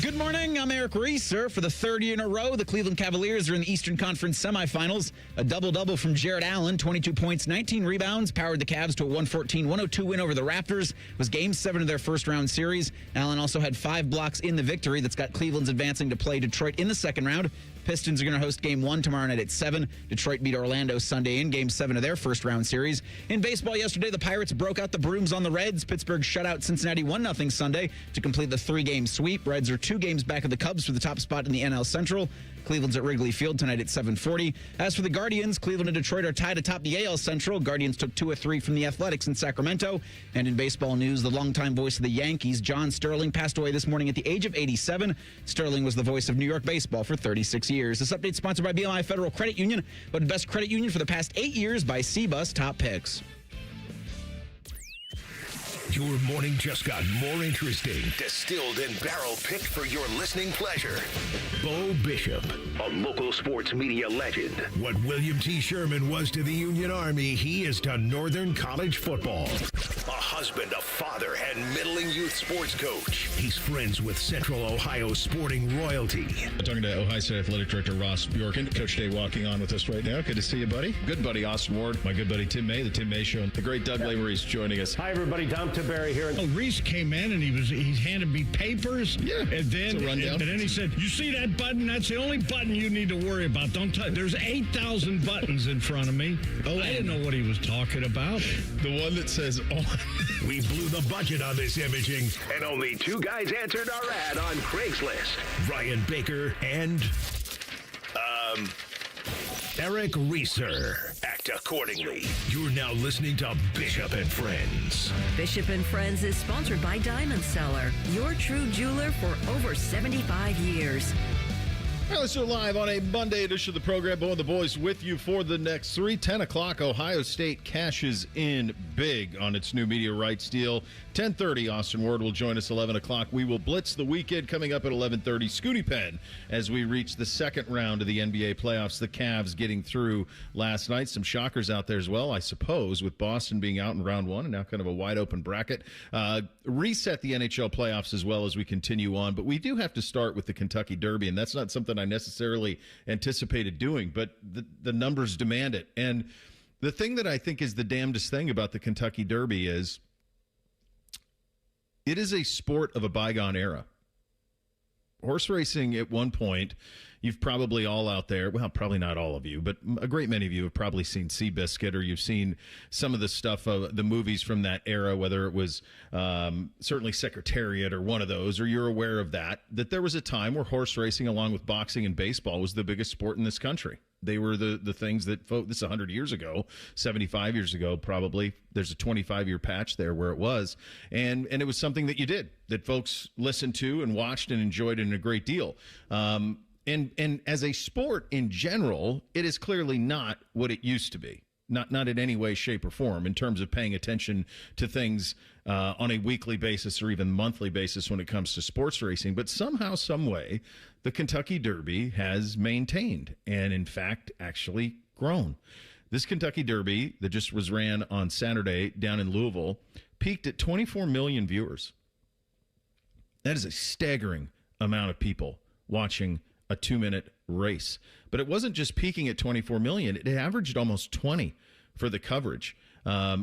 Good morning. I'm Eric Reeser. For the third year in a row, the Cleveland Cavaliers are in the Eastern Conference semifinals. A double-double from Jarrett Allen, 22 points, 19 rebounds, powered the Cavs to a 114-102 win over the Raptors. It was Game 7 of their first-round series. Allen also had 5 blocks in the victory that's got Cleveland's advancing to play Detroit in the second round. Pistons are going to host Game 1 tomorrow night at 7. Detroit beat Orlando Sunday in Game 7 of their first-round series. In baseball yesterday, the Pirates broke out the brooms on the Reds. Pittsburgh shut out Cincinnati 1-0 Sunday to complete the 3-game sweep. Reds are 2 games back of the Cubs for the top spot in the NL Central. Cleveland's at Wrigley Field tonight at 7:40. As for the Guardians, Cleveland and Detroit are tied atop the AL Central. Guardians took 2 of 3 from the Athletics in Sacramento. And in baseball news, the longtime voice of the Yankees, John Sterling, passed away this morning at the age of 87. Sterling was the voice of New York baseball for 36 years. This update is sponsored by BMI Federal Credit Union, but best credit union for the past 8 years by C-Bus Top Picks. Your morning just got more interesting. Distilled and barrel-picked for your listening pleasure. Bo Bishop, a local sports media legend. What William T. Sherman was to the Union Army, he is to Northern College football. A husband, a father, and middling youth sports coach. He's friends with Central Ohio sporting royalty. Talking to Ohio State Athletic Director Ross Bjorken. Coach Day walking on with us right now. Good to see you, buddy. Good buddy Austin Ward. My good buddy Tim May, the Tim May Show. The great Doug Lamery's joining us. Hi, everybody. Tom Tiberi here. Reese came in and he handed me papers. Yeah, and then he said, "You see that button? That's the only button you need to worry about. Don't touch. There's 8,000 buttons in front of me." Oh, I didn't know what he was talking about. The one that says on. We blew the budget on this imaging, and only 2 guys answered our ad on Craigslist. Ryan Baker and Eric Reeser. Act accordingly. You're now listening to Bishop and Friends. Bishop and Friends is sponsored by Diamond Seller, your true jeweler for over 75 years. All right, let's do it live on a Monday edition of the program. Bo and the boys with you for the next 3. 10 o'clock, Ohio State cashes in big on its new media rights deal. 10:30, Austin Ward will join us 11 o'clock. We will blitz the weekend coming up at 11:30. Scoonie Penn as we reach the second round of the NBA playoffs. The Cavs getting through last night. Some shockers out there as well, I suppose, with Boston being out in round 1 and now kind of a wide open bracket. Reset the NHL playoffs as well as we continue on. But we do have to start with the Kentucky Derby, and that's not something I necessarily anticipated doing, but the numbers demand it. And the thing that I think is the damnedest thing about the Kentucky Derby is it is a sport of a bygone era. Horse racing at one point, you've probably all out there, well, probably not all of you, but a great many of you have probably seen Seabiscuit, or you've seen some of the stuff, the movies from that era, whether it was certainly Secretariat or one of those, or you're aware of that there was a time where horse racing, along with boxing and baseball, was the biggest sport in this country. They were the things that, this is 100 years ago, 75 years ago probably. There's a 25-year patch there where it was. And it was something that you did, that folks listened to and watched and enjoyed in a great deal. And as a sport in general, it is clearly not what it used to be. Not in any way, shape, or form in terms of paying attention to things on a weekly basis or even monthly basis when it comes to sports racing. But somehow, some way, the Kentucky Derby has maintained and, in fact, actually grown. This Kentucky Derby that just was ran on Saturday down in Louisville peaked at 24 million viewers. That is a staggering amount of people watching a 2-minute race. But it wasn't just peaking at 24 million. It averaged almost 20 for the coverage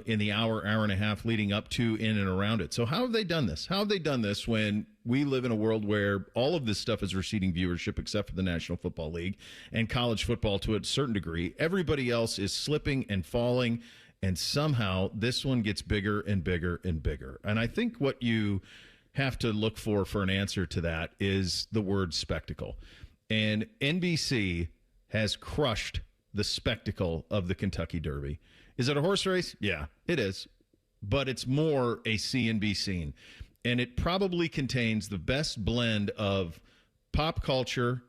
in the hour and a half leading up to, in, and around it. So how have they done this? How have they done this when we live in a world where all of this stuff is receiving viewership except for the National Football League and college football to a certain degree? Everybody else is slipping and falling, and somehow this one gets bigger and bigger and bigger. And I think what you have to look for an answer to that is the word spectacle. And NBC has crushed the spectacle of the Kentucky Derby. Is it a horse race? Yeah, it is. But it's more a CNB scene. And it probably contains the best blend of pop culture,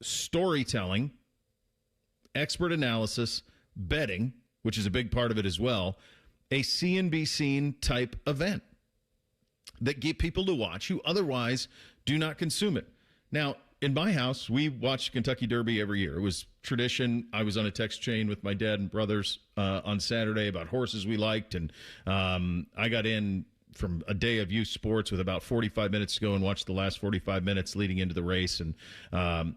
storytelling, expert analysis, betting, which is a big part of it as well, a CNB scene type event that get people to watch who otherwise do not consume it. Now, in my house, we watched Kentucky Derby every year. It was tradition. I was on a text chain with my dad and brothers on Saturday about horses we liked, and I got in from a day of youth sports with about 45 minutes to go and watch the last 45 minutes leading into the race, and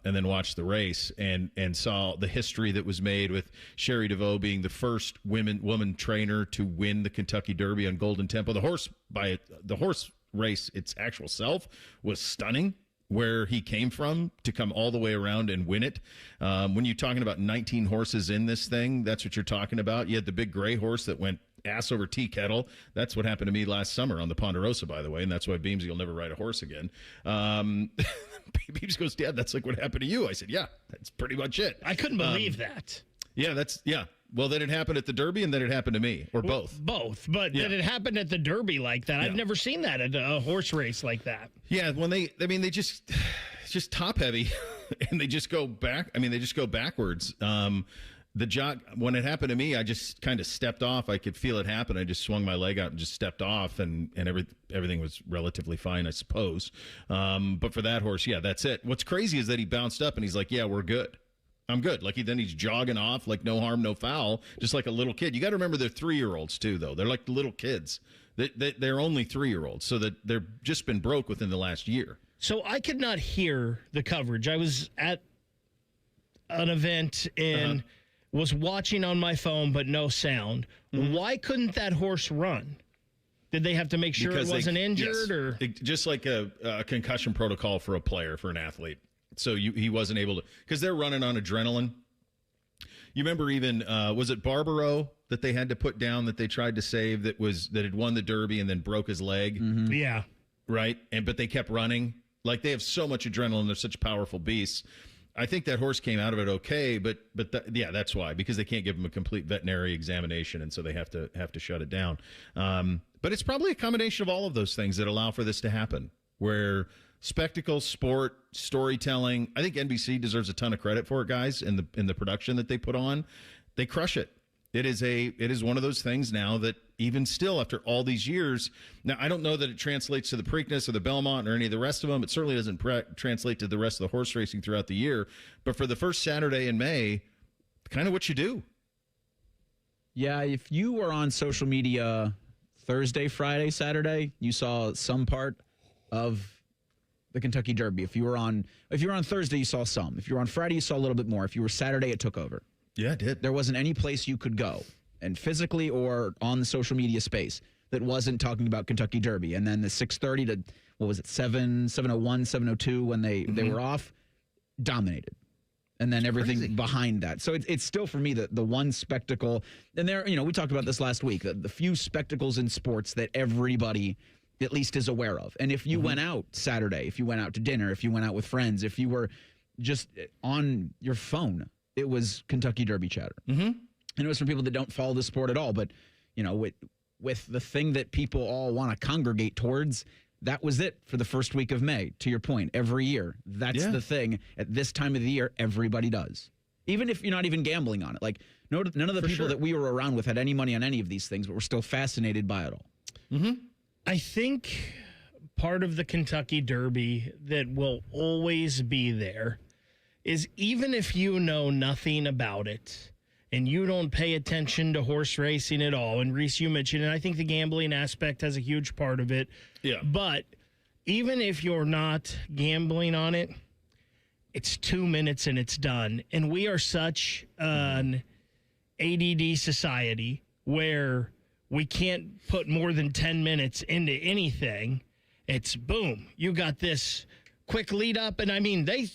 then watch the race and saw the history that was made with Sherry DeVoe being the first woman trainer to win the Kentucky Derby on Golden Tempo. The horse race, its actual self, was stunning. Where he came from to come all the way around and win it. When you're talking about 19 horses in this thing, that's what you're talking about. You had the big gray horse that went ass over tea kettle. That's what happened to me last summer on the Ponderosa, by the way, and that's why Beamsy will never ride a horse again. Beamsy goes, Dad, that's like what happened to you. I said, yeah, that's pretty much it. I couldn't believe that. Yeah. Well, then it happened at the Derby, and then it happened to me, or both. Both, but that it happened at the Derby like that. Yeah. I've never seen that at a horse race like that. Yeah, when they just top heavy, and they just go back. I mean, they just go backwards. The jog, when it happened to me, I just kind of stepped off. I could feel it happen. I just swung my leg out and just stepped off, and everything was relatively fine, I suppose. But for that horse, yeah, that's it. What's crazy is that he bounced up, and he's like, yeah, we're good. I'm good. Like then he's jogging off like no harm, no foul, just like a little kid. You got to remember they're 3-year-olds too, though. They're like little kids. They're only 3-year-olds, so that they've just been broke within the last year. So I could not hear the coverage. I was at an event and was watching on my phone, but no sound. Why couldn't that horse run? Did they have to make sure it wasn't injured, or just like a concussion protocol for a player, for an athlete? So he wasn't able to, because they're running on adrenaline. You remember even, was it Barbaro that they had to put down that they tried to save that had won the Derby and then broke his leg? Mm-hmm. Yeah. Right? But they kept running. Like they have so much adrenaline. They're such powerful beasts. I think that horse came out of it okay, but that's why, because they can't give him a complete veterinary examination, and so they have to shut it down. But it's probably a combination of all of those things that allow for this to happen, where spectacle, sport, storytelling. I think NBC deserves a ton of credit for it, guys, in the production that they put on. They crush it. It is one of those things now that even still after all these years, now I don't know that it translates to the Preakness or the Belmont or any of the rest of them. It certainly doesn't translate to the rest of the horse racing throughout the year. But for the first Saturday in May, kind of what you do. Yeah, if you were on social media Thursday, Friday, Saturday, you saw some part of the Kentucky Derby. If you were on Thursday, you saw some. If you were on Friday, you saw a little bit more. If you were Saturday, it took over. Yeah, it did. There wasn't any place you could go, and physically or on the social media space, that wasn't talking about Kentucky Derby. And then the 6:30 to, what was it, 7:01, 7:02 when they were off, dominated. And then everything behind that. So it's still, for me, the one spectacle. And there, we talked about this last week, the few spectacles in sports that everybody at least is aware of. And if you went out Saturday, if you went out to dinner, if you went out with friends, if you were just on your phone, it was Kentucky Derby chatter. And it was from people that don't follow the sport at all. But, with the thing that people all want to congregate towards, that was it for the first week of May. To your point, every year, that's the thing. At this time of the year, everybody does. Even if you're not even gambling on it. Like, none of the people that we were around with had any money on any of these things, but we're still fascinated by it all. I think part of the Kentucky Derby that will always be there is, even if you know nothing about it and you don't pay attention to horse racing at all, and Reese, you mentioned, and I think the gambling aspect has a huge part of it. Yeah. But even if you're not gambling on it, it's 2 minutes and it's done. And we are such an ADD society where we can't put more than 10 minutes into anything. It's boom, you got this quick lead up. And I mean, they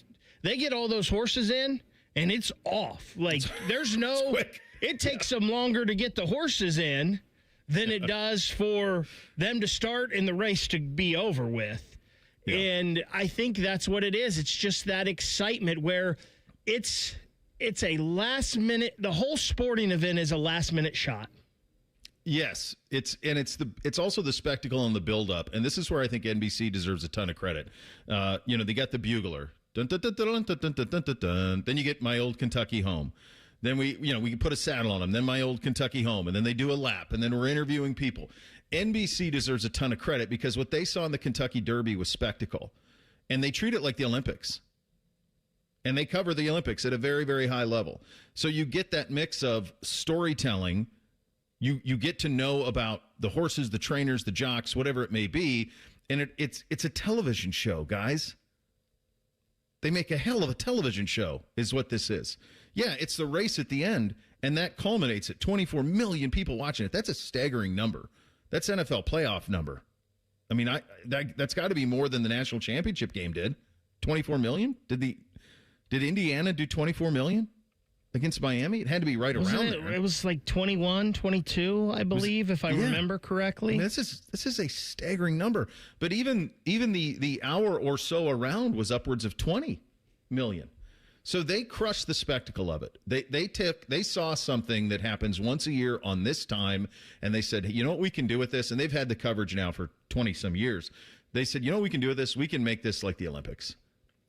get all those horses in and it's off. Like there's no, it takes them longer to get the horses in than it does for them to start and the race to be over with. Yeah. And I think that's what it is. It's just that excitement where it's a last minute, the whole sporting event is a last minute shot. Yes, it's also the spectacle and the build-up, and this is where I think NBC deserves a ton of credit. They got the bugler, dun, dun, dun, dun, dun, dun, dun, dun, dun, dun. Then you get My Old Kentucky Home. Then we can put a saddle on them. Then My Old Kentucky Home, and then they do a lap, and then we're interviewing people. NBC deserves a ton of credit because what they saw in the Kentucky Derby was spectacle, and they treat it like the Olympics. And they cover the Olympics at a very, very high level. So you get that mix of storytelling You get to know about the horses, the trainers, the jocks, whatever it may be, and it's a television show, guys. They make a hell of a television show, is what this is. Yeah, it's the race at the end, and that culminates at 24 million people watching it. That's a staggering number. That's NFL playoff number. I mean, that's got to be more than the national championship game did. 24 million? Did Indiana do 24 million against Miami? It had to be right around there. It was like 21, 22, I believe, if I remember correctly. I mean, this is a staggering number. But even the hour or so around was upwards of 20 million. So they crushed the spectacle of it. They saw something that happens once a year on this time, and they said, you know what we can do with this? And they've had the coverage now for 20-some years. They said, you know what we can do with this? We can make this like the Olympics.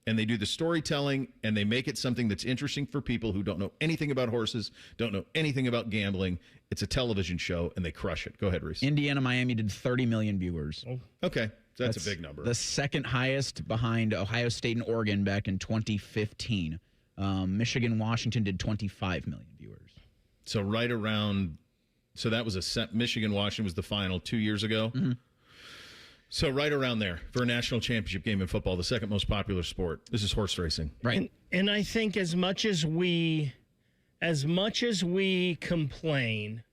And they do the storytelling, and they make it something that's interesting for people who don't know anything about horses, don't know anything about gambling. It's a television show, and they crush it. Go ahead, Reese. Indiana, Miami did 30 million viewers. Okay. That's a big number. The second highest behind Ohio State and Oregon back in 2015. Michigan, Washington did 25 million viewers. So right around, so that was Michigan, Washington was the final 2 years ago. Mm-hmm. So right around there for a national championship game in football, the second most popular sport. This is horse racing. Right. And I think as much as we complain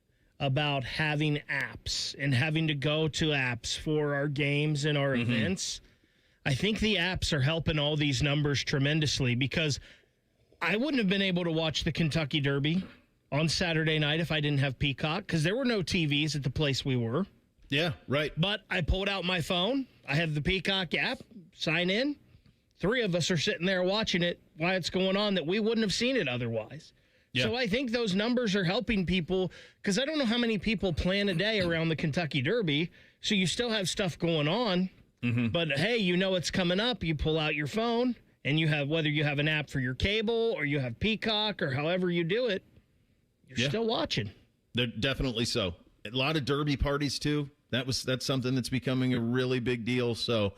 about having apps and having to go to apps for our games and our events, I think the apps are helping all these numbers tremendously, because I wouldn't have been able to watch the Kentucky Derby on Saturday night if I didn't have Peacock, because there were no TVs at the place we were. Yeah, right. But I pulled out my phone. I have the Peacock app, sign in. 3 of us are sitting there watching it while it's going on that we wouldn't have seen it otherwise. Yeah. So I think those numbers are helping people, because I don't know how many people plan a day around the Kentucky Derby. So you still have stuff going on. Mm-hmm. But, hey, you know it's coming up. You pull out your phone, and you have, whether you have an app for your cable or you have Peacock or however you do it, you're still watching. They're definitely so. A lot of Derby parties, too. That's something that's becoming a really big deal. So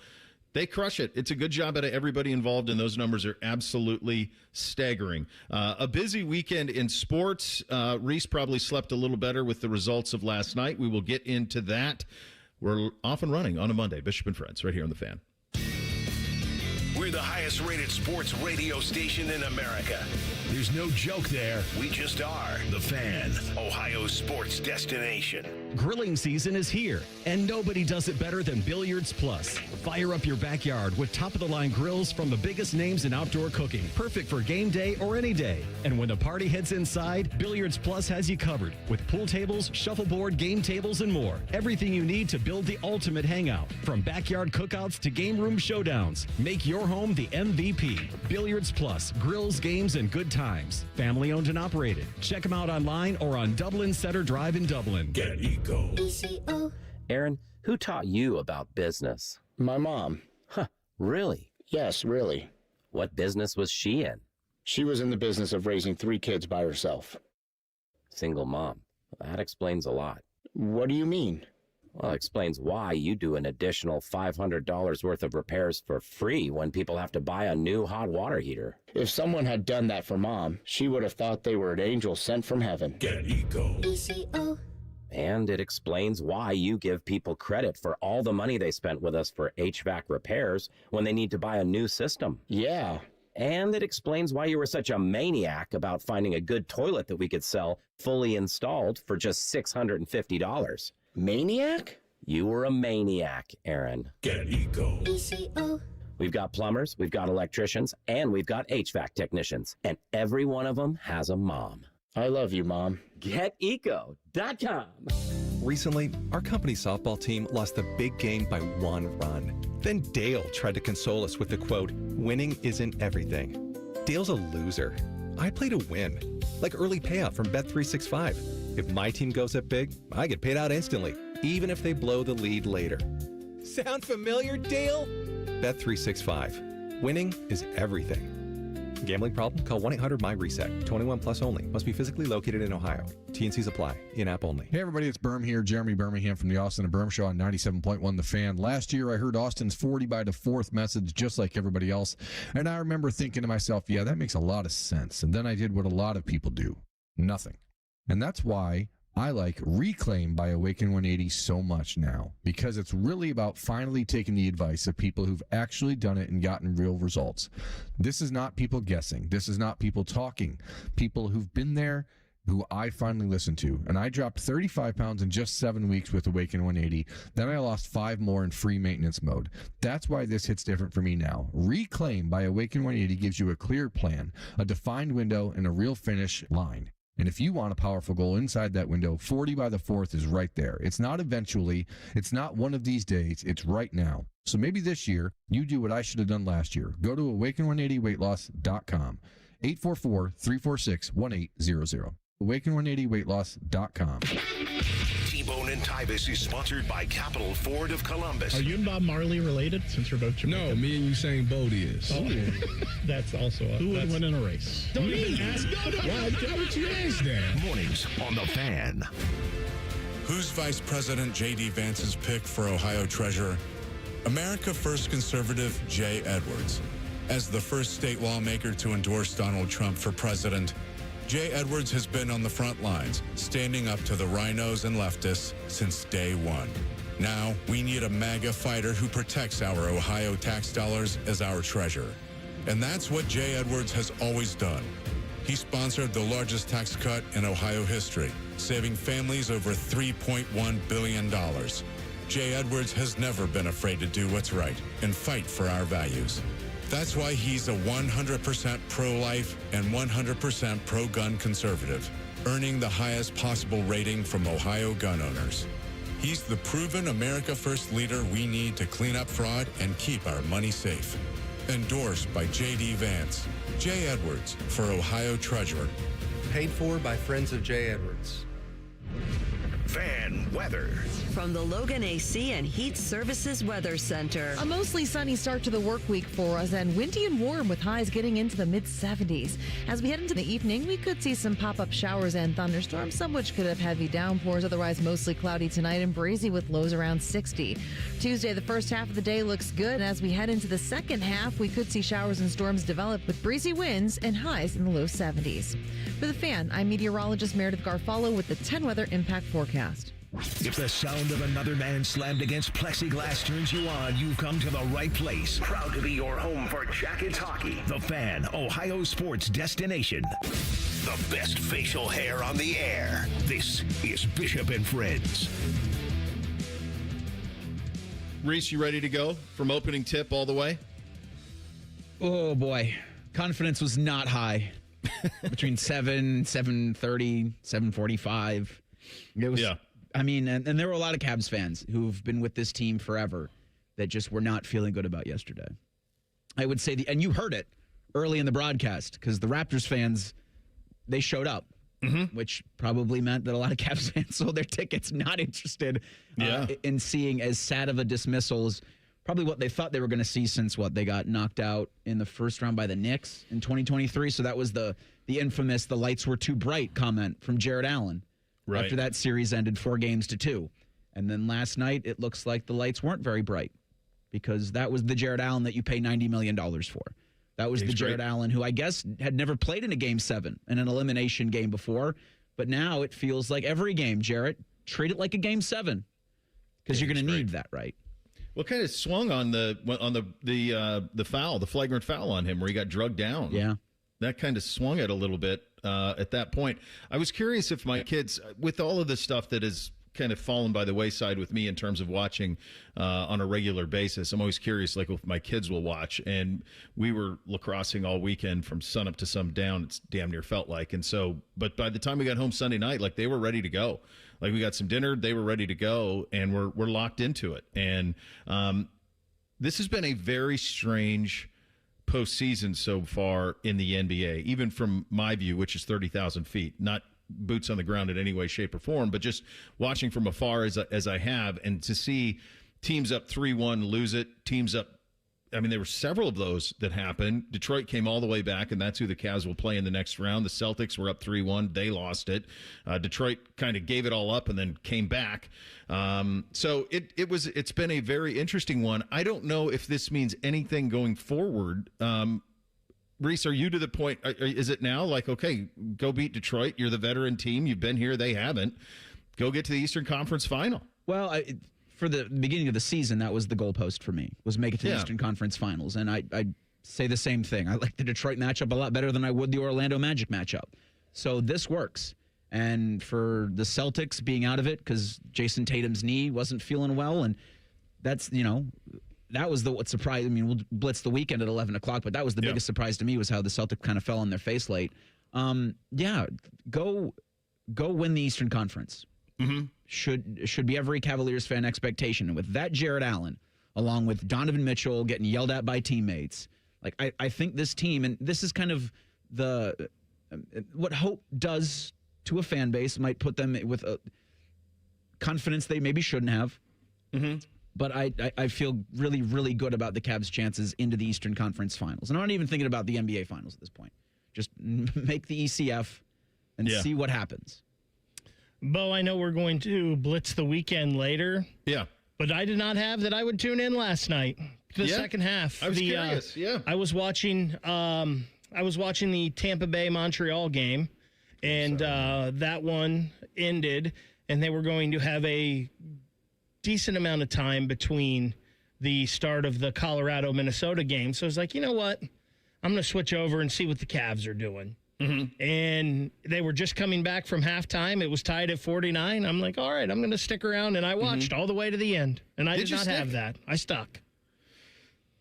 they crush it. It's a good job out of everybody involved, and those numbers are absolutely staggering. A busy weekend in sports. Reese probably slept a little better with the results of last night. We will get into that. We're off and running on a Monday. Bishop and Friends, right here on The Fan. We're the highest rated sports radio station in America. There's no joke there. We just are. The Fan, Ohio's sports destination. Grilling season is here, and nobody does it better than Billiards Plus. Fire up your backyard with top-of-the-line grills from the biggest names in outdoor cooking. Perfect for game day or any day. And when the party heads inside, Billiards Plus has you covered with pool tables, shuffleboard, game tables, and more. Everything you need to build the ultimate hangout. From backyard cookouts to game room showdowns. Make your home the MVP. Billiards Plus, grills, games, and good times. Family owned and operated. Check them out online or on Dublin Center Drive in Dublin. Get Eco. Aaron, who taught you about business? My mom. Huh, really? Yes, really. What business was she in? She was in the business of raising 3 kids by herself. Single mom. That explains a lot. What do you mean? Well, it explains why you do an additional $500 worth of repairs for free when people have to buy a new hot water heater. If someone had done that for Mom, she would have thought they were an angel sent from heaven. Get Eco. And it explains why you give people credit for all the money they spent with us for HVAC repairs when they need to buy a new system. Yeah. And it explains why you were such a maniac about finding a good toilet that we could sell fully installed for just $650. Maniac? You were a maniac, Aaron. Get Eco. We've got plumbers, we've got electricians, and we've got HVAC technicians. And every one of them has a mom. I love you, Mom. GetEco.com. Recently, our company softball team lost the big game by 1 run. Then Dale tried to console us with the quote, "Winning isn't everything." Dale's a loser. I play to win. Like early payout from Bet365. If my team goes up big, I get paid out instantly, even if they blow the lead later. Sound familiar, Dale? Bet365. Winning is everything. Gambling problem? Call 1-800-MY-RESET. 21 plus only. Must be physically located in Ohio. T&Cs apply. In-app only. Hey, everybody. It's Berm here. Jeremy Birmingham from the Austin and Berm Show on 97.1 The Fan. Last year, I heard Austin's 40 by the 4th message just like everybody else. And I remember thinking to myself, yeah, that makes a lot of sense. And then I did what a lot of people do. Nothing. And that's why I like Reclaim by Awaken 180 so much now because it's really about finally taking the advice of people who've actually done it and gotten real results. This is not people guessing. This is not people talking. People who've been there, who I finally listened to. And I dropped 35 pounds in just 7 weeks with Awaken 180. Then I lost 5 more in free maintenance mode. That's why this hits different for me now. Reclaim by Awaken 180 gives you a clear plan, a defined window, and a real finish line. And if you want a powerful goal inside that window, 40 by the 4th is right there. It's not eventually. It's not one of these days. It's right now. So maybe this year, you do what I should have done last year. Go to awaken180weightloss.com. 844-346-1800. awaken180weightloss.com. T-Bone and Tyvis is sponsored by Capital Ford of Columbus. Are you and Bob Marley related, since you're both Jamaican? No, me and Usain Bolt is. Oh, that's also Who would win in a race? Don't even ask. Why would you ask that? Mornings on The Fan. Who's Vice President J.D. Vance's pick for Ohio Treasurer? America First conservative Jay Edwards. As the first state lawmaker to endorse Donald Trump for president, Jay Edwards has been on the front lines, standing up to the rhinos and leftists since day one. Now, we need a MAGA fighter who protects our Ohio tax dollars as our treasurer. And that's what Jay Edwards has always done. He sponsored the largest tax cut in Ohio history, saving families over $3.1 billion. Jay Edwards has never been afraid to do what's right and fight for our values. That's why he's a 100% pro-life and 100% pro-gun conservative, earning the highest possible rating from Ohio gun owners. He's the proven America First leader we need to clean up fraud and keep our money safe. Endorsed by J.D. Vance. Jay Edwards for Ohio Treasurer. Paid for by Friends of Jay Edwards. Fan weather. From the Logan AC and Heat Services Weather Center. A mostly sunny start to the work week for us and windy and warm with highs getting into the mid-70s. As we head into the evening, we could see some pop-up showers and thunderstorms, some which could have heavy downpours, otherwise mostly cloudy tonight and breezy with lows around 60. Tuesday, the first half of the day looks good. And as we head into the second half, we could see showers and storms develop with breezy winds and highs in the low 70s. For The Fan, I'm meteorologist Meredith Garfalo with the 10 Weather Impact Forecast. If the sound of another man slammed against plexiglass turns you on, you've come to the right place. Proud to be your home for Jackets hockey. The Fan, Ohio sports destination. The best facial hair on the air. This is Bishop and Friends. Reese, you ready to go from opening tip all the way? Oh, boy. Confidence was not high. Between 7, 7:30, 7:45. It was, yeah. I mean, and there were a lot of Cavs fans who've been with this team forever that just were not feeling good about yesterday. I would say, and you heard it early in the broadcast, because the Raptors fans, they showed up, which probably meant that a lot of Cavs fans sold their tickets, not interested in seeing as sad of a dismissal as probably what they thought they were going to see since they got knocked out in the first round by the Knicks in 2023. So that was the infamous "the lights were too bright" comment from Jared Allen. Right. After that series ended 4-2. And then last night, it looks like the lights weren't very bright because that was the Jared Allen that you pay $90 million for. That was the Jared Allen who I guess had never played in a Game 7 in an elimination game before. But now it feels like every game, Jarrett, treat it like a Game 7 because you're going to need that, right? Well, kind of swung on the foul, the flagrant foul on him where he got drugged down. Yeah. That kind of swung it a little bit at that point. I was curious if my kids, with all of the stuff that has kind of fallen by the wayside with me in terms of watching on a regular basis, I'm always curious, like, if my kids will watch. And we were lacrossing all weekend from sun up to sundown. It's damn near felt like. And so, but by the time we got home Sunday night, like, they were ready to go. Like, we got some dinner, they were ready to go, and we're locked into it. And this has been a very strange postseason so far in the NBA, even from my view, which is 30,000 feet, not boots on the ground in any way, shape, or form, but just watching from afar as I have, and to see teams up 3-1 lose it, teams up. I mean, there were several of those that happened. Detroit came all the way back, and that's who the Cavs will play in the next round. The Celtics were up 3-1. They lost it. Detroit kind of gave it all up and then came back. So it's been a very interesting one. I don't know if this means anything going forward Reese, are you to the point, is it now like, okay, go beat Detroit? You're the veteran team. You've been here. They haven't. Go get to the Eastern Conference Final. Well, for the beginning of the season, that was the goalpost for me, was make it to the Eastern Conference Finals. And I say the same thing. I like the Detroit matchup a lot better than I would the Orlando Magic matchup. So this works. And for the Celtics being out of it because Jason Tatum's knee wasn't feeling well, and that's, that was what surprised. I mean, we'll blitz the weekend at 11 o'clock, but that was the biggest surprise to me was how the Celtics kind of fell on their face late. Go win the Eastern Conference. Mm-hmm. Should be every Cavaliers fan expectation. And with that Jared Allen, along with Donovan Mitchell getting yelled at by teammates, like I think this team, and this is kind of what hope does to a fan base, might put them with a confidence they maybe shouldn't have. Mm-hmm. But I feel really, really good about the Cavs' chances into the Eastern Conference Finals. And I'm not even thinking about the NBA Finals at this point. Just make the ECF and see what happens. Bo, I know we're going to blitz the weekend later. Yeah. But I did not have that I would tune in last night. The second half. I was curious, I was watching the Tampa Bay Montreal game, and that one ended, and they were going to have a decent amount of time between the start of the Colorado-Minnesota game. So I was like, you know what? I'm going to switch over and see what the Cavs are doing. Mm-hmm. And they were just coming back from halftime. It was tied at 49. I'm like, all right, I'm going to stick around. And I watched all the way to the end. And I did not have that. I stuck.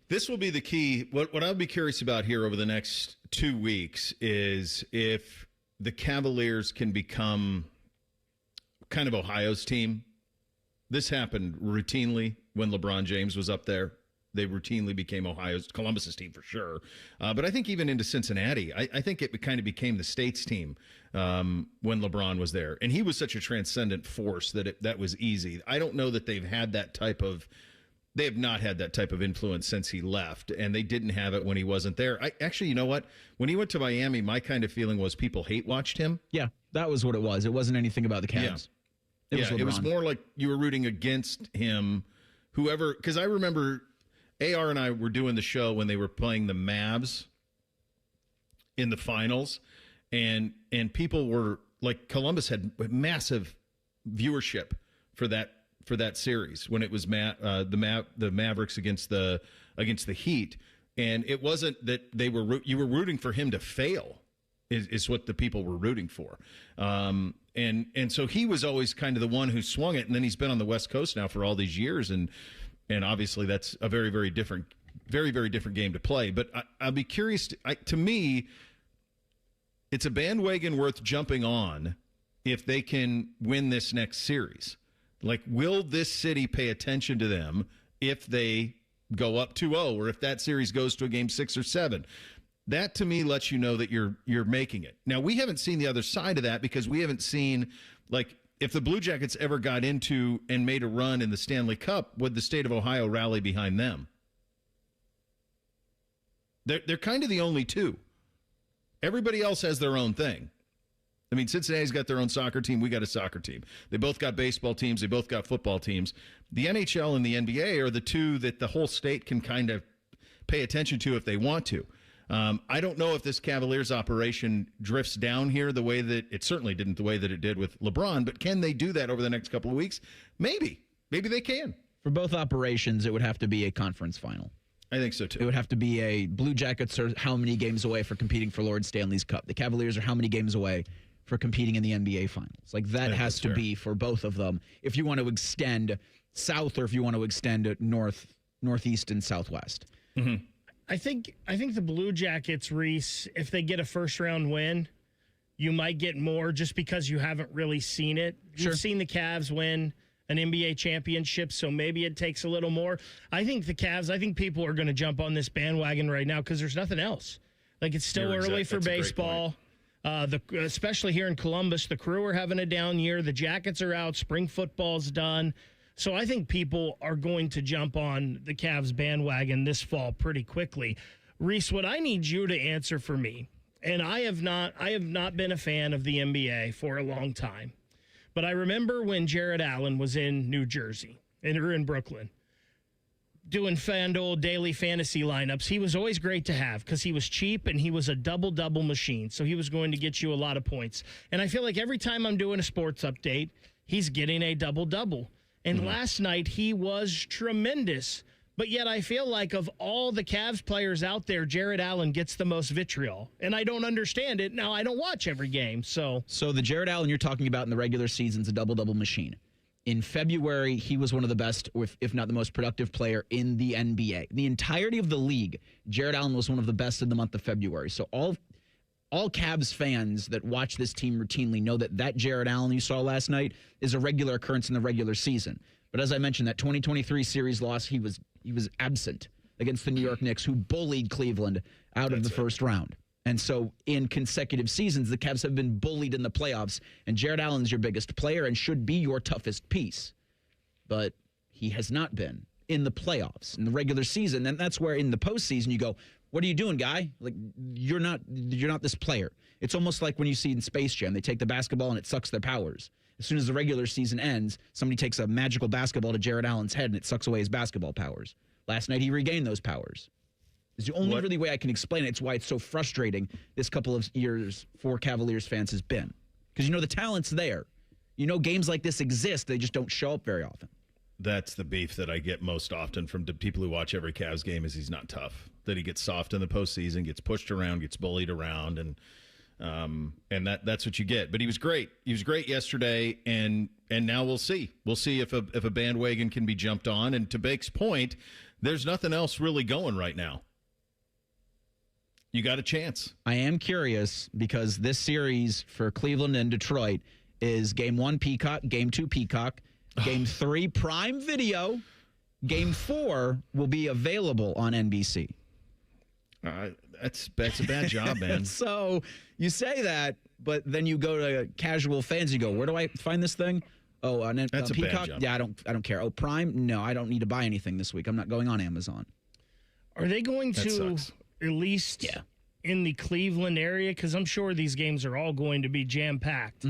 This will be the key. What I'll be curious about here over the next 2 weeks is if the Cavaliers can become kind of Ohio's team. This happened routinely when LeBron James was up there. They routinely became Columbus's team for sure. But I think even into Cincinnati, I think it kind of became the State's team when LeBron was there. And he was such a transcendent force that was easy. I don't know that they have not had that type of influence since he left, and they didn't have it when he wasn't there. Actually, you know what? When he went to Miami, my kind of feeling was people hate-watched him. Yeah, that was what it was. It wasn't anything about the Cavs. Yeah. It was more like you were rooting against him, whoever, because I remember AR and I were doing the show when they were playing the Mavs in the finals, and people were like, Columbus had massive viewership for that series when it was the Mavericks against the Heat, and it wasn't that you were rooting for him to fail is what the people were rooting for. And so he was always kind of the one who swung it, and then he's been on the West Coast now for all these years, and obviously that's a very, very different game to play. But I'll be curious. To me, it's a bandwagon worth jumping on if they can win this next series. Like, will this city pay attention to them if they go up 2-0, or if that series goes to a game 6 or 7? That, to me, lets you know that you're making it. Now, we haven't seen the other side of that because we haven't seen, like, if the Blue Jackets ever got into and made a run in the Stanley Cup, would the state of Ohio rally behind them? They're kind of the only two. Everybody else has their own thing. I mean, Cincinnati's got their own soccer team. We got a soccer team. They both got baseball teams. They both got football teams. The NHL and the NBA are the two that the whole state can kind of pay attention to if they want to. I don't know if this Cavaliers operation drifts down here the way that it certainly didn't the way that it did with LeBron, but can they do that over the next couple of weeks? Maybe they can. For both operations, it would have to be a conference final. I think so, too. It would have to be a Blue Jackets are how many games away for competing for Lord Stanley's Cup. The Cavaliers are how many games away for competing in the NBA Finals. Like, that has to be for both of them if you want to extend south or if you want to extend north, northeast, and southwest. Mm-hmm. I think the Blue Jackets, Reese, if they get a first-round win, you might get more just because you haven't really seen it. Sure. You've seen the Cavs win an NBA championship, so maybe it takes a little more. I think people are going to jump on this bandwagon right now because there's nothing else. Like, it's still early for baseball. Especially here in Columbus, the Crew are having a down year. The Jackets are out. Spring football's done. So I think people are going to jump on the Cavs bandwagon this fall pretty quickly. Reese, what I need you to answer for me, and I have not been a fan of the NBA for a long time, but I remember when Jared Allen was in New Jersey or in Brooklyn. doing FanDuel daily fantasy lineups, he was always great to have because he was cheap and he was a double-double machine. So he was going to get you a lot of points. And I feel like every time I'm doing a sports update, he's getting a double-double. And last night he was tremendous. But yet I feel like of all the Cavs players out there, Jared Allen gets the most vitriol. And I don't understand it. Now, I don't watch every game, so the Jared Allen you're talking about in the regular season is a double-double machine. In February, he was one of the best, if not the most productive player in the NBA. The entirety of the league, Jared Allen was one of the best in the month of February. So all Cavs fans that watch this team routinely know that Jared Allen you saw last night is a regular occurrence in the regular season. But as I mentioned, that 2023 series loss, he was absent against the New York Knicks, who bullied Cleveland out of the first round. And so in consecutive seasons, the Cavs have been bullied in the playoffs, and Jared Allen's your biggest player and should be your toughest piece. But he has not been in the playoffs, in the regular season. And that's where in the postseason you go, what are you doing, guy? Like, you're not this player. It's almost like when you see in Space Jam, they take the basketball and it sucks their powers. As soon as the regular season ends, somebody takes a magical basketball to Jared Allen's head and it sucks away his basketball powers. Last night he regained those powers. It's the only really way I can explain it. It's why it's so frustrating this couple of years for Cavaliers fans has been. Because the talent's there. Games like this exist. They just don't show up very often. That's the beef that I get most often from people who watch every Cavs game is he's not tough. That he gets soft in the postseason, gets pushed around, gets bullied around, and that's what you get. But he was great. He was great yesterday, and now we'll see. We'll see if a bandwagon can be jumped on. And to Bake's point, there's nothing else really going right now. You got a chance. I am curious because this series for Cleveland and Detroit is Game 1 Peacock, Game 2 Peacock, Game 3 Prime Video, Game 4 will be available on NBC. That's a bad job, man. So you say that, but then you go to casual fans. You go, where do I find this thing? Oh, on that's a Peacock. bad job. Yeah, I don't care. Oh, Prime. No, I don't need to buy anything this week. I'm not going on Amazon. Are they going That to sucks. at least in the Cleveland area? Because I'm sure these games are all going to be jam-packed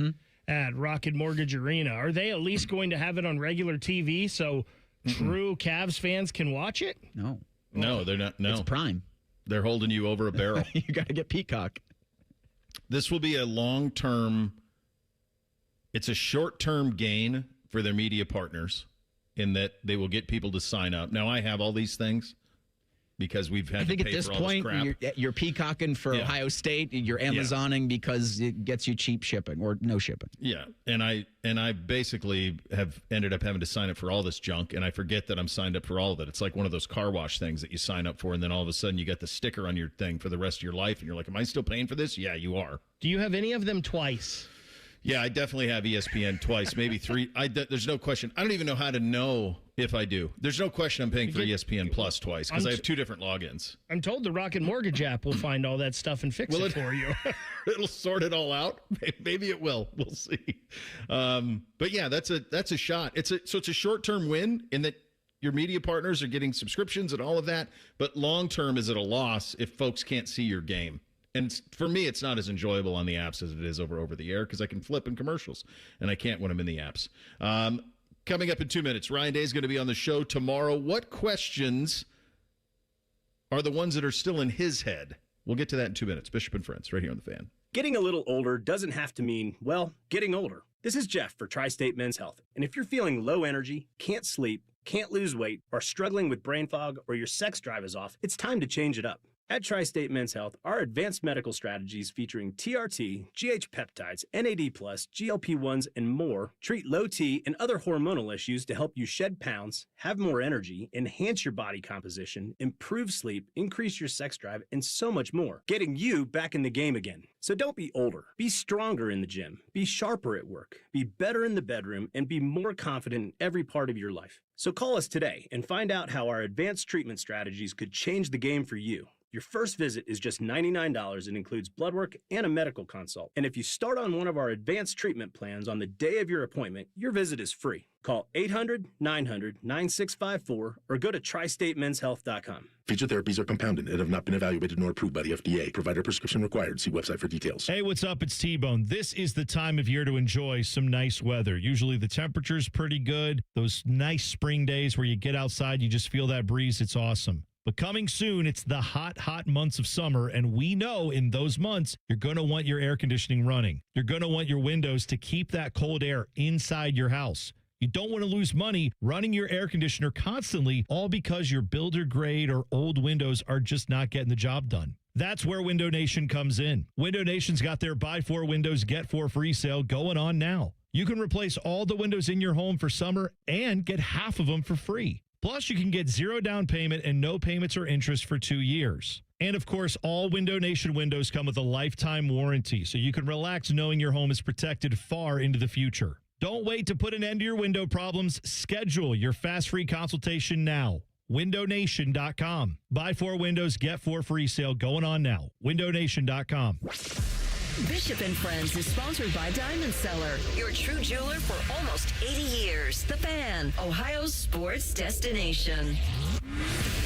at Rocket Mortgage Arena. Are they at least going to have it on regular TV so true Cavs fans can watch it? No. No, they're not. No. It's Prime. They're holding you over a barrel. You got to get Peacock. This will be a long-term, it's a short-term gain for their media partners in that they will get people to sign up. Now, I have all these things because we've had to pay for all this crap. I think at this point, you're peacocking for Ohio State. You're Amazoning because it gets you cheap shipping or no shipping. Yeah, and I basically have ended up having to sign up for all this junk, and I forget that I'm signed up for all of it. It's like one of those car wash things that you sign up for, and then all of a sudden you get the sticker on your thing for the rest of your life, and you're like, am I still paying for this? Yeah, you are. Do you have any of them twice? Yeah, I definitely have ESPN twice, maybe three. There's no question. I don't even know how to know if I do. There's no question I'm paying for ESPN Plus twice because I have two different logins. I'm told the Rocket Mortgage app will find all that stuff and fix it for you. It'll sort it all out. Maybe it will. We'll see. But yeah, that's a shot. It's a short-term win in that your media partners are getting subscriptions and all of that. But long-term, is it a loss if folks can't see your game? And for me, it's not as enjoyable on the apps as it is over the air because I can flip in commercials, and I can't when I'm in the apps. Coming up in 2 minutes, Ryan Day is going to be on the show tomorrow. What questions are the ones that are still in his head? We'll get to that in 2 minutes. Bishop and Friends, right here on The Fan. Getting a little older doesn't have to mean, well, getting older. This is Jeff for Tri-State Men's Health. And if you're feeling low energy, can't sleep, can't lose weight, or struggling with brain fog, or your sex drive is off, it's time to change it up. At Tri-State Men's Health, our advanced medical strategies featuring TRT, GH peptides, NAD+, GLP-1s, and more treat low T and other hormonal issues to help you shed pounds, have more energy, enhance your body composition, improve sleep, increase your sex drive, and so much more, getting you back in the game again. So don't be older. Be stronger in the gym. Be sharper at work. Be better in the bedroom, and be more confident in every part of your life. So call us today and find out how our advanced treatment strategies could change the game for you. Your first visit is just $99 and includes blood work and a medical consult. And if you start on one of our advanced treatment plans on the day of your appointment, your visit is free. Call 800-900-9654 or go to tristatemenshealth.com. Future therapies are compounded and have not been evaluated nor approved by the FDA. Provider prescription required. See website for details. Hey, what's up? It's T-Bone. This is the time of year to enjoy some nice weather. Usually the temperature's pretty good. Those nice spring days where you get outside, you just feel that breeze. It's awesome. But coming soon, it's the hot, hot months of summer, and we know in those months, you're going to want your air conditioning running. You're going to want your windows to keep that cold air inside your house. You don't want to lose money running your air conditioner constantly, all because your builder grade or old windows are just not getting the job done. That's where Window Nation comes in. Window Nation's got their buy 4 windows, get 4 free sale going on now. You can replace all the windows in your home for summer and get half of them for free. Plus, you can get 0 down payment and no payments or interest for 2 years. And of course, all Window Nation windows come with a lifetime warranty, so you can relax knowing your home is protected far into the future. Don't wait to put an end to your window problems. Schedule your fast free consultation now. WindowNation.com. Buy 4 windows, get 4 free sale going on now. WindowNation.com. Bishop and Friends is sponsored by Diamond Seller, your true jeweler for almost 80 years. The Fan, Ohio's sports destination.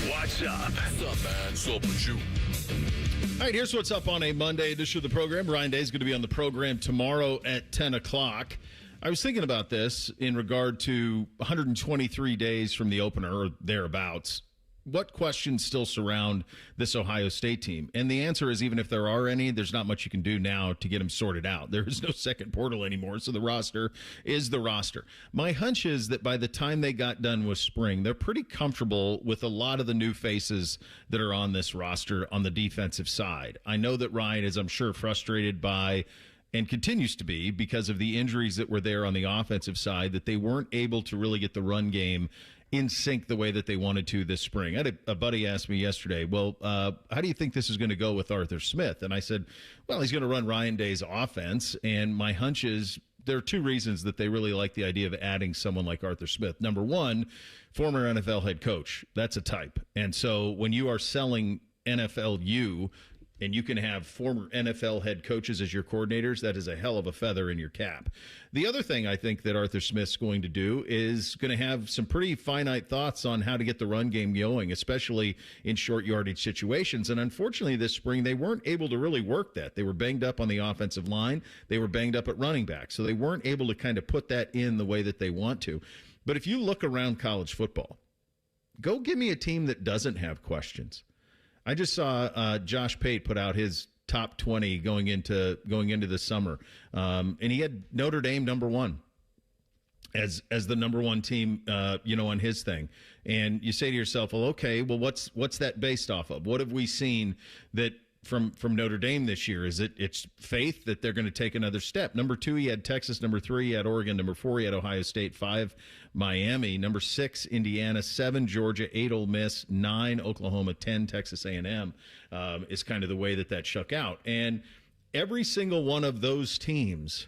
What's up? What's up, man? What's up with you? All right, here's what's up on a Monday edition of the program. Ryan Day is going to be on the program tomorrow at 10 o'clock. I was thinking about this in regard to 123 days from the opener or thereabouts. What questions still surround this Ohio State team? And the answer is, even if there are any, there's not much you can do now to get them sorted out. There is no second portal anymore, so the roster is the roster. My hunch is that by the time they got done with spring, they're pretty comfortable with a lot of the new faces that are on this roster on the defensive side. I know that Ryan is, I'm sure, frustrated by and continues to be because of the injuries that were there on the offensive side, that they weren't able to really get the run game in sync the way that they wanted to this spring. I had a buddy ask me yesterday, well, how do you think this is going to go with Arthur Smith? And I said, well, he's going to run Ryan Day's offense. And my hunch is there are 2 reasons that they really like the idea of adding someone like Arthur Smith. Number one, former NFL head coach. That's a type. And so when you are selling NFLU, and you can have former NFL head coaches as your coordinators, that is a hell of a feather in your cap. The other thing I think that Arthur Smith's going to do is going to have some pretty finite thoughts on how to get the run game going, especially in short yardage situations. And unfortunately, this spring, they weren't able to really work that. They were banged up on the offensive line. They were banged up at running back. So they weren't able to kind of put that in the way that they want to. But if you look around college football, go give me a team that doesn't have questions. I just saw Josh Pate put out his top 20 going into the summer, and he had Notre Dame number 1 as the number 1 team, on his thing. And you say to yourself, well, okay, well, what's that based off of? What have we seen that from Notre Dame this year? Is it's faith that they're going to take another step? Number 2, he had Texas. Number 3, he had Oregon. Number 4, he had Ohio State. 5, Miami. Number 6, Indiana. 7, Georgia. 8, Ole Miss. 9, Oklahoma. 10, Texas A&M is kind of the way that shook out. And every single one of those teams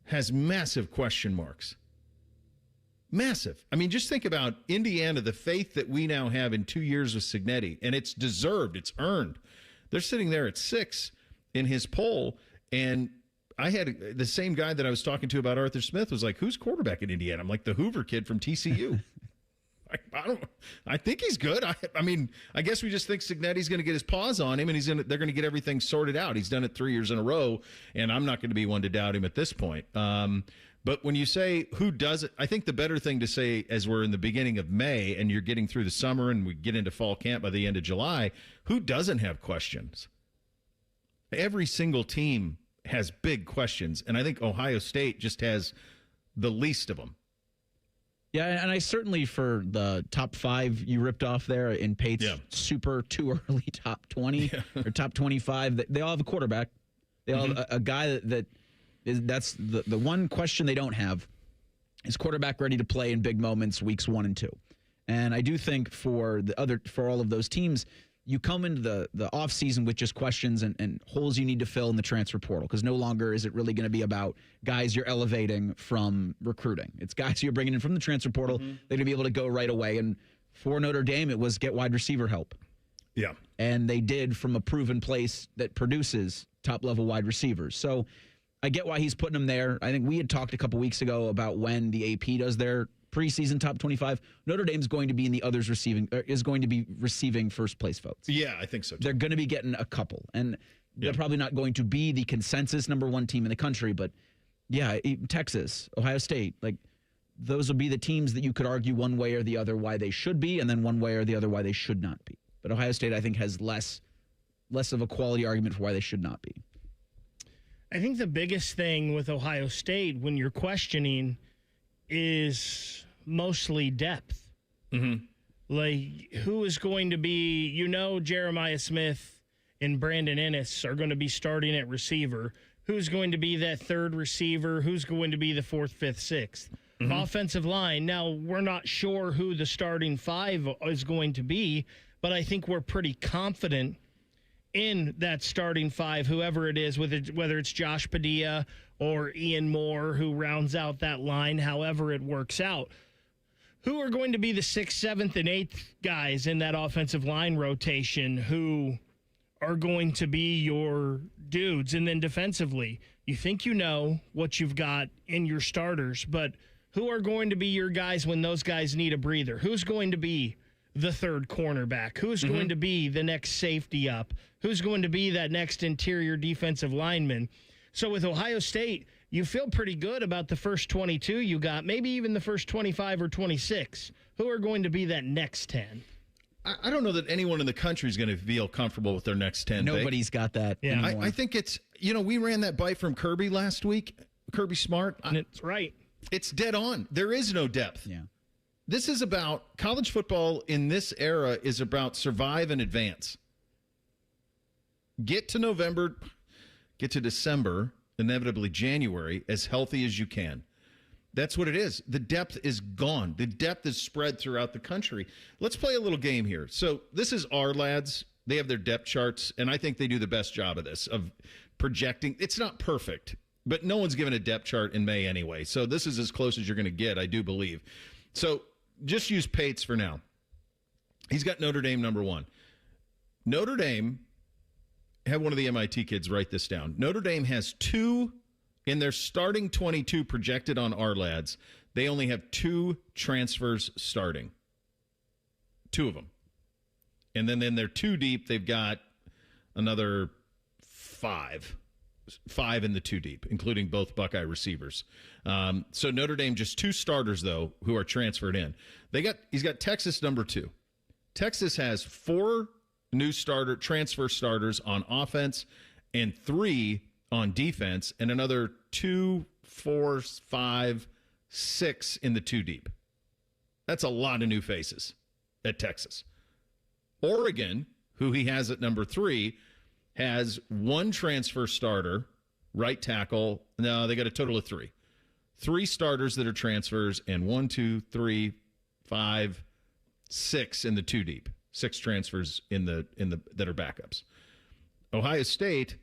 has massive question marks. Massive. I mean, just think about Indiana, the faith that we now have in 2 years with Cignetti, and it's deserved. It's earned. They're sitting there at 6 in his poll, and I had the same guy that I was talking to about Arthur Smith was like, who's quarterback in Indiana? I'm like, the Hoover kid from TCU. I think he's good. I mean, I guess we just think Cignetti's going to get his paws on him, and they're going to get everything sorted out. He's done it 3 years in a row, and I'm not going to be one to doubt him at this point. But when you say who does it, I think the better thing to say as we're in the beginning of May and you're getting through the summer and we get into fall camp by the end of July, who doesn't have questions? Every single team has big questions, and I think Ohio State just has the least of them. Yeah, and I certainly, for the top 5 you ripped off there in Pate's super too early top 20 or top 25, they all have a quarterback. They all have a guy that's the one question they don't have is quarterback ready to play in big moments weeks 1 and 2. And I do think for all of those teams, you come into the offseason with just questions and holes you need to fill in the transfer portal, because no longer is it really going to be about guys you're elevating from recruiting. It's guys you're bringing in from the transfer portal. They're going to be able to go right away. And for Notre Dame, it was get wide receiver help. Yeah. And they did from a proven place that produces top-level wide receivers. So I get why he's putting him there. I think we had talked a couple weeks ago about when the AP does their preseason top 25. Notre Dame's going to be in the others receiving first place votes. Yeah, I think so, too. They're going to be getting a couple. And they're probably not going to be the consensus number one team in the country. But, yeah, Texas, Ohio State, like, those will be the teams that you could argue one way or the other why they should be, and then one way or the other why they should not be. But Ohio State, I think, has less of a quality argument for why they should not be. I think the biggest thing with Ohio State when you're questioning is mostly depth. Mm-hmm. Like, who is going to be, Jeremiah Smith and Brandon Ennis are going to be starting at receiver. Who's going to be that third receiver? Who's going to be the fourth, fifth, sixth? Mm-hmm. Offensive line. Now, we're not sure who the starting five is going to be, but I think we're pretty confident in that starting five, whoever it is, whether it's Josh Padilla or Ian Moore, who rounds out that line, however it works out. Who are going to be the 6th, 7th, and 8th guys in that offensive line rotation who are going to be your dudes? And then defensively, you think you know what you've got in your starters, but who are going to be your guys when those guys need a breather? Who's going to be the third cornerback? Who's going to be the next safety up? Who's going to be that next interior defensive lineman? So with Ohio State, you feel pretty good about the first 22 you got, maybe even the first 25 or 26. Who are going to be that next 10? I don't know that anyone in the country is going to feel comfortable with their next 10. Nobody's got that anymore. I think it's, we ran that bite from Kirby last week, Kirby Smart. And it's right. It's dead on. There is no depth. Yeah. This is about college football in this era is about survive and advance. Get to November, get to December, inevitably January, as healthy as you can. That's what it is. The depth is gone. The depth is spread throughout the country. Let's play a little game here. So this is our lads. They have their depth charts, and I think they do the best job of this, of projecting. It's not perfect, but no one's given a depth chart in May anyway. So this is as close as you're going to get, I do believe. So just use Pates for now. He's got Notre Dame number 1. Notre Dame, have one of the MIT kids write this down. Notre Dame has 2 in their starting 22 projected on our lads. They only have 2 transfers starting. 2 of them. And then in their 2 deep, they've got another 5. 5 in the 2 deep, including both Buckeye receivers. So Notre Dame, just 2 starters, though, who are transferred in. He's got Texas number 2. Texas has 4 new transfer starters on offense and 3 on defense, and another 2, 4, 5, 6 in the 2 deep. That's a lot of new faces at Texas. Oregon, who he has at number 3, has 1 transfer starter, right tackle. No, they got a total of 3. 3 starters that are transfers, and 1, 2, 3, 5, 6 in the 2 deep. 6 transfers in the that are backups. Ohio State,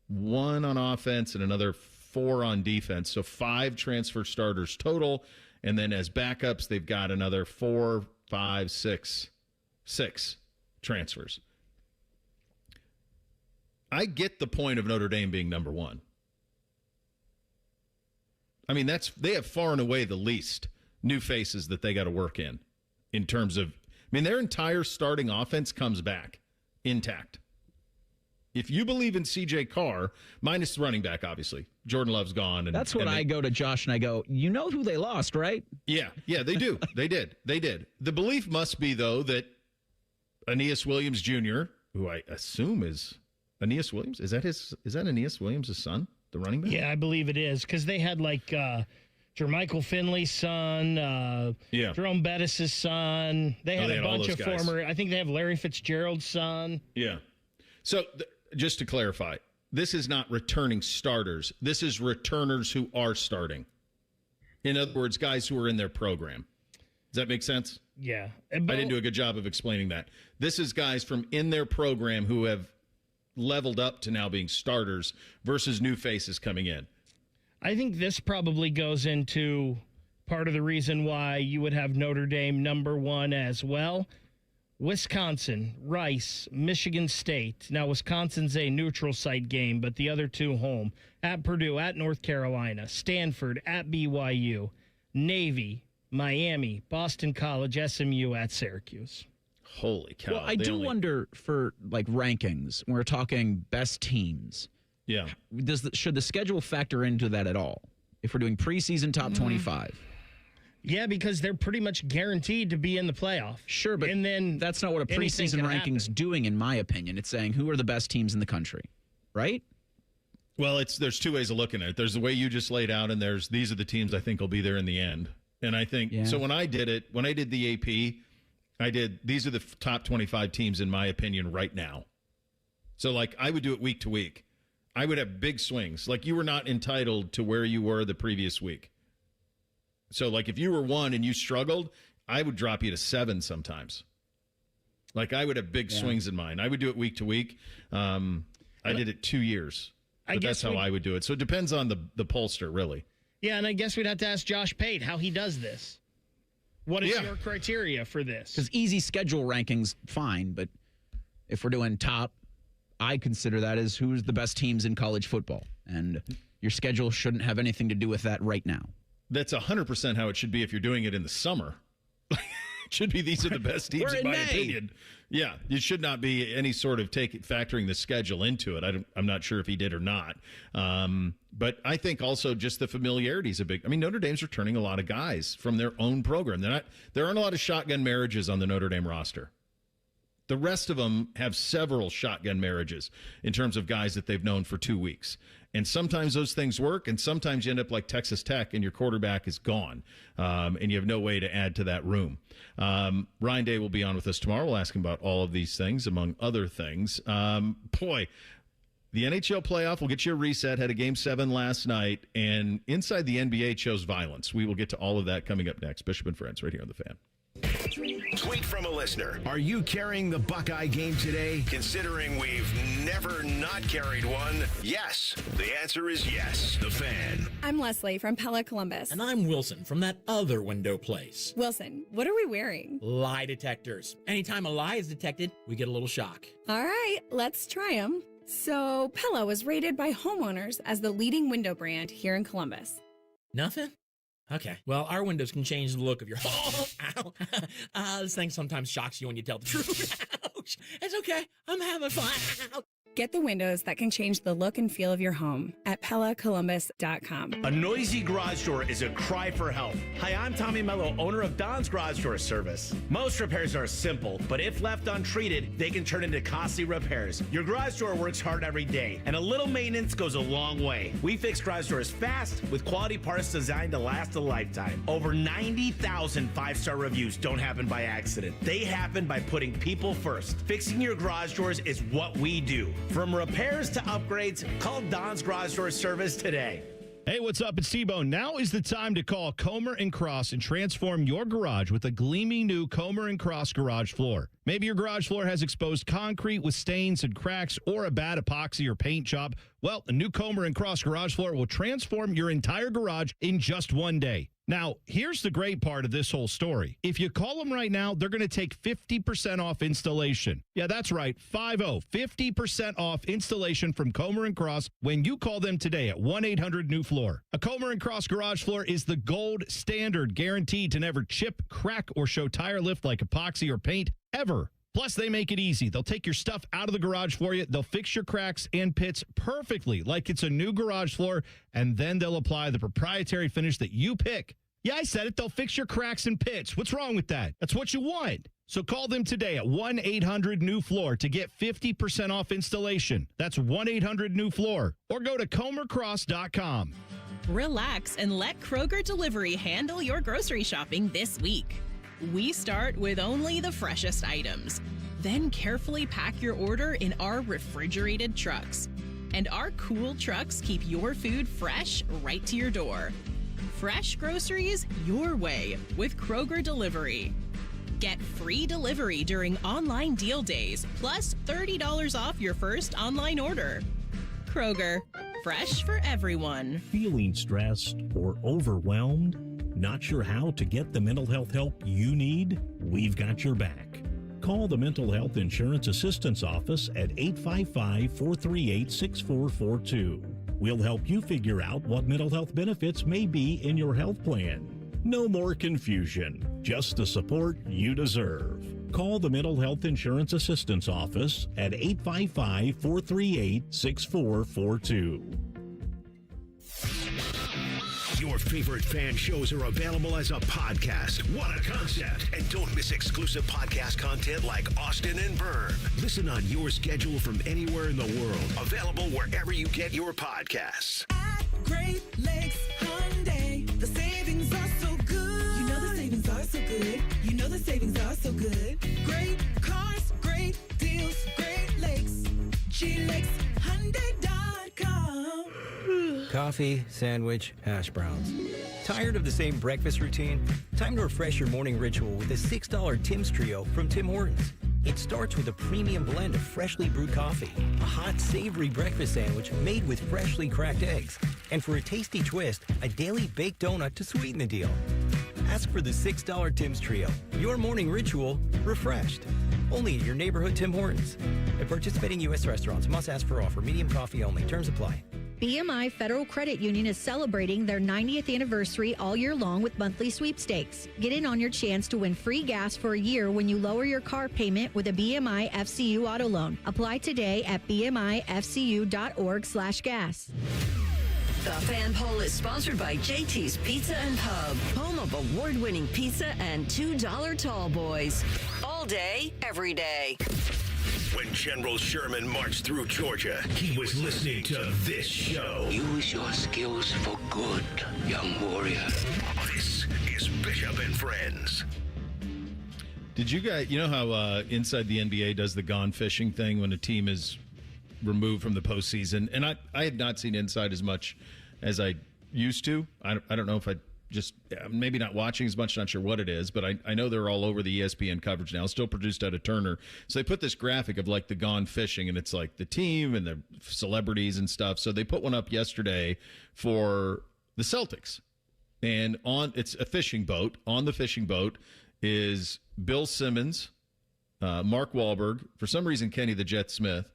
1 on offense and another 4 on defense. So 5 transfer starters total. And then as backups, they've got another 4, 5, 6 transfers. I get the point of Notre Dame being number 1. I mean, they have far and away the least new faces that they got to work in terms of, their entire starting offense comes back intact. If you believe in C.J. Carr, minus the running back, obviously. Jordan Love's gone. That's when I go to Josh and I go, you know who they lost, right? Yeah, they do. They did. The belief must be, though, that Aeneas Williams Jr., who I assume is Aeneas Williams, is that Aeneas Williams' son, the running back? Yeah, I believe it is, because they had Jermichael Finley's son, Jerome Bettis' son. They had a bunch of former, I think they have Larry Fitzgerald's son. Yeah. So just to clarify, this is not returning starters. This is returners who are starting. In other words, guys who are in their program. Does that make sense? Yeah. I didn't do a good job of explaining that. This is guys from in their program who have leveled up to now being starters versus new faces coming in. I think this probably goes into part of the reason why you would have Notre Dame number 1 as well. Wisconsin, Rice, Michigan State. Now, Wisconsin's a neutral site game, but the other two home. At Purdue, at North Carolina, Stanford, at BYU, Navy, Miami, Boston College, SMU, at Syracuse. Holy cow. Well, I do wonder for like rankings, when we're talking best teams. Yeah. Should the schedule factor into that at all? If we're doing preseason top 25? Yeah, because they're pretty much guaranteed to be in the playoff. Sure, but and then that's not what a preseason ranking's doing, in my opinion. It's saying who are the best teams in the country, right? Well, there's two ways of looking at it. There's the way you just laid out, and these are the teams I think will be there in the end. And I think so. When I did the AP, these are the top 25 teams in my opinion right now. So like I would do it week to week. I would have big swings. Like you were not entitled to where you were the previous week. So, like, if you were 1 and you struggled, I would drop you to 7 sometimes. Like, I would have big swings in mine. I would do it week to week. I did it 2 years. But that's how I would do it. So, it depends on the pollster, really. Yeah, and I guess we'd have to ask Josh Pate how he does this. What is your criteria for this? Because easy schedule rankings, fine. But if we're doing top, I consider that as who's the best teams in college football. And your schedule shouldn't have anything to do with that right now. That's 100% how it should be if you're doing it in the summer. It should be these are the best teams in my opinion. Yeah, it should not be any sort of factoring the schedule into it. I'm not sure if he did or not. But I think also just the familiarity is a big. I mean, Notre Dame's returning a lot of guys from their own program. There aren't a lot of shotgun marriages on the Notre Dame roster. The rest of them have several shotgun marriages in terms of guys that they've known for 2 weeks. And sometimes those things work, and sometimes you end up like Texas Tech and your quarterback is gone, and you have no way to add to that room. Ryan Day will be on with us tomorrow. We'll ask him about all of these things, among other things. The NHL playoff will get you a reset. Had a Game 7 last night, and inside the NBA chose violence. We will get to all of that coming up next. Bishop and Friends right here on The Fan. Tweet from a listener. Are you carrying the Buckeye game today? Considering we've never not carried one, yes. The answer is yes. The Fan. I'm Leslie from Pella, Columbus. And I'm Wilson from that other window place. Wilson, what are we wearing? Lie detectors. Anytime a lie is detected, we get a little shock. All right, let's try them. So, Pella was rated by homeowners as the leading window brand here in Columbus. Nothing? Okay. Well, our windows can change the look of your home. Ow. This thing sometimes shocks you when you tell the truth. Ouch. It's okay. I'm having fun. Get the windows that can change the look and feel of your home at PellaColumbus.com. A noisy garage door is a cry for help. Hi, I'm Tommy Mello, owner of Don's Garage Door Service. Most repairs are simple, but if left untreated, they can turn into costly repairs. Your garage door works hard every day, and a little maintenance goes a long way. We fix garage doors fast with quality parts designed to last a lifetime. Over 90,000 five-star reviews don't happen by accident. They happen by putting people first. Fixing your garage doors is what we do. From repairs to upgrades, call Don's Garage Door Service today. Hey, what's up? It's T-Bone. Now is the time to call Comer & Cross and transform your garage with a gleaming new Comer & Cross garage floor. Maybe your garage floor has exposed concrete with stains and cracks or a bad epoxy or paint job. Well, a new Comer & Cross garage floor will transform your entire garage in just one day. Now, here's the great part of this whole story. If you call them right now, they're going to take 50% off installation. Yeah, that's right, 50% off installation from Comer & Cross when you call them today at 1-800-NEW-FLOOR. A Comer & Cross garage floor is the gold standard, guaranteed to never chip, crack, or show tire lift like epoxy or paint ever. Plus, they make it easy. They'll take your stuff out of the garage for you. They'll fix your cracks and pits perfectly like it's a new garage floor, and then they'll apply the proprietary finish that you pick. Yeah, I said it. They'll fix your cracks and pits. What's wrong with that? That's what you want. So call them today at 1-800-NEW-FLOOR to get 50% off installation. That's 1-800-NEW-FLOOR. Or go to comercross.com. Relax and let Kroger Delivery handle your grocery shopping this week. We start with only the freshest items, then carefully pack your order in our refrigerated trucks. And our cool trucks keep your food fresh right to your door. Fresh groceries your way with Kroger Delivery. Get free delivery during online deal days, plus $30 off your first online order. Kroger, fresh for everyone. Feeling stressed or overwhelmed? Not sure how to get the mental health help you need? We've got your back. Call the Mental Health Insurance Assistance Office at 855-438-6442. We'll help you figure out what mental health benefits may be in your health plan. No more confusion, just the support you deserve. Call the Mental Health Insurance Assistance Office at 855-438-6442. Your favorite fan shows are available as a podcast. What a concept. And don't miss exclusive podcast content like Austin and Byrne. Listen on your schedule from anywhere in the world. Available wherever you get your podcasts. At Great Lakes Hyundai, the savings are so good. You know the savings are so good. You know the savings are so good. Great cars, great deals, Great Lakes. GLakesHyundai.com. Coffee, sandwich, hash browns. Tired of the same breakfast routine? Time to refresh your morning ritual with a $6 Tim's Trio from Tim Hortons. It starts with a premium blend of freshly brewed coffee, a hot, savory breakfast sandwich made with freshly cracked eggs, and for a tasty twist, a daily baked donut to sweeten the deal. Ask for the $6 Tim's Trio. Your morning ritual refreshed. Only at your neighborhood Tim Hortons. At participating U.S. restaurants, must ask for offer. Medium coffee only. Terms apply. BMI Federal Credit Union is celebrating their 90th anniversary all year long with monthly sweepstakes. Get in on your chance to win free gas for a year when you lower your car payment with a BMI FCU auto loan. Apply today at bmifcu.org/gas. The Fan Poll is sponsored by JT's Pizza and Pub, home of award-winning pizza and $2 tall boys. All day, every day. When General Sherman marched through Georgia, he was listening to this show. Use your skills for good, young warrior. This is Bishop and Friends. Did you guys, you know how Inside the NBA does the gone fishing thing when a team is removed from the postseason? And I had not seen Inside as much as I used to. I don't know if I just maybe not watching as much, not sure what it is, but I know they're all over the ESPN coverage now, still produced out of Turner. So they put this graphic of like the gone fishing, and it's like the team and the celebrities and stuff. So they put one up yesterday for the Celtics, and it's a fishing boat. On the fishing boat is Bill Simmons, Mark Wahlberg, for some reason Kenny the Jet Smith,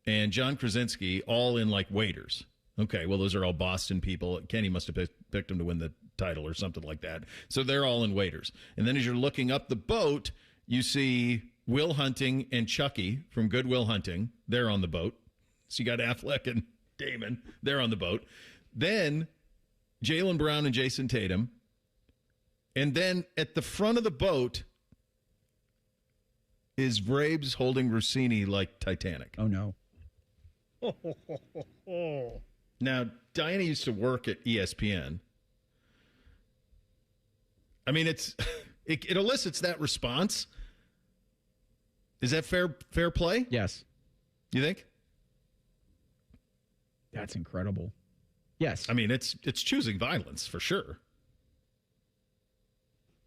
and John Krasinski, all in like waiters. Okay, well, those are all Boston people. Kenny must have picked them to win the title or something like that. So they're all in waiters. And then as you're looking up the boat, you see Will Hunting and Chucky from Good Will Hunting. They're on the boat. So you got Affleck and Damon. They're on the boat. Then Jaylen Brown and Jason Tatum. And then at the front of the boat is Vrabes holding Rossini like Titanic. Oh, no. Now, Diana used to work at ESPN. I mean, it elicits that response. Is that fair play? Yes. You think? That's incredible. Yes. I mean, it's choosing violence for sure.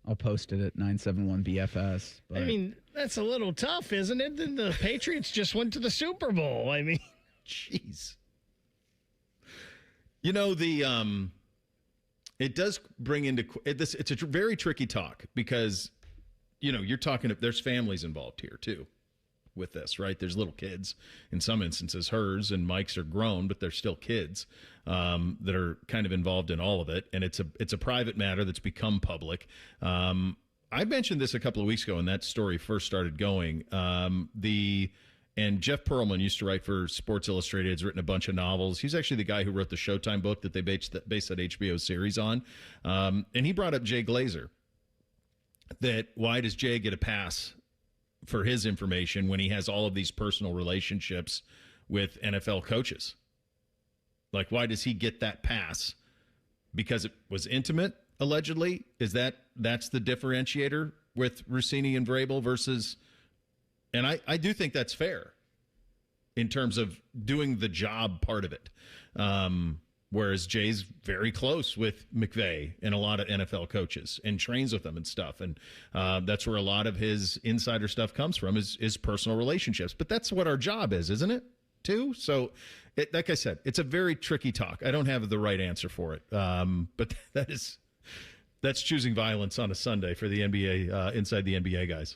I'll post it at 971BFS. I mean, that's a little tough, isn't it? Then the Patriots just went to the Super Bowl. I mean, jeez. You know, it does bring into this. It's a very tricky talk because, you know, you're talking. There's families involved here too, with this, right? There's little kids in some instances. Hers and Mike's are grown, but they're still kids that are kind of involved in all of it, and it's a private matter that's become public. I mentioned this a couple of weeks ago when that story first started going. And Jeff Pearlman used to write for Sports Illustrated. He's written a bunch of novels. He's actually the guy who wrote the Showtime book that they based that HBO series on. And he brought up Jay Glazer. That why does Jay get a pass for his information when he has all of these personal relationships with NFL coaches? Like, why does he get that pass? Because it was intimate, allegedly? That's the differentiator with Rossini and Vrabel versus... And I do think that's fair in terms of doing the job part of it. Whereas Jay's very close with McVay and a lot of NFL coaches and trains with them and stuff. And that's where a lot of his insider stuff comes from is personal relationships. But that's what our job is, isn't it, too? So, like I said, it's a very tricky talk. I don't have the right answer for it. But that's choosing violence on a Sunday for the NBA, inside the NBA guys.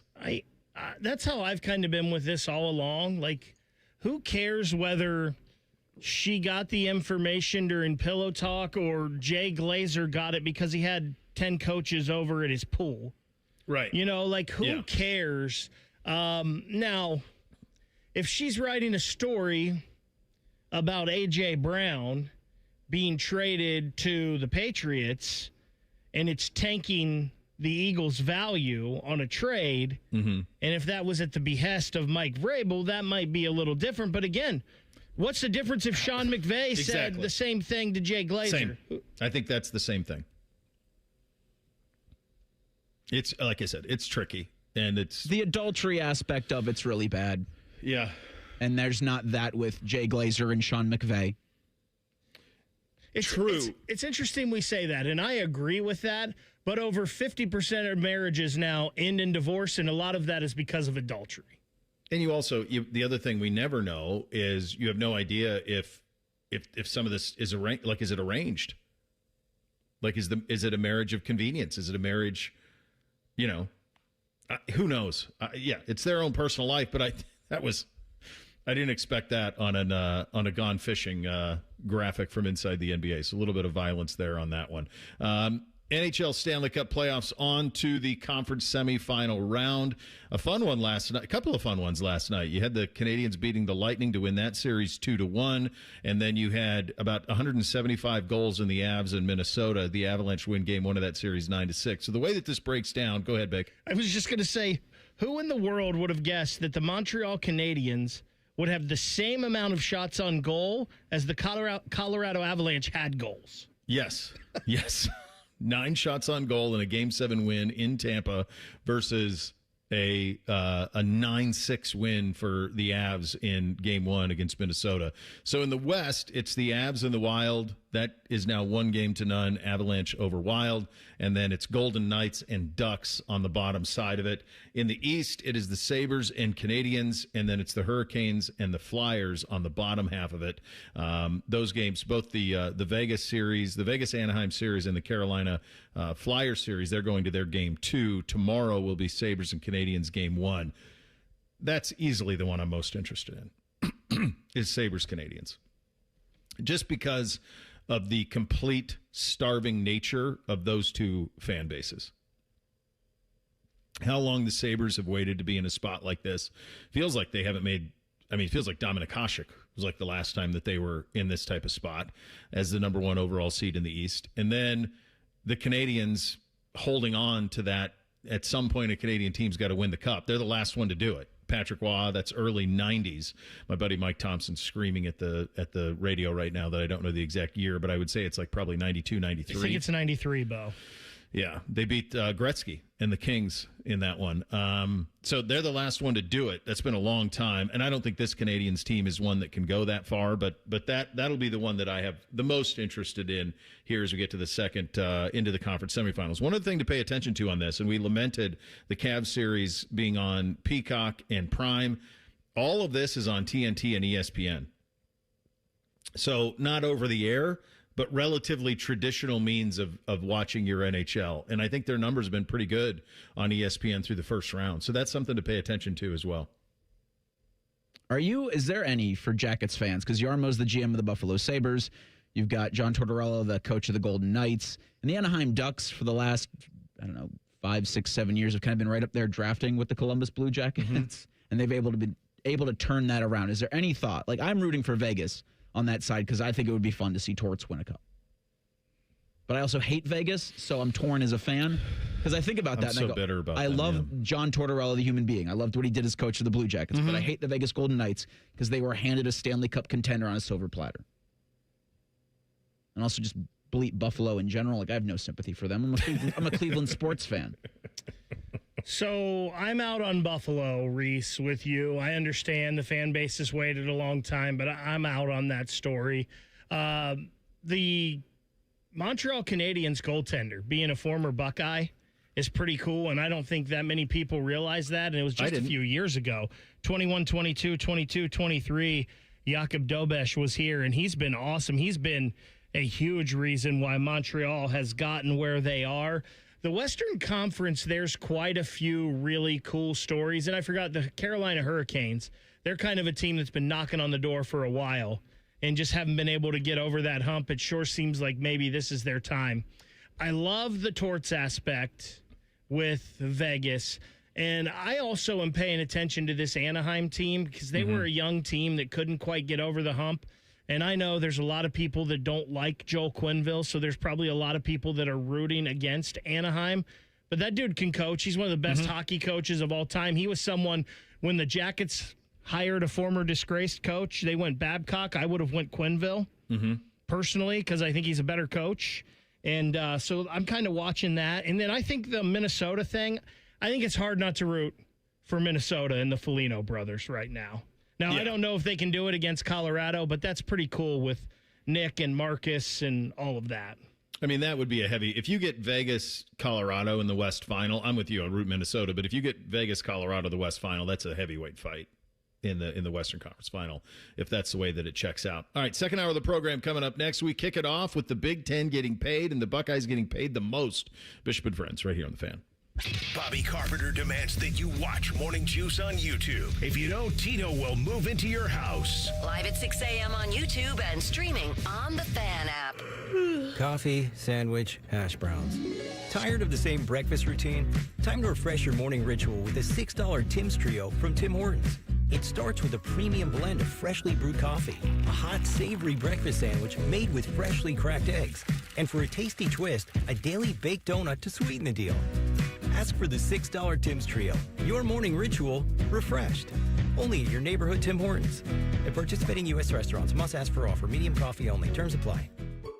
That's how I've kind of been with this all along. Like, who cares whether she got the information during Pillow Talk or Jay Glazer got it because he had 10 coaches over at his pool? Right. You know, like, who cares? Now, if she's writing a story about A.J. Brown being traded to the Patriots and it's tanking the Eagles' value on a trade, and if that was at the behest of Mike Vrabel, that might be a little different. But again, what's the difference if Sean McVay said the same thing to Jay Glazer? Same. I think that's the same thing. It's, like I said, it's tricky. And it's the adultery aspect of it's really bad. Yeah. And there's not that with Jay Glazer and Sean McVay. It's true. It's interesting we say that, and I agree with that. But over 50% of marriages now end in divorce, and a lot of that is because of adultery. And you also, the other thing we never know is you have no idea if some of this is arranged. Like, is it arranged? Like, is it a marriage of convenience? Is it a marriage? You know, who knows? Yeah, it's their own personal life. But I didn't expect that on a Gone Fishing graphic from inside the NBA. So a little bit of violence there on that one. NHL Stanley Cup playoffs on to the conference semifinal round. A fun one last night. A couple of fun ones last night. You had the Canadiens beating the Lightning to win that series 2-1, and then you had about 175 goals in the Avs in Minnesota. The Avalanche win game one of that series 9-6. So the way that this breaks down, go ahead, Beck. I was just going to say, who in the world would have guessed that the Montreal Canadiens would have the same amount of shots on goal as the Colorado Avalanche had goals? Yes. Yes. 9 shots on goal in a Game 7 win in Tampa versus a 9-6 win for the Avs in Game 1 against Minnesota. So in the West, it's the Avs and the Wild. That is now 1-0 Avalanche over Wild. And then it's Golden Knights and Ducks on the bottom side of it. In the East, it is the Sabres and Canadiens. And then it's the Hurricanes and the Flyers on the bottom half of it. Those games, both the Vegas series, the Vegas-Anaheim series, and the Carolina Flyers series, they're going to their Game 2. Tomorrow will be Sabres and Canadiens Game 1. That's easily the one I'm most interested in, is Sabres-Canadiens. Just because of the complete starving nature of those two fan bases. How long the Sabres have waited to be in a spot like this feels like they haven't made. I mean, it feels like Dominik Hasek was like the last time that they were in this type of spot as the number 1 overall seed in the East. And then the Canadiens holding on to that. At some point, a Canadian team's got to win the cup. They're the last one to do it. Patrick Waugh, that's early 90s. My buddy Mike Thompson screaming at the radio right now that I don't know the exact year, but I would say it's like probably 92, 93. I think it's 93, Bo. Yeah, they beat Gretzky and the Kings in that one. So they're the last one to do it. That's been a long time, and I don't think this Canadiens team is one that can go that far, but that'll be the one that I have the most interested in here as we get to the second into the conference semifinals. One other thing to pay attention to on this, and we lamented the Cavs series being on Peacock and Prime. All of this is on TNT and ESPN. So not over the air, but relatively traditional means of watching your NHL. And I think their numbers have been pretty good on ESPN through the first round. So that's something to pay attention to as well. Is there any for Jackets fans? Because Yarmo's the GM of the Buffalo Sabres. You've got John Tortorella, the coach of the Golden Knights. And the Anaheim Ducks for the last, 5, 6, 7 years have kind of been right up there drafting with the Columbus Blue Jackets. Mm-hmm. And they've been able to turn that around. Is there any thought? Like, I'm rooting for Vegas on that side because I think it would be fun to see Torts win a cup. But I also hate Vegas, so I'm torn as a fan because I think about that. I'm so bitter about that. I love John Tortorella, the human being. I loved what he did as coach of the Blue Jackets, but I hate the Vegas Golden Knights because they were handed a Stanley Cup contender on a silver platter. And also just bleep Buffalo in general. Like, I have no sympathy for them. I'm a Cleveland sports fan. So I'm out on Buffalo, Reese, with you. I understand the fan base has waited a long time, but I'm out on that story. The Montreal Canadiens goaltender, being a former Buckeye, is pretty cool, and I don't think that many people realize that, and it was just a few years ago. 21-22, 22-23, Jakub Dobeš was here, and he's been awesome. He's been a huge reason why Montreal has gotten where they are. The Western Conference, there's quite a few really cool stories. And I forgot the Carolina Hurricanes. They're kind of a team that's been knocking on the door for a while and just haven't been able to get over that hump. It sure seems like maybe this is their time. I love the torts aspect with Vegas. And I also am paying attention to this Anaheim team because they were a young team that couldn't quite get over the hump. And I know there's a lot of people that don't like Joel Quenneville, so there's probably a lot of people that are rooting against Anaheim. But that dude can coach. He's one of the best hockey coaches of all time. He was someone, when the Jackets hired a former disgraced coach, they went Babcock. I would have went Quenneville personally because I think he's a better coach. And so I'm kind of watching that. And then I think the Minnesota thing, I think it's hard not to root for Minnesota and the Foligno brothers right now. Now, I don't know if they can do it against Colorado, but that's pretty cool with Nick and Marcus and all of that. I mean, that would be a heavy. If you get Vegas, Colorado in the West Final, I'm with you on root Minnesota. But if you get Vegas, Colorado, the West Final, that's a heavyweight fight in the Western Conference Final, if that's the way that it checks out. All right, second hour of the program coming up next. We kick it off with the Big Ten getting paid and the Buckeyes getting paid the most. Bishop and Friends, right here on The Fan. Bobby Carpenter demands that you watch Morning Juice on YouTube. If you don't, Tito will move into your house. Live at 6 a.m. on YouTube and streaming on the Fan app. Coffee, sandwich, hash browns. Tired of the same breakfast routine? Time to refresh your morning ritual with a $6 Tim's Trio from Tim Hortons. It starts with a premium blend of freshly brewed coffee, a hot, savory breakfast sandwich made with freshly cracked eggs, and for a tasty twist, a daily baked donut to sweeten the deal. Ask for the $6 Tim's Trio. Your morning ritual refreshed. Only at your neighborhood Tim Hortons. At participating U.S. restaurants, must ask for offer. Medium coffee only. Terms apply.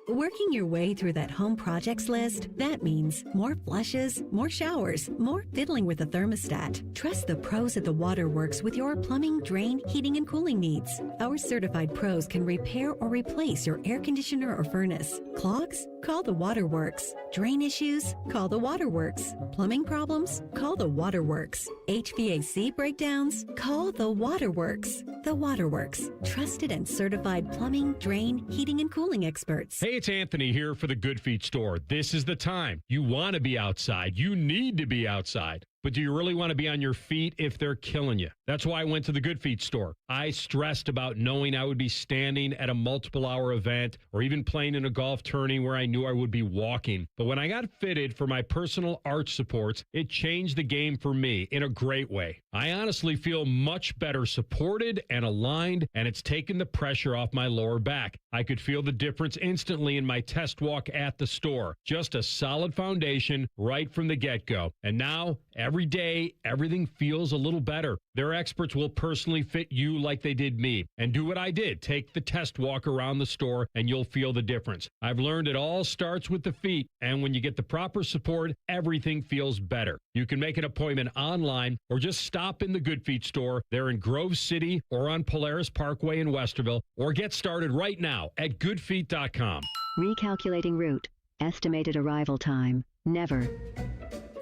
Working your way through that home projects list, that means more flushes, more showers, more fiddling with the thermostat. Trust the pros at the Waterworks with your plumbing, drain, heating, and cooling needs. Our certified pros can repair or replace your air conditioner or furnace. Clogs? Call the Waterworks. Drain issues? Call the Waterworks. Plumbing problems? Call the Waterworks. HVAC breakdowns? Call the Waterworks. The Waterworks. Trusted and certified plumbing, drain, heating, and cooling experts. Hey, it's Anthony here for the Good Feet store. This is the time. You want to be outside. You need to be outside. But do you really want to be on your feet if they're killing you? That's why I went to the Good Feet store. I stressed about knowing I would be standing at a multiple-hour event or even playing in a golf tourney where I knew I would be walking. But when I got fitted for my personal arch supports, it changed the game for me in a great way. I honestly feel much better supported and aligned, and it's taken the pressure off my lower back. I could feel the difference instantly in my test walk at the store. Just a solid foundation right from the get-go. And now, every day, everything feels a little better. Their experts will personally fit you like they did me. And do what I did. Take the test walk around the store and you'll feel the difference. I've learned it all starts with the feet. And when you get the proper support, everything feels better. You can make an appointment online or just stop in the Good Feet store. They're in Grove City or on Polaris Parkway in Westerville. Or get started right now at goodfeet.com. Recalculating route. Estimated arrival time. Never.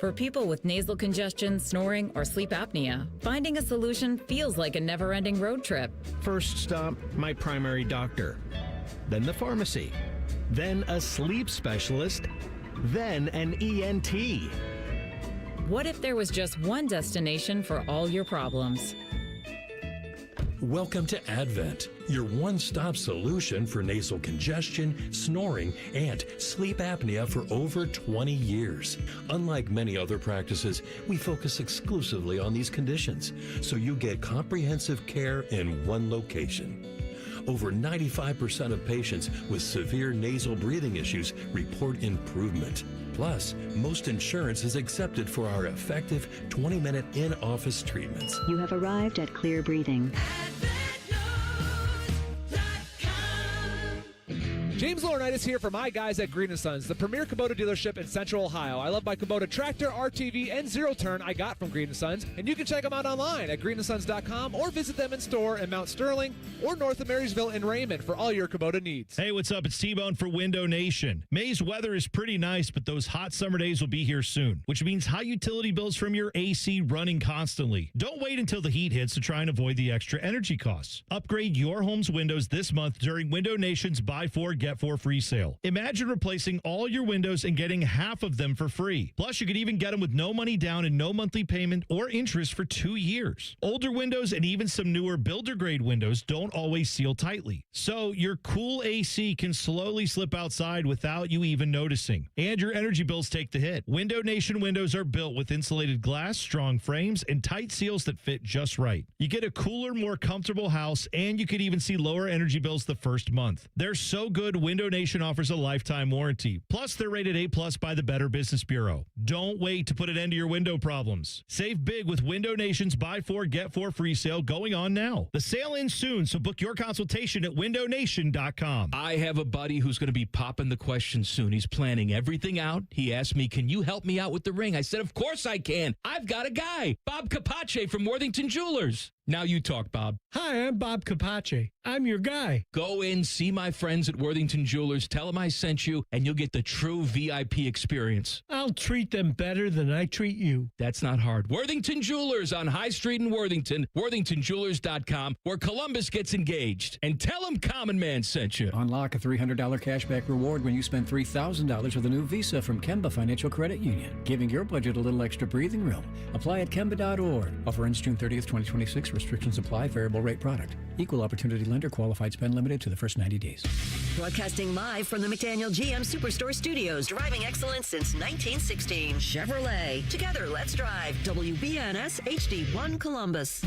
For people with nasal congestion, snoring, or sleep apnea, finding a solution feels like a never-ending road trip. First stop, my primary doctor. Then the pharmacy. Then a sleep specialist. Then an ENT. What if there was just one destination for all your problems? Welcome to Advent, your one-stop solution for nasal congestion, snoring, and sleep apnea for over 20 years. Unlike many other practices, we focus exclusively on these conditions, so you get comprehensive care in one location. Over 95% of patients with severe nasal breathing issues report improvement. Plus, most insurance is accepted for our effective 20-minute in-office treatments. You have arrived at Clear Breathing. James Laurinaitis here for my guys at Green & Sons, the premier Kubota dealership in Central Ohio. I love my Kubota tractor, RTV, and zero-turn I got from Green & Sons, and you can check them out online at greenandsons.com or visit them in store in Mount Sterling or north of Marysville in Raymond for all your Kubota needs. Hey, what's up? It's T-Bone for Window Nation. May's weather is pretty nice, but those hot summer days will be here soon, which means high utility bills from your AC running constantly. Don't wait until the heat hits to try and avoid the extra energy costs. Upgrade your home's windows this month during Window Nation's Buy 4, Get get 4 free sale. Imagine replacing all your windows and getting half of them for free. Plus, you could even get them with no money down and no monthly payment or interest for 2 years. Older windows and even some newer builder-grade windows don't always seal tightly. So your cool AC can slowly slip outside without you even noticing. And your energy bills take the hit. Window Nation windows are built with insulated glass, strong frames, and tight seals that fit just right. You get a cooler, more comfortable house, and you could even see lower energy bills the first month. They're so good, Window Nation offers a lifetime warranty. Plus, they're rated A+ by the Better Business Bureau. Don't wait to put an end to your window problems. Save big with Window Nation's Buy 4, Get 4 free sale going on now. The sale ends soon, so book your consultation at windownation.com. I have a buddy who's going to be popping the question soon. He's planning everything out. He asked me, can you help me out with the ring? I said, of course I can. I've got a guy, Bob Capace from Worthington Jewelers. Now you talk, Bob. Hi, I'm Bob Capace. I'm your guy. Go in, see my friends at Worthington Jewelers, tell them I sent you, and you'll get the true VIP experience. I'll treat them better than I treat you. That's not hard. Worthington Jewelers on High Street in Worthington, worthingtonjewelers.com, where Columbus gets engaged. And tell them Common Man sent you. Unlock a $300 cashback reward when you spend $3,000 with a new Visa from Kemba Financial Credit Union, giving your budget a little extra breathing room. Apply at Kemba.org. Offer ends June 30th, 2026. Restrictions apply. Variable rate product. Equal opportunity lender. Qualified spend limited to the first 90 days. Broadcasting live from the McDaniel GM Superstore Studios. Driving excellence since 1916. Chevrolet. Together, let's drive. WBNS HD1 Columbus.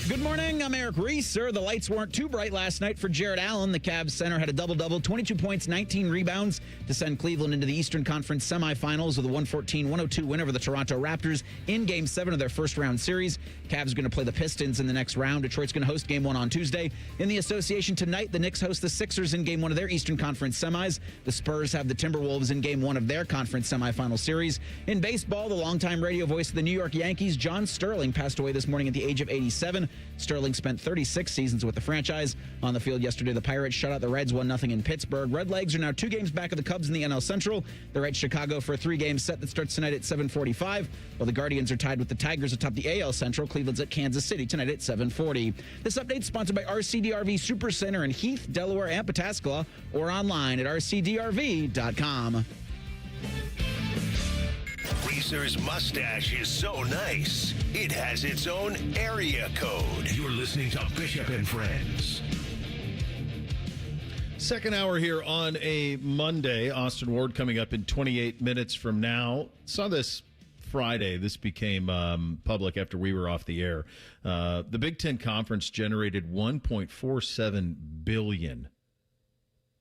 Good morning. I'm Eric Reeser. The lights weren't too bright last night for Jared Allen. The Cavs center had a double-double, 22 points, 19 rebounds to send Cleveland into the Eastern Conference semifinals with a 114-102 win over the Toronto Raptors in Game 7 of their first-round series. Cavs are going to play the Pistons in the next round. Detroit's going to host Game 1 on Tuesday. In the association tonight, the Knicks host the Sixers in Game 1 of their Eastern Conference semis. The Spurs have the Timberwolves in Game 1 of their conference semifinal series. In baseball, the longtime radio voice of the New York Yankees, John Sterling, passed away this morning at the age of 87. Sterling spent 36 seasons with the franchise. On the field yesterday, the Pirates shut out the Reds 1-0 in Pittsburgh. Red Legs are now 2 games back of the Cubs in the NL Central. They're at Chicago for a 3-game set that starts tonight at 7:45, while the Guardians are tied with the Tigers atop the AL Central. Cleveland's at Kansas City tonight at 7:40. This update is sponsored by RCDRV Super Center in Heath, Delaware, and Pataskala, or online at rcdrv.com. Reeser's mustache is so nice, it has its own area code. You're listening to Bishop and Friends. Second hour here on a Monday. Austin Ward coming up in 28 minutes from now. Saw this Friday. This became public after we were off the air. The Big Ten Conference generated $1.47 billion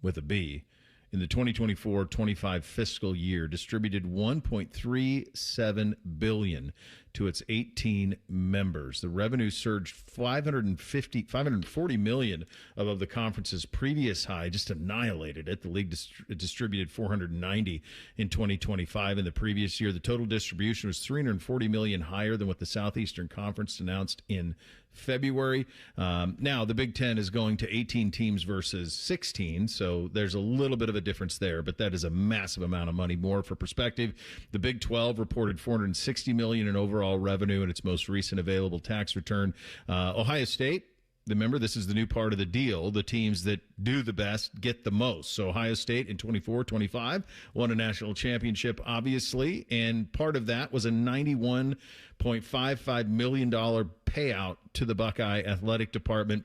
with a B in the 2024-25 fiscal year, distributed $1.37 billion to its 18 members. The revenue surged $540 million above the conference's previous high, just annihilated it. The league distributed $490 in 2025. In the previous year, the total distribution was $340 million higher than what the Southeastern Conference announced in February. Now, the Big Ten is going to 18 teams versus 16, so there's a little bit of a difference there, but that is a massive amount of money. More for perspective, the Big 12 reported $460 million in overall revenue in its most recent available tax return. Ohio State, remember, this is the new part of the deal. The teams that do the best get the most. So Ohio State in 24-25 won a national championship, obviously, and part of that was a $91.55 million payout to the Buckeye Athletic Department.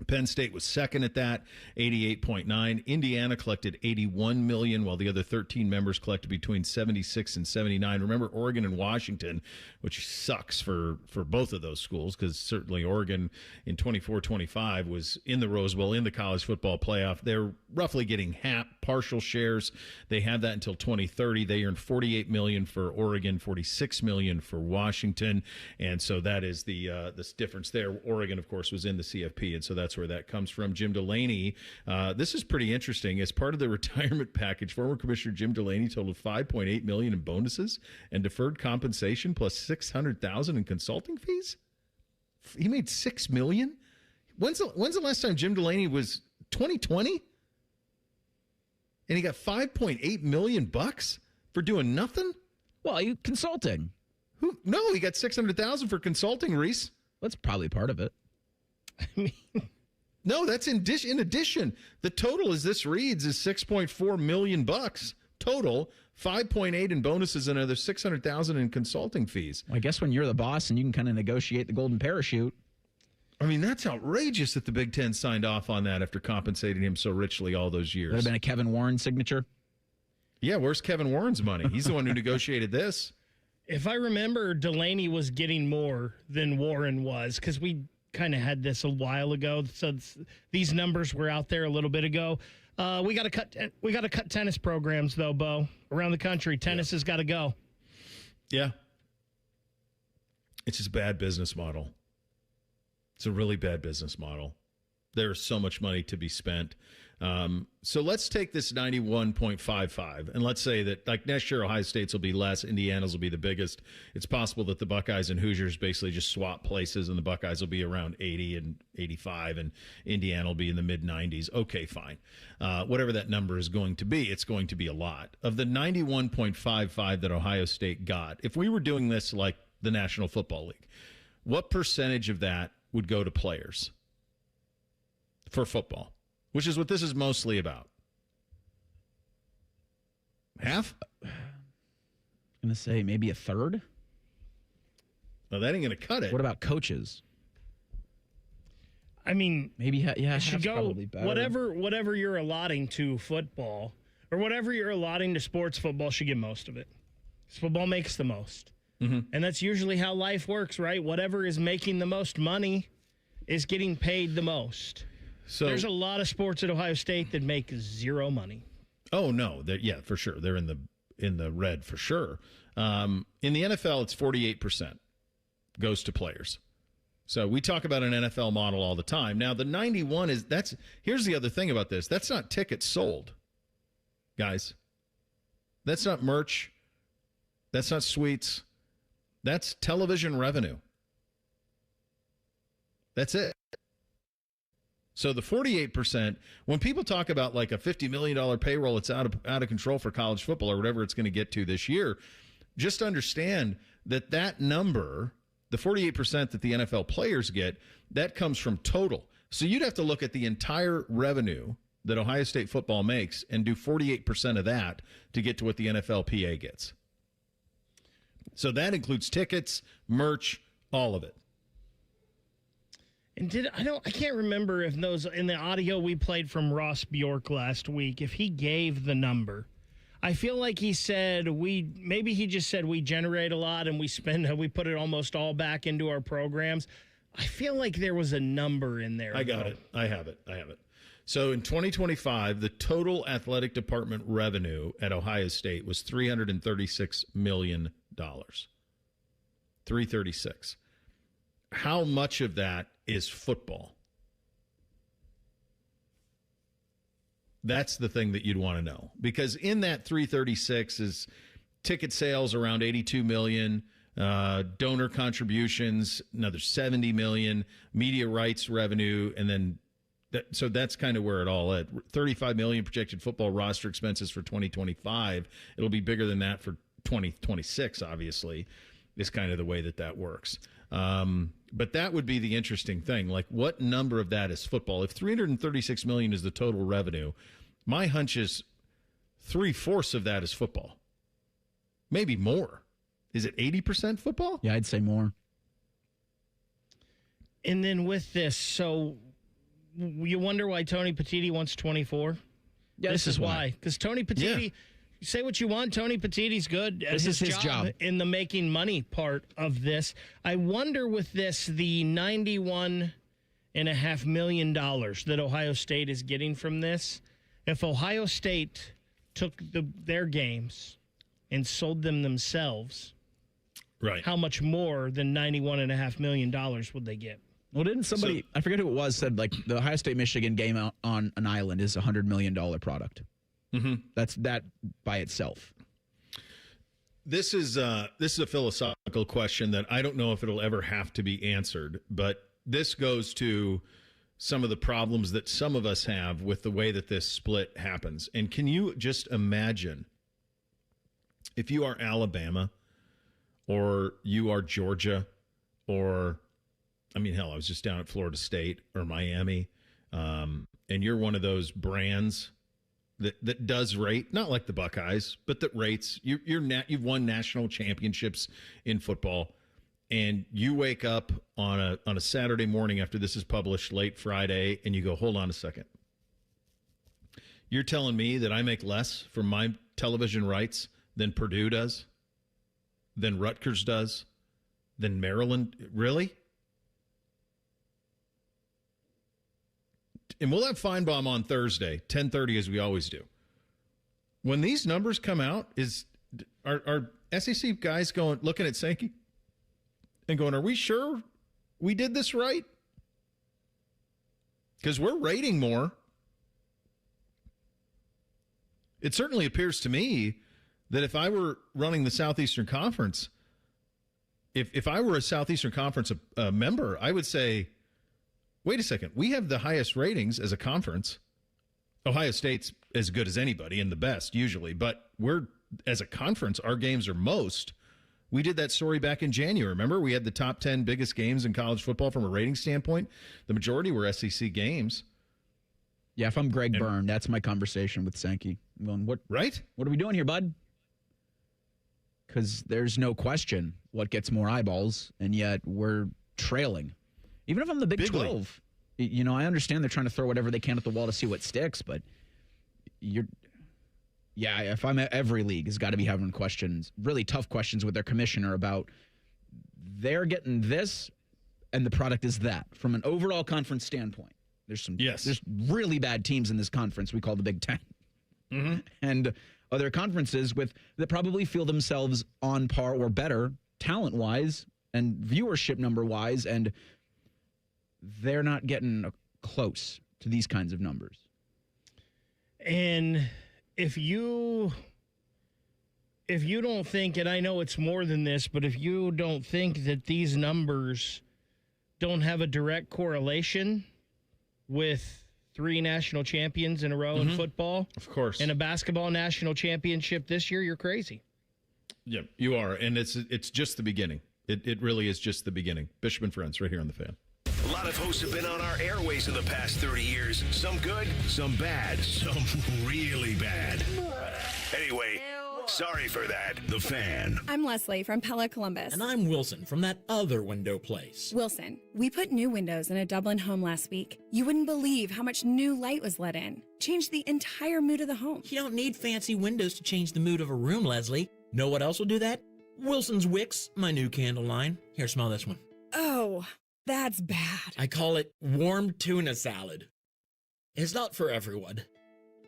Penn State was second at that, 88.9. Indiana collected $81 million, while the other 13 members collected between 76 and 79. Remember, Oregon and Washington, which sucks for both of those schools, because certainly Oregon in 24-25 was in the Rose Bowl, in the college football playoff. They're roughly getting partial shares. They have that until 2030. They earned $48 million for Oregon, $46 million for Washington, and so that is the this difference there. Oregon, of course, was in the CFP, and so that's where that comes from. Jim Delaney, this is pretty interesting. As part of the retirement package, former Commissioner Jim Delaney totaled $5.8 million in bonuses and deferred compensation plus $600,000 in consulting fees. He made $6 million. When's the last time Jim Delaney was 2020? And he got $5.8 million for doing nothing? Well, you consulting. No, he got $600,000 for consulting, Reese. That's probably part of it. No, that's in addition. The total, as this reads, is $6.4 million total. 5.8 in bonuses and another $600,000 in consulting fees. Well, I guess when you're the boss and you can kind of negotiate the golden parachute. I mean, that's outrageous that the Big Ten signed off on that after compensating him so richly all those years. Would have been a Kevin Warren signature. Yeah, where's Kevin Warren's money? He's the one who negotiated this. If I remember, Delaney was getting more than Warren was, because we kind of had this a while ago. So these numbers were out there a little bit ago. We got to cut tennis programs, though, Bo. Around the country, tennis has got to go. Yeah. It's just a bad business model. It's a really bad business model. There's so much money to be spent. So let's take this 91.55, and let's say that like next year, Ohio State's will be less, Indiana's will be the biggest. It's possible that the Buckeyes and Hoosiers basically just swap places, and the Buckeyes will be around 80 and 85, and Indiana will be in the mid-90s. Okay, fine. Whatever that number is going to be, it's going to be a lot. Of the 91.55 that Ohio State got, if we were doing this like the National Football League, what percentage of that would go to players for football? Which is what this is mostly about. Half? I'm going to say maybe a third. No, that ain't going to cut it. What about coaches? I mean, maybe it should go whatever you're allotting to football or whatever you're allotting to sports. Football should get most of it. Football makes the most. Mm-hmm. And that's usually how life works, right? Whatever is making the most money is getting paid the most. So there's a lot of sports at Ohio State that make zero money. Oh no, yeah, for sure. They're in the red for sure. In the NFL, it's 48% goes to players. So we talk about an NFL model all the time. Now the 91 here's the other thing about this. That's not tickets sold, guys. That's not merch. That's not suites. That's television revenue. That's it. So the 48%, when people talk about like a $50 million payroll, it's out of control for college football or whatever it's going to get to this year, just understand that number, the 48% that the NFL players get, that comes from total. So you'd have to look at the entire revenue that Ohio State football makes and do 48% of that to get to what the NFLPA gets. So that includes tickets, merch, all of it. And I can't remember if those in the audio we played from Ross Bjork last week, if he gave the number. I feel like he said maybe he just said we generate a lot and we put it almost all back into our programs. I feel like there was a number in there. I got it. I have it. So in 2025, the total athletic department revenue at Ohio State was $336 million. 336. How much of that is football? That's the thing that you'd want to know, because in that 336 is ticket sales around 82 million, donor contributions another 70 million, media rights revenue, and then so that's kind of where it all at. 35 million projected football roster expenses for 2025. It'll be bigger than that for 2026, obviously, is kind of the way that works. But that would be the interesting thing. Like, what number of that is football? If 336 million is the total revenue, my hunch is 3/4 of that is football. Maybe more. Is it 80% football? Yeah, I'd say more. And then with this, so you wonder why Tony Petitti wants 24? Yeah, this is why. Because Tony Petitti, say what you want, Tony Petitti's good at his job in the making money part of this. I wonder with this, the $91.5 million that Ohio State is getting from this, if Ohio State took their games and sold them themselves, right, how much more than $91.5 million would they get? Well, didn't somebody, I forget who it was, said like the Ohio State-Michigan game out on an island is a $100 million product. Mm-hmm. That's that by itself. This is a philosophical question that I don't know if it'll ever have to be answered, but this goes to some of the problems that some of us have with the way that this split happens. And can you just imagine if you are Alabama or you are Georgia or I mean, hell, I was just down at Florida State or Miami, and you're one of those brands that does rate, not like the Buckeyes, but that rates. You've won national championships in football, and you wake up on a Saturday morning after this is published late Friday, and you go, hold on a second. You're telling me that I make less from my television rights than Purdue does, than Rutgers does, than Maryland? Really? And we'll have Feinbaum on Thursday, 10:30, as we always do. When these numbers come out, are SEC guys looking at Sankey and going, are we sure we did this right? Because we're rating more. It certainly appears to me that if I were running the Southeastern Conference, if I were a Southeastern Conference member, I would say, wait a second, we have the highest ratings as a conference. Ohio State's as good as anybody and the best usually, but as a conference, our games are most. We did that story back in January. Remember, we had the top 10 biggest games in college football from a rating standpoint. The majority were SEC games. Yeah, if I'm Greg Byrne, that's my conversation with Sankey. I'm going, what are we doing here, bud? Because there's no question what gets more eyeballs, and yet we're trailing. Even if I'm the Big 12, I understand they're trying to throw whatever they can at the wall to see what sticks, but if I'm at every league, has got to be having questions, really tough questions with their commissioner about they're getting this and the product is that from an overall conference standpoint. There's really bad teams in this conference we call the Big Ten. Mm-hmm. And other conferences that probably feel themselves on par or better talent-wise and viewership number-wise, and they're not getting close to these kinds of numbers. And if you don't think, and I know it's more than this, but if you don't think that these numbers don't have a direct correlation with 3 national champions in a row in football, of course, and a basketball national championship this year, you're crazy. Yeah, you are, and it's just the beginning. It really is just the beginning. Bishop and Friends, right here on The Fan. A lot of hosts have been on our airways in the past 30 years. Some good, some bad, some really bad. Anyway, sorry for that. The Fan. I'm Leslie from Pella Columbus. And I'm Wilson from that other window place. Wilson, we put new windows in a Dublin home last week. You wouldn't believe how much new light was let in. Changed the entire mood of the home. You don't need fancy windows to change the mood of a room, Leslie. Know what else will do that? Wilson's Wicks, my new candle line. Here, smell this one. Oh, that's bad. I call it warm tuna salad. It's not for everyone.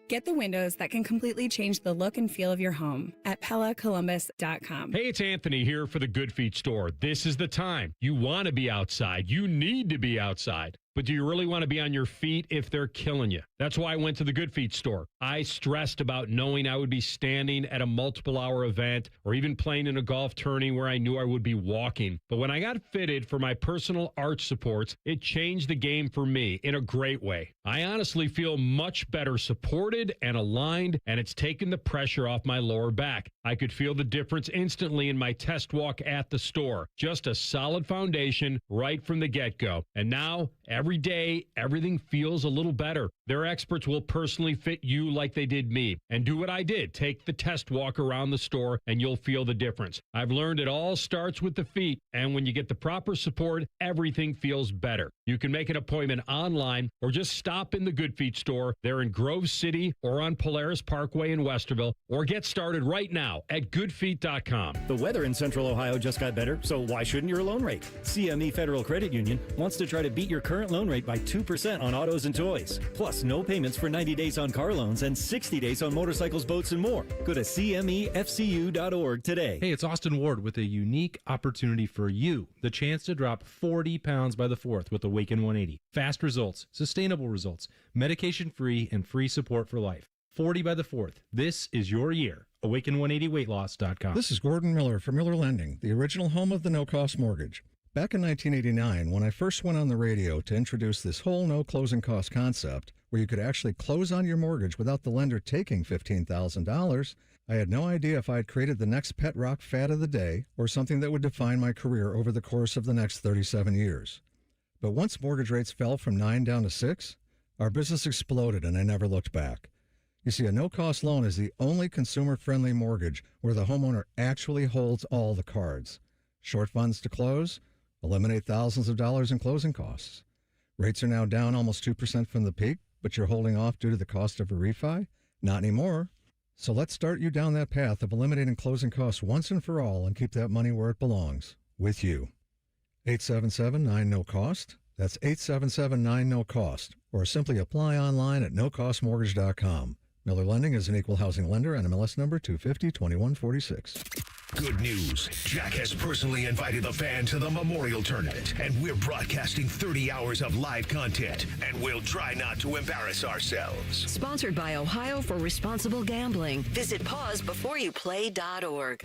Get the windows that can completely change the look and feel of your home at PellaColumbus.com. Hey, it's Anthony here for the Good Feet store. This is the time. You want to be outside. You need to be outside. But do you really want to be on your feet if they're killing you? That's why I went to the Good Feet store. I stressed about knowing I would be standing at a multiple-hour event or even playing in a golf tourney where I knew I would be walking. But when I got fitted for my personal arch supports, it changed the game for me in a great way. I honestly feel much better supported and aligned, and it's taken the pressure off my lower back. I could feel the difference instantly in my test walk at the store. Just a solid foundation right from the get-go. And now, every day, everything feels a little better. Their experts will personally fit you like they did me. And do what I did. Take the test walk around the store and you'll feel the difference. I've learned it all starts with the feet. And when you get the proper support, everything feels better. You can make an appointment online or just stop in the Good Feet store. They're in Grove City or on Polaris Parkway in Westerville. Or get started right now at goodfeet.com. The weather in Central Ohio just got better, so why shouldn't your loan rate? CME Federal Credit Union wants to try to beat your current loan rate by 2% on autos and toys. Plus, no payments for 90 days on car loans and 60 days on motorcycles, boats, and more. Go to CMEFCU.org today. Hey, it's Austin Ward with a unique opportunity for you. The chance to drop 40 pounds by the 4th with Awaken 180. Fast results, sustainable results, medication-free, and free support for life. 40 by the 4th. This is your year. Awaken180weightloss.com. This is Gordon Miller from Miller Lending, the original home of the no-cost mortgage. Back in 1989, when I first went on the radio to introduce this whole no closing cost concept, where you could actually close on your mortgage without the lender taking $15,000, I had no idea if I had created the next pet rock fad of the day or something that would define my career over the course of the next 37 years. But once mortgage rates fell from 9 down to 6, our business exploded and I never looked back. You see, a no-cost loan is the only consumer-friendly mortgage where the homeowner actually holds all the cards. Short funds to close, eliminate thousands of dollars in closing costs. Rates are now down almost 2% from the peak, but you're holding off due to the cost of a refi? Not anymore. So let's start you down that path of eliminating closing costs once and for all and keep that money where it belongs, with you. 877-9-NO-COST. That's 877-9-NO-COST. Or simply apply online at nocostmortgage.com. Miller Lending is an equal housing lender, NMLS number 250-2146. Good news. Jack has personally invited the Fan to the Memorial Tournament, and we're broadcasting 30 hours of live content, and we'll try not to embarrass ourselves. Sponsored by Ohio for Responsible Gambling. Visit pausebeforeyouplay.org.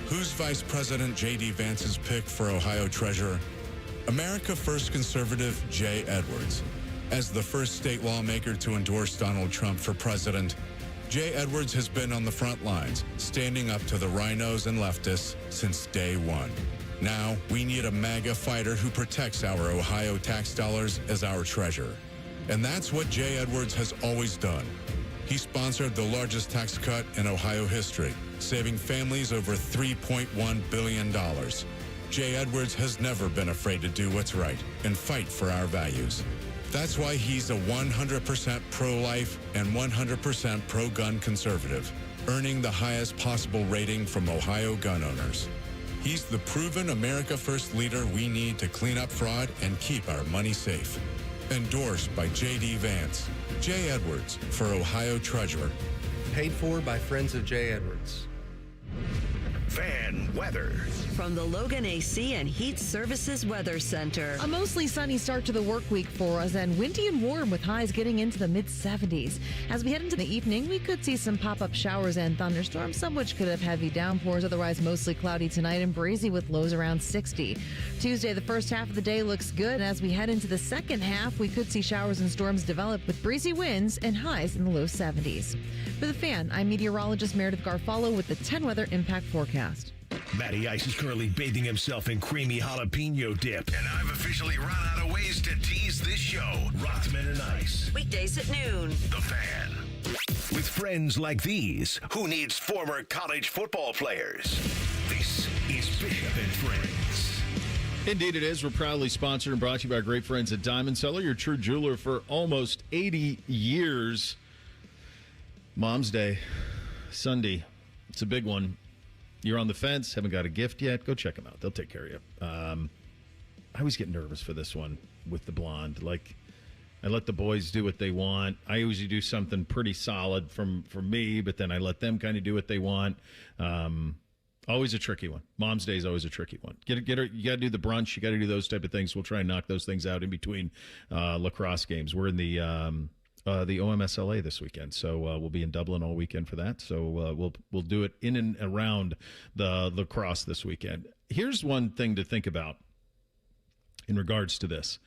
Who's Vice President J.D. Vance's pick for Ohio Treasurer? America First conservative Jay Edwards. As the first state lawmaker to endorse Donald Trump for president, Jay Edwards has been on the front lines, standing up to the rhinos and leftists since day one. Now, we need a MAGA fighter who protects our Ohio tax dollars as our treasurer. And that's what Jay Edwards has always done. He sponsored the largest tax cut in Ohio history, saving families over $3.1 billion. Jay Edwards has never been afraid to do what's right and fight for our values. That's why he's a 100% pro-life and 100% pro-gun conservative, earning the highest possible rating from Ohio gun owners. He's the proven America First leader we need to clean up fraud and keep our money safe. Endorsed by J.D. Vance. Jay Edwards for Ohio Treasurer. Paid for by Friends of Jay Edwards. Fan weather. From the Logan AC and Heat Services Weather Center. A mostly sunny start to the work week for us and windy and warm with highs getting into the mid-70s. As we head into the evening, we could see some pop-up showers and thunderstorms, some which could have heavy downpours, otherwise mostly cloudy tonight and breezy with lows around 60. Tuesday, the first half of the day looks good. And as we head into the second half, we could see showers and storms develop with breezy winds and highs in the low 70s. For the Fan, I'm meteorologist Meredith Garfalo with the 10 Weather Impact Forecast. Matty Ice is currently bathing himself in creamy jalapeno dip, and I've officially run out of ways to tease this show. Rothman and Ice. Weekdays at noon. The Fan. With friends like these, who needs former college football players? This is Bishop and Friends. Indeed it is. We're proudly sponsored and brought to you by our great friends at Diamond Seller, your true jeweler for almost 80 years. Mom's Day, Sunday. It's a big one. You're on the fence, haven't got a gift yet, go check them out. They'll take care of you. I always get nervous for this one with the blonde. Like, I let the boys do what they want. I usually do something pretty solid from me, but then I let them kind of do what they want. Always a tricky one. Mom's Day is always a tricky one. Get her. You got to do the brunch. You got to do those type of things. We'll try and knock those things out in between lacrosse games. We're in the OMSLA this weekend, so we'll be in Dublin all weekend for that. So we'll do it in and around the lacrosse this weekend. Here's one thing to think about in regards to this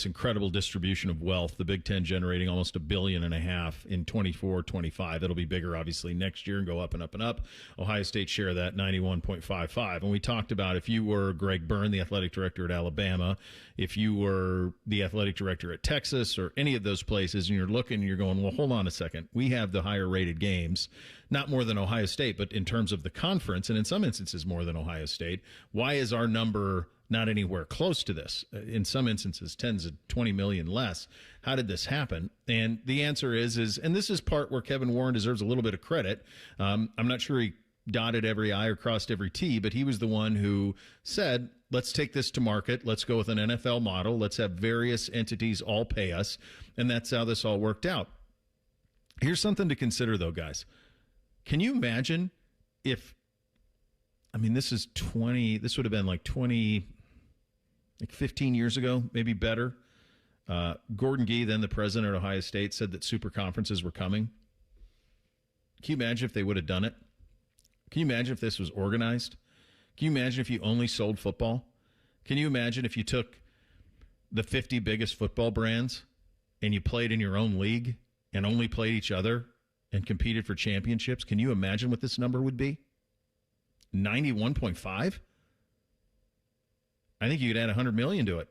incredible distribution of wealth. The Big Ten generating almost $1.5 billion in 24-25. It'll be bigger, obviously, next year and go up and up and up. Ohio State share of that 91.55. And we talked about if you were Greg Byrne, the athletic director at Alabama, if you were the athletic director at Texas or any of those places, and you're looking and you're going, well, hold on a second. We have the higher rated games, not more than Ohio State, but in terms of the conference, and in some instances more than Ohio State. Why is our number not anywhere close to this? In some instances, tens of 20 million less. How did this happen? And the answer is, and this is part where Kevin Warren deserves a little bit of credit. I'm not sure he dotted every I or crossed every T, but he was the one who said, let's take this to market. Let's go with an NFL model. Let's have various entities all pay us. And that's how this all worked out. Here's something to consider, though, guys. Can you imagine if, this would have been like 15 years ago, maybe better. Gordon Gee, then the president of Ohio State, said that super conferences were coming. Can you imagine if they would have done it? Can you imagine if this was organized? Can you imagine if you only sold football? Can you imagine if you took the 50 biggest football brands and you played in your own league and only played each other and competed for championships? Can you imagine what this number would be? 91.5? I think you could add 100 million to it.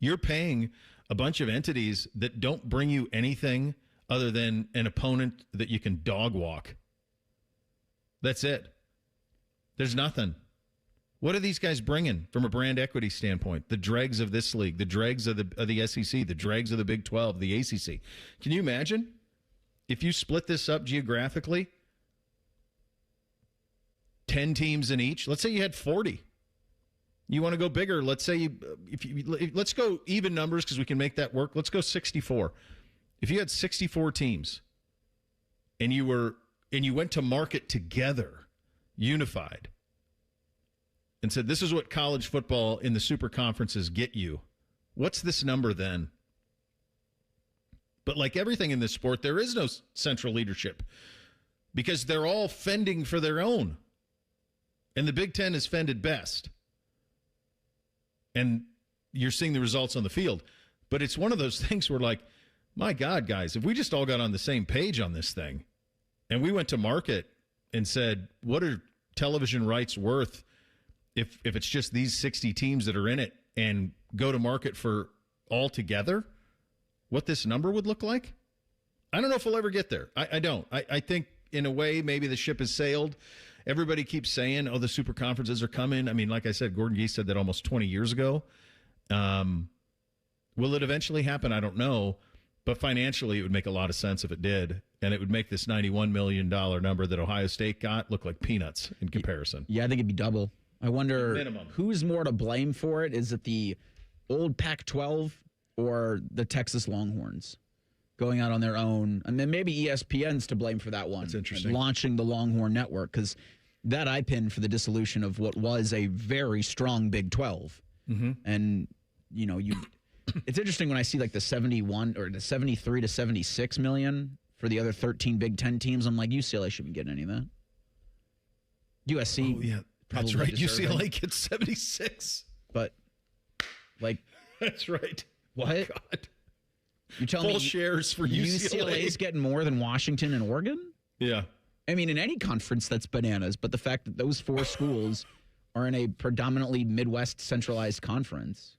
You're paying a bunch of entities that don't bring you anything other than an opponent that you can dog walk. That's it. There's nothing. What are these guys bringing from a brand equity standpoint? The dregs of this league, the dregs of the SEC, the dregs of the Big 12, the ACC. Can you imagine if you split this up geographically? 10 teams in each. Let's say you had 40. You want to go bigger. Let's say let's go even numbers because we can make that work. Let's go 64. If you had 64 teams and you went to market together, unified, and said, this is what college football in the super conferences get you, what's this number then? But like everything in this sport, there is no central leadership because they're all fending for their own. And the Big Ten has fended best. And you're seeing the results on the field. But it's one of those things where, like, my God, guys, if we just all got on the same page on this thing and we went to market and said, what are television rights worth if it's just these 60 teams that are in it, and go to market for all together, what this number would look like? I don't know if we'll ever get there. I don't. I think, in a way, maybe the ship has sailed. Everybody keeps saying, the super conferences are coming. I mean, like I said, Gordon Gee said that almost 20 years ago. Will it eventually happen? I don't know. But financially, it would make a lot of sense if it did. And it would make this $91 million number that Ohio State got look like peanuts in comparison. Yeah, I think it'd be double. I wonder who's more to blame for it. Is it the old Pac-12 or the Texas Longhorns going out on their own? And then maybe ESPN's to blame for that one. That's interesting. Launching the Longhorn Network, because that I pinned for the dissolution of what was a very strong Big 12. Mm-hmm. And, it's interesting when I see like the 71 or the 73 to 76 million for the other 13 Big 10 teams. I'm like, UCLA shouldn't be getting any of that. USC. Oh, yeah. That's right. UCLA gets 76. But, like. That's right. What? Oh, God. You're telling Full me shares for UCLA. UCLA's getting more than Washington and Oregon? Yeah. I mean, in any conference, that's bananas. But the fact that those four schools are in a predominantly Midwest centralized conference.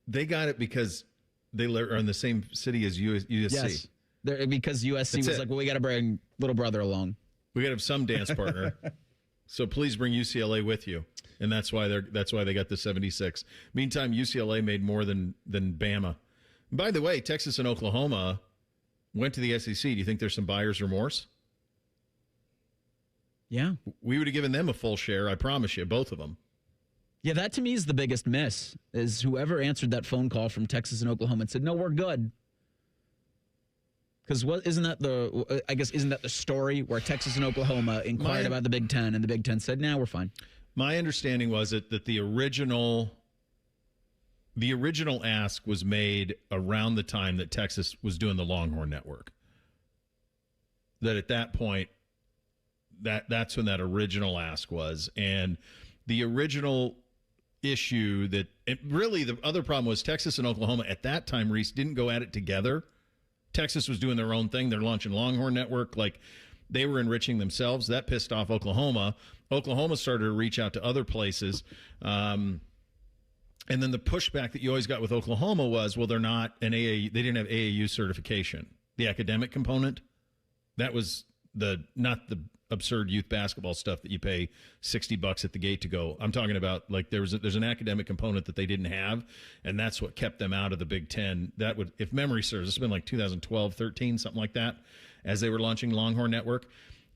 They got it because they are in the same city as USC. Yes. Because USC was like, well, we got to bring little brother along. We got to have some dance partner. So please bring UCLA with you. And that's why they got the 76. Meantime, UCLA made more than Bama. By the way, Texas and Oklahoma went to the SEC. Do you think there's some buyer's remorse? Yeah. We would have given them a full share, I promise you, both of them. Yeah, that to me is the biggest miss, is whoever answered that phone call from Texas and Oklahoma and said, no, we're good. Because isn't that the story where Texas and Oklahoma inquired about the Big Ten and the Big Ten said, no, we're fine. My understanding was that the original ask was made around the time that Texas was doing the Longhorn Network. That at that point, that's when that original ask was. And the original issue really the other problem was Texas and Oklahoma at that time, Reese, didn't go at it together. Texas was doing their own thing. They're launching Longhorn Network. Like, they were enriching themselves. That pissed off Oklahoma. Oklahoma started to reach out to other places. And then the pushback that you always got with Oklahoma was, well, they're not an AAU. They didn't have AAU certification. The academic component, that was not the absurd youth basketball stuff that you pay $60 at the gate to go. I'm talking about, like, there's an academic component that they didn't have, and that's what kept them out of the Big Ten. That would, if memory serves, it's been like 2012, 13, something like that, as they were launching Longhorn Network.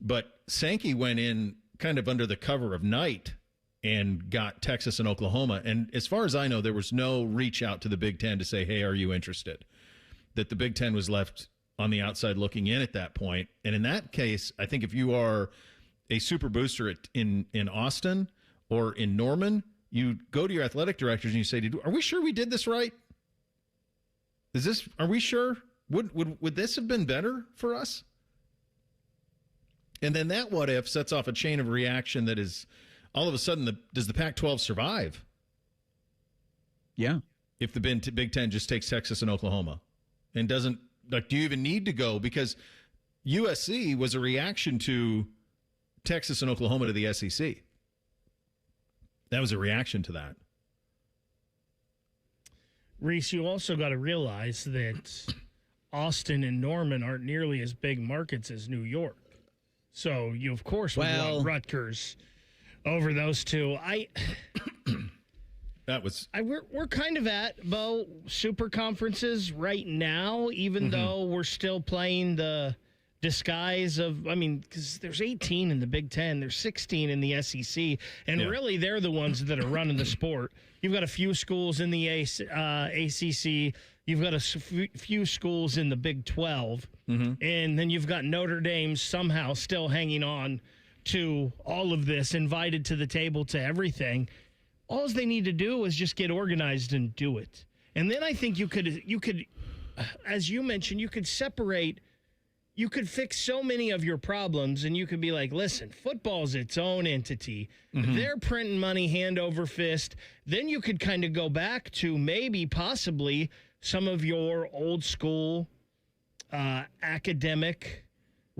But Sankey went in kind of under the cover of night and got Texas and Oklahoma. And as far as I know, there was no reach out to the Big Ten to say, hey, are you interested? That the Big Ten was left on the outside looking in at that point. And in that case, I think if you are a super booster in Austin or in Norman, you go to your athletic directors and you say, are we sure we did this right? Are we sure? Would this have been better for us? And then that what if sets off a chain of reaction that is all of a sudden, does the Pac-12 survive? Yeah. If the Big Ten just takes Texas and Oklahoma and doesn't, like, do you even need to go? Because USC was a reaction to Texas and Oklahoma to the SEC. That was a reaction to that. Reese, you also got to realize that Austin and Norman aren't nearly as big markets as New York. So you, of course, would want Rutgers over those two. We're kind of at, Bo, super conferences right now, even though we're still playing the disguise of, because there's 18 in the Big Ten, there's 16 in the SEC, and really they're the ones that are running the sport. You've got a few schools in the ACC, you've got a few schools in the Big 12, and then you've got Notre Dame somehow still hanging on to all of this, invited to the table to everything. All they need to do is just get organized and do it. And then I think you could, as you mentioned, you could separate, you could fix so many of your problems, and you could be like, listen, football's its own entity. They're printing money hand over fist. Then you could kind of go back to maybe possibly some of your old school academic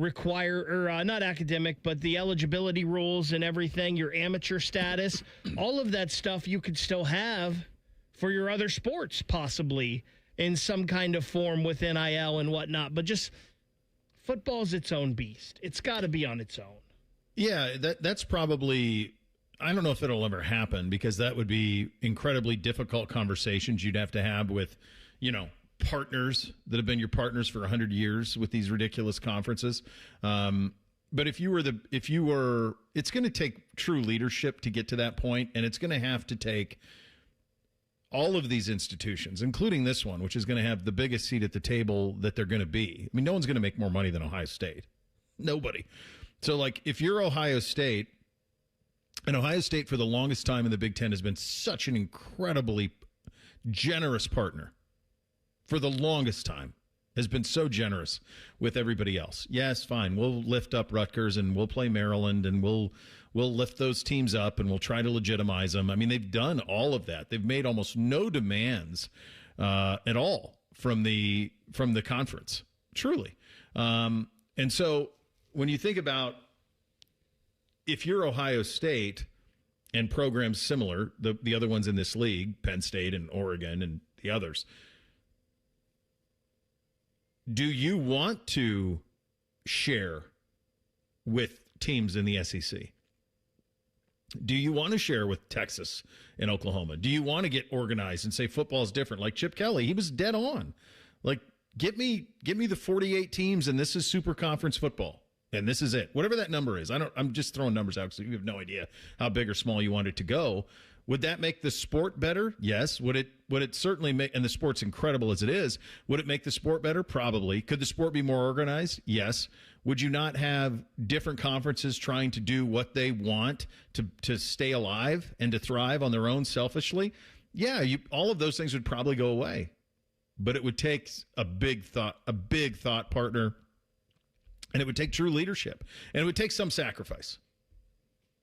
not academic, but the eligibility rules and everything, your amateur status, all of that stuff you could still have for your other sports, possibly in some kind of form with NIL and whatnot. But just football's its own beast. It's got to be on its own. Yeah, that's probably, I don't know if it'll ever happen, because that would be incredibly difficult conversations you'd have to have with, partners that have been your partners for 100 years with these ridiculous conferences. But if you were, it's going to take true leadership to get to that point, and it's going to have to take all of these institutions, including this one, which is going to have the biggest seat at the table that they're going to be. No one's going to make more money than Ohio State. Nobody. So, if you're Ohio State, and Ohio State for the longest time in the Big Ten has been such an incredibly generous partner. For the longest time, has been so generous with everybody else. Yes, fine. We'll lift up Rutgers, and we'll play Maryland, and we'll lift those teams up, and we'll try to legitimize them. They've done all of that. They've made almost no demands at all from the conference, truly. And so when you think about, if you're Ohio State and programs similar, the other ones in this league, Penn State and Oregon and the others, do you want to share with teams in the SEC? Do you want to share with Texas and Oklahoma? Do you want to get organized and say football's different? Like Chip Kelly, he was dead on. Get me the 48 teams, and this is super conference football, and this is it. Whatever that number is. I'm just throwing numbers out because you have no idea how big or small you want it to go. Would that make the sport better? Yes. Would it certainly make, and the sport's incredible as it is, would it make the sport better? Probably. Could the sport be more organized? Yes. Would you not have different conferences trying to do what they want to stay alive and to thrive on their own selfishly? Yeah, all of those things would probably go away. But it would take a big thought partner, and it would take true leadership, and it would take some sacrifice.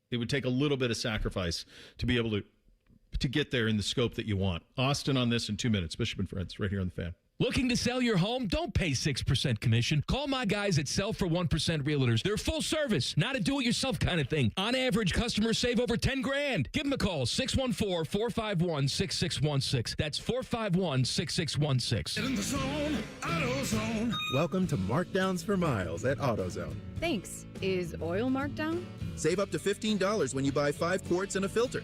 It would take a little bit of sacrifice to be able to get there in the scope that you want. Austin on this in 2 minutes. Bishop and Friends, right here on The Fan. Looking to sell your home? Don't pay 6% commission. Call my guys at Sell for 1% Realtors. They're full service, not a do-it-yourself kind of thing. On average, customers save over $10,000. Give them a call, 614-451-6616. That's 451-6616. Get in the zone, AutoZone. Welcome to Markdowns for Miles at AutoZone. Thanks. Is oil marked down? Save up to $15 when you buy 5 quarts and a filter.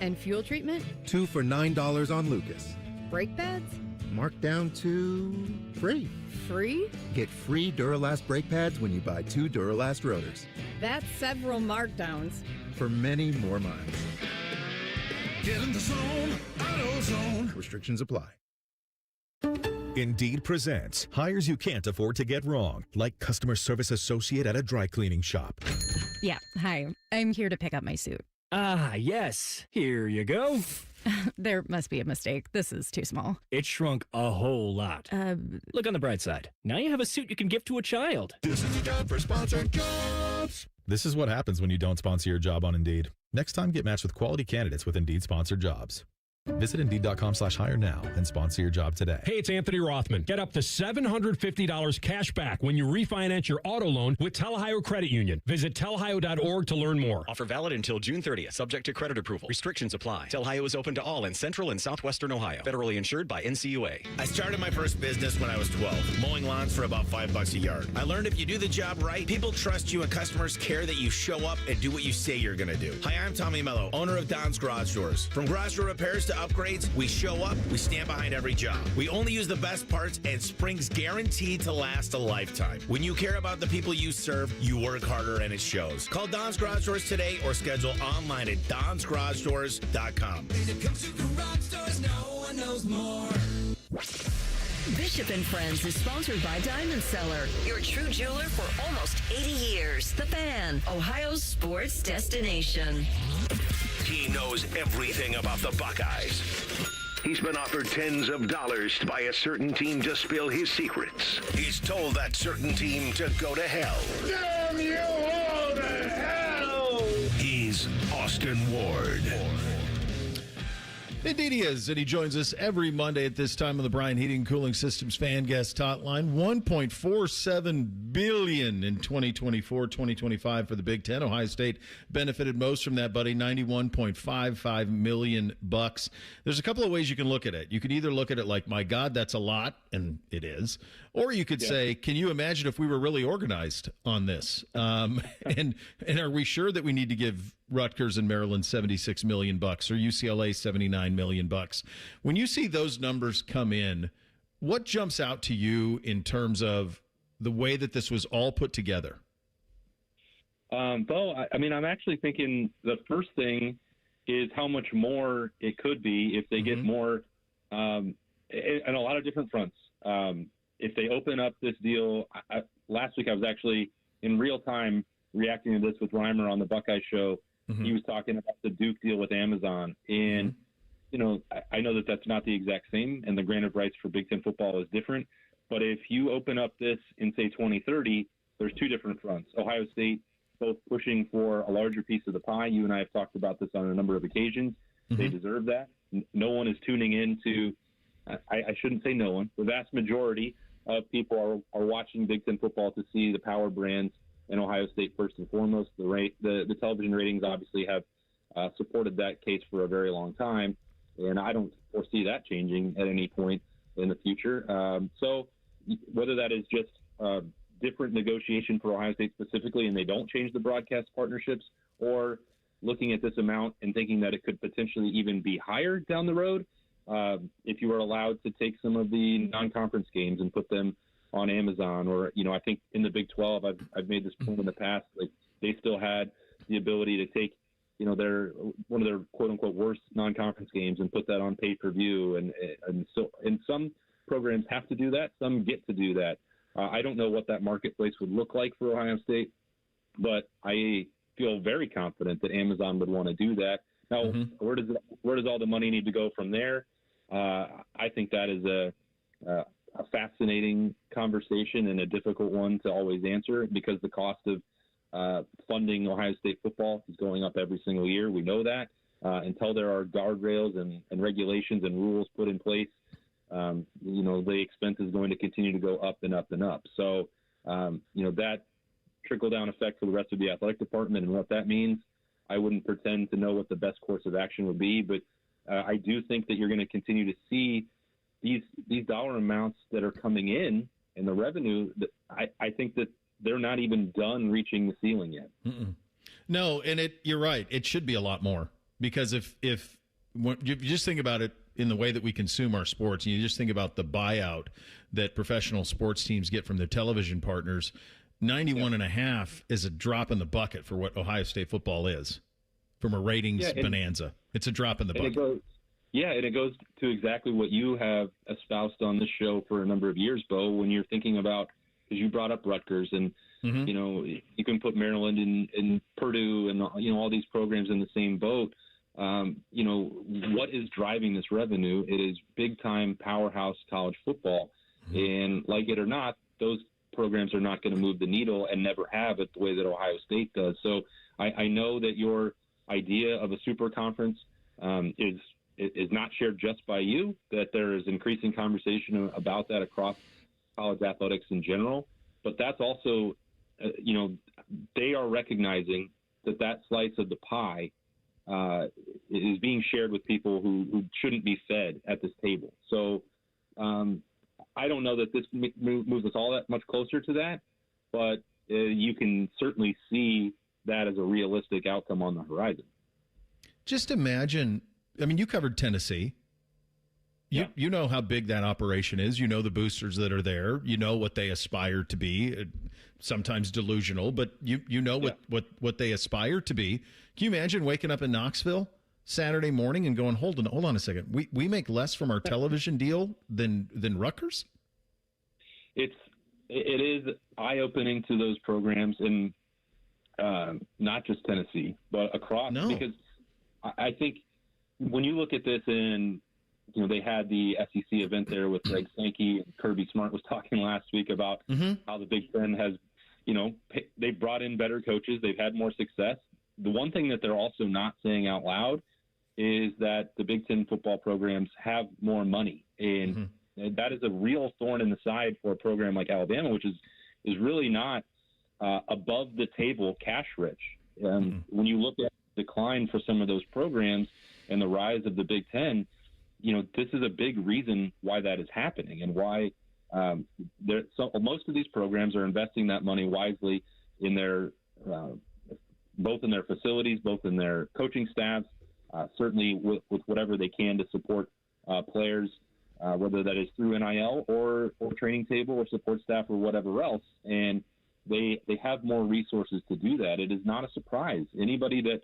And fuel treatment? 2 for $9 on Lucas. Brake pads? Marked down to free. Free? Get free Duralast brake pads when you buy 2 Duralast rotors. That's several markdowns. For many more miles. Get in the zone, AutoZone. Restrictions apply. Indeed presents hires you can't afford to get wrong, like customer service associate at a dry cleaning shop. Yeah, hi. I'm here to pick up my suit. Ah, yes. Here you go. There must be a mistake. This is too small. It shrunk a whole lot. Look on the bright side. Now you have a suit you can give to a child. This is a job for sponsored jobs. This is what happens when you don't sponsor your job on Indeed. Next time, get matched with quality candidates with Indeed sponsored jobs. Visit Indeed.com/hire now and sponsor your job today. Hey, it's Anthony Rothman. Get up to $750 cash back when you refinance your auto loan with Telehio Credit Union. Visit telehio.org to learn more. Offer valid until June 30th, subject to credit approval. Restrictions apply. Telehio is open to all in Central and Southwestern Ohio. Federally insured by NCUA. I started my first business when I was 12, mowing lawns for about $5 a yard. I learned if you do the job right, people trust you and customers care that you show up and do what you say you're going to do. Hi, I'm Tommy Mello, owner of Don's Garage Doors. From garage door repairs to upgrades, we show up, we stand behind every job. We only use the best parts, and spring's guaranteed to last a lifetime. When you care about the people you serve, you work harder and it shows. Call Don's Garage Doors today or schedule online at donsgaragedoors.com. When it comes to garage doors, no one knows more. Bishop and Friends is sponsored by Diamond Cellar, your true jeweler for almost 80 years. The Fan, Ohio's sports destination. He knows everything about the Buckeyes. He's been offered tens of dollars by a certain team to spill his secrets. He's told that certain team to go to hell. Damn you all to hell! He's Austin Ward. Indeed he is, and he joins us every Monday at this time on the Bryan Heating Cooling Systems Fan Guest Hotline. $1.47 billion in 2024-2025 for the Big Ten. Ohio State benefited most from that, buddy, $91.55 million. There's a couple of ways you can look at it. You can either look at it like, my God, that's a lot, and it is. Or you could say, can you imagine if we were really organized on this? And are we sure that we need to give Rutgers and Maryland $76 million or UCLA $79 million? When you see those numbers come in, what jumps out to you in terms of the way that this was all put together? Bo, I mean, I'm actually thinking the first thing is how much more it could be if they get more in a lot of different fronts. If they open up this deal, last week I was actually in real time reacting to this with Reimer on the Buckeye Show. He was talking about the Duke deal with Amazon. And, you know, I know that that's not the exact same, and the grant of rights for Big Ten football is different. But if you open up this in, say, 2030, there's two different fronts. Ohio State both pushing for a larger piece of the pie. You and I have talked about this on a number of occasions. They deserve that. No one is tuning in to I shouldn't say no one. The vast majority of people are watching Big Ten football to see the power brands in Ohio State first and foremost. The television ratings obviously have supported that case for a very long time, and I don't foresee that changing at any point in the future. So whether that is just different negotiation for Ohio State specifically and they don't change the broadcast partnerships, or looking at this amount and thinking that it could potentially even be higher down the road, if you were allowed to take some of the non-conference games and put them on Amazon, or, you know, I think in the Big 12, I've made this point in the past, like they still had the ability to take, you know, one of their quote unquote worst non-conference games and put that on pay-per-view. And some programs have to do that. Some get to do that. I don't know what that marketplace would look like for Ohio State, but I feel very confident that Amazon would want to do that. Now, where does all the money need to go from there? I think that is a fascinating conversation and a difficult one to always answer, because the cost of funding Ohio State football is going up every single year. We know that. Until there are guardrails and regulations and rules put in place, you know, the expense is going to continue to go up and up and up. So, you know, that trickle-down effect for the rest of the athletic department and what that means, I wouldn't pretend to know what the best course of action would be, but I do think that you're going to continue to see these dollar amounts that are coming in and the revenue. I think that they're not even done reaching the ceiling yet. No, and you're right. It should be a lot more, because if you just think about it in the way that we consume our sports, and you just think about the buyout that professional sports teams get from their television partners, 91.5 is a drop in the bucket for what Ohio State football is from a ratings bonanza. It's a drop in the bucket. And it goes to exactly what you have espoused on this show for a number of years, Bo, when you're thinking about, because you brought up Rutgers, and you know, you can put Maryland and Purdue and, you know, all these programs in the same boat. You know, what is driving this revenue? It is big-time powerhouse college football. And like it or not, those programs are not going to move the needle and never have it the way that Ohio State does. So I know that your idea of a super conference is is not shared just by you, that there is increasing conversation about that across college athletics in general. But that's also, they are recognizing that slice of the pie is being shared with people who shouldn't be fed at this table. So I don't know that this moves us all that much closer to that, but you can certainly see that as a realistic outcome on the horizon. Just imagine, I mean, you covered Tennessee. You know how big that operation is. You know the boosters that are there. You know what they aspire to be. Sometimes delusional, but you know what they aspire to be. Can you imagine waking up in Knoxville Saturday morning and going, hold on a second. We make less from our television deal than Rutgers? It is eye-opening to those programs, and not just Tennessee, but across. No. Because I think when you look at this, and they had the SEC event there with Greg Sankey, and Kirby Smart was talking last week about how the Big Ten has, they've brought in better coaches, they've had more success. The one thing that they're also not saying out loud is that the Big Ten football programs have more money, and that is a real thorn in the side for a program like Alabama, which is really not above the table cash rich. When you look at the decline for some of those programs and the rise of the Big Ten, this is a big reason why that is happening, and why most of these programs are investing that money wisely in their both in their facilities, both in their coaching staffs, certainly with whatever they can to support players, whether that is through NIL or training table or support staff or whatever else. And they have more resources to do that. It is not a surprise. Anybody that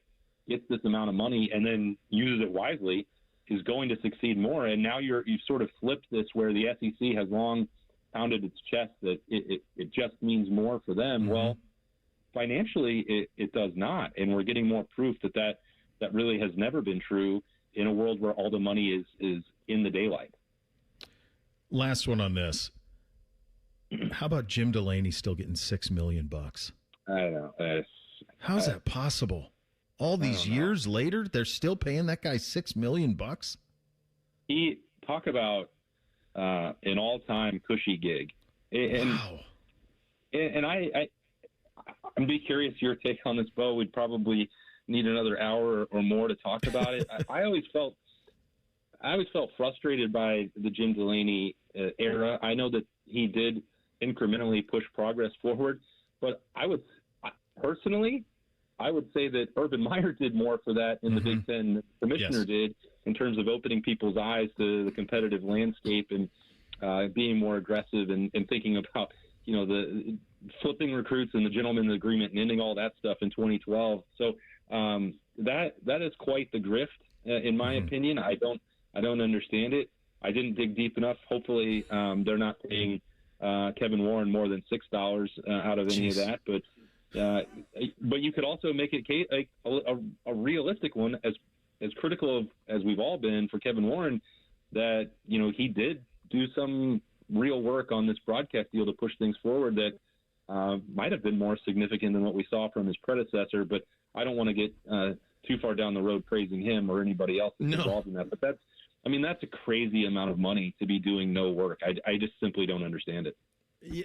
gets this amount of money and then uses it wisely is going to succeed more. And now you've sort of flipped this, where the SEC has long pounded its chest that it just means more for them. Well, financially, it does not. And we're getting more proof that really has never been true in a world where all the money is in the daylight. Last one on this. How about Jim Delaney still getting $6 million? I don't know. How's that possible? All these years later, they're still paying that guy $6 million? He talk about an all-time cushy gig. And, wow. And I'm be curious your take on this, Bo. We'd probably need another hour or more to talk about it. I always felt frustrated by the Jim Delaney era. I know that he did incrementally push progress forward, but I would say that Urban Meyer did more for that in the Big Ten than the commissioner did, in terms of opening people's eyes to the competitive landscape and being more aggressive and thinking about, the flipping recruits and the gentleman's agreement and ending all that stuff in 2012. So that is quite the grift, in my opinion. I don't understand it. I didn't dig deep enough. Hopefully they're not paying Kevin Warren more than $6 out of any of that. But you could also make it a realistic one, as critical of as we've all been for Kevin Warren, that he did do some real work on this broadcast deal to push things forward that might have been more significant than what we saw from his predecessor. But I don't want to get too far down the road praising him or anybody else that's involved in that. But that's a crazy amount of money to be doing no work. I just simply don't understand it. Yeah,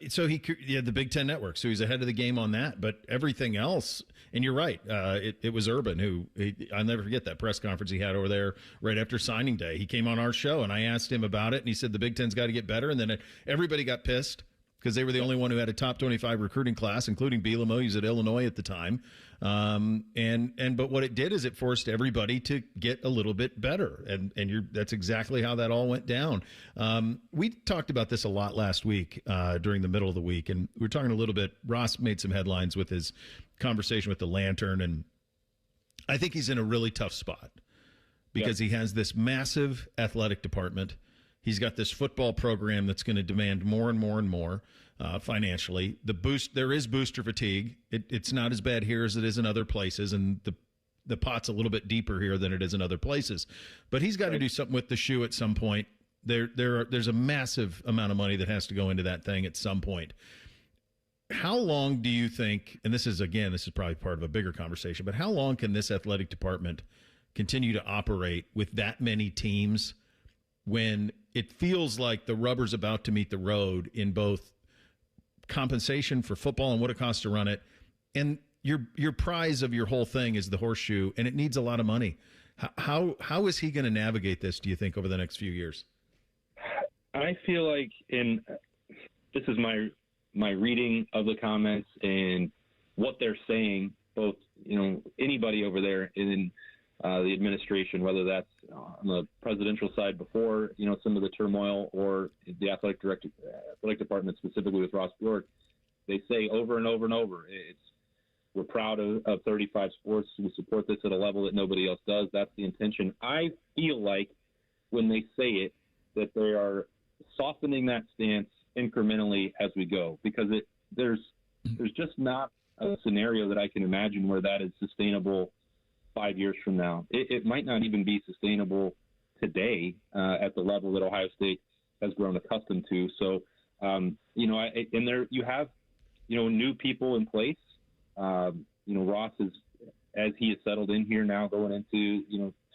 so he had the Big Ten Network, so he's ahead of the game on that. But everything else, and you're right, it was Urban I'll never forget that press conference he had over there right after signing day. He came on our show, and I asked him about it, and he said the Big Ten's got to get better. And then everybody got pissed because they were the only one who had a top 25 recruiting class, including Bielema. He was at Illinois at the time. But what it did is it forced everybody to get a little bit better. And that's exactly how that all went down. We talked about this a lot last week during the middle of the week. And we were talking a little bit. Ross made some headlines with his conversation with the Lantern. And I think he's in a really tough spot because he has this massive athletic department. He's got this football program that's going to demand more and more and more financially. There is booster fatigue. It's not as bad here as it is in other places, and the pot's a little bit deeper here than it is in other places. But he's got to do something with the shoe at some point. There's a massive amount of money that has to go into that thing at some point. How long do you think, and this is probably part of a bigger conversation, but how long can this athletic department continue to operate with that many teams when it feels like the rubber's about to meet the road in both compensation for football and what it costs to run it, and your prize of your whole thing is the horseshoe, and it needs a lot of money. How is he going to navigate this, do you think, over the next few years? I feel like, this is my reading of the comments and what they're saying, both, anybody over there in the administration, whether that's on the presidential side before, some of the turmoil, or the athletic department specifically with Ross Bjork, they say over and over and over, we're proud of 35 Sports. We support this at a level that nobody else does. That's the intention. I feel like when they say it, that they are softening that stance incrementally as we go, because there's just not a scenario that I can imagine where that is sustainable 5 years from now. It might not even be sustainable today at the level that Ohio State has grown accustomed to. So, you have, new people in place. Ross is, as he has settled in here now, going into,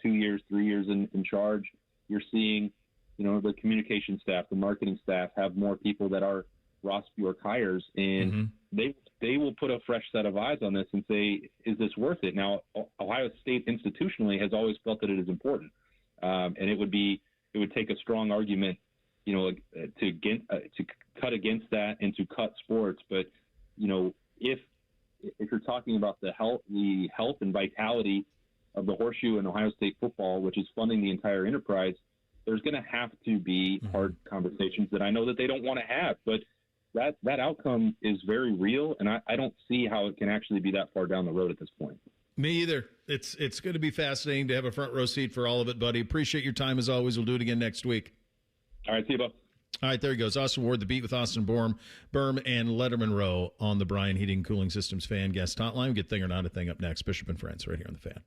2 years, 3 years in charge, you're seeing, the communication staff, the marketing staff have more people that are Ross Bjork hires, and they will put a fresh set of eyes on this and say, is this worth it? Now, Ohio State institutionally has always felt that it is important. And it would take a strong argument, to cut against that and to cut sports. But, if you're talking about the health and vitality of the horseshoe and Ohio State football, which is funding the entire enterprise, there's going to have to be hard conversations that I know that they don't want to have. But that outcome is very real, and I don't see how it can actually be that far down the road at this point. Me either. It's going to be fascinating to have a front row seat for all of it, buddy. Appreciate your time as always. We'll do it again next week. All right, see you, Bo. All right, there he goes. Austin Ward, The Beat with Austin Berm, and Letterman Row on the Bryan Heating and Cooling Systems Fan Guest Hotline. Get Thing or Not a Thing up next. Bishop and Friends right here on The Fan.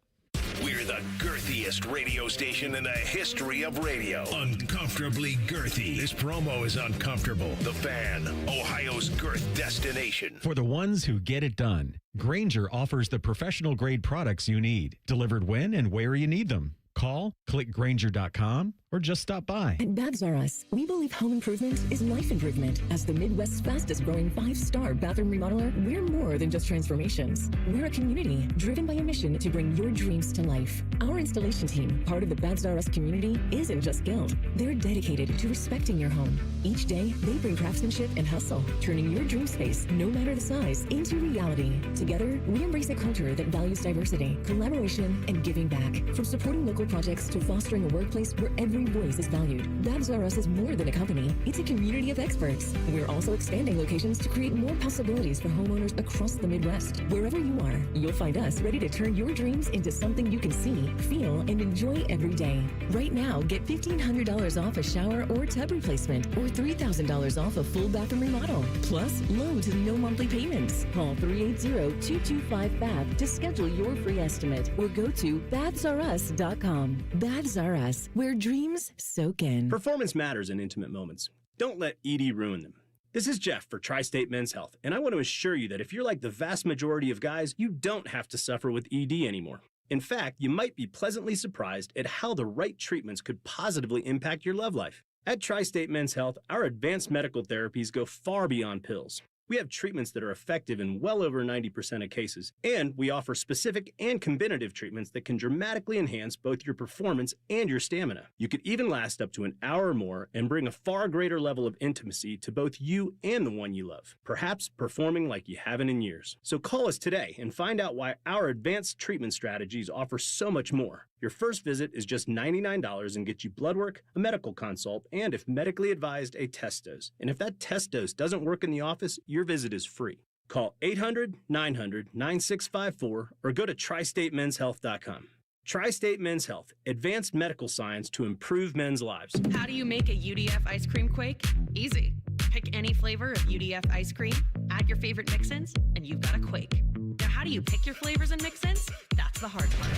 We're the girthiest radio station in the history of radio. Uncomfortably girthy. This promo is uncomfortable. The Fan, Ohio's girth destination. For the ones who get it done, Grainger offers the professional-grade products you need, delivered when and where you need them. Call, click Grainger.com, or just stop by. At Babs R Us, we believe home improvement is life improvement. As the Midwest's fastest growing 5-star bathroom remodeler, we're more than just transformations. We're a community driven by a mission to bring your dreams to life. Our installation team, part of the Babs R Us community, isn't just skilled. They're dedicated to respecting your home. Each day, they bring craftsmanship and hustle, turning your dream space, no matter the size, into reality. Together, we embrace a culture that values diversity, collaboration, and giving back. From supporting local projects to fostering a workplace where every voice is valued. Babs R Us is more than a company. It's a community of experts. We're also expanding locations to create more possibilities for homeowners across the Midwest. Wherever you are, you'll find us ready to turn your dreams into something you can see, feel, and enjoy every day. Right now, get $1,500 off a shower or tub replacement, or $3,000 off a full bathroom remodel. Plus, low to no monthly payments. Call 380-225-BAB to schedule your free estimate, or go to babsrus.com. Babs R Us, where dreams soak in. Performance matters in intimate moments. Don't let ED ruin them. This is Jeff for Tri-State Men's Health, and I want to assure you that if you're like the vast majority of guys, you don't have to suffer with ED anymore. In fact, you might be pleasantly surprised at how the right treatments could positively impact your love life. At Tri-State Men's Health, our advanced medical therapies go far beyond pills. We have treatments that are effective in well over 90% of cases, and we offer specific and combinative treatments that can dramatically enhance both your performance and your stamina. You could even last up to an hour or more and bring a far greater level of intimacy to both you and the one you love, perhaps performing like you haven't in years. So call us today and find out why our advanced treatment strategies offer so much more. Your first visit is just $99 and gets you blood work, a medical consult, and if medically advised, a test dose. And if that test dose doesn't work in the office, your visit is free. Call 800-900-9654 or go to tristatemenshealth.com. Tri-State Men's Health, advanced medical science to improve men's lives. How do you make a UDF ice cream quake? Easy. Pick any flavor of UDF ice cream, add your favorite mix-ins, and you've got a quake. Now, how do you pick your flavors and mix-ins? That's the hard part.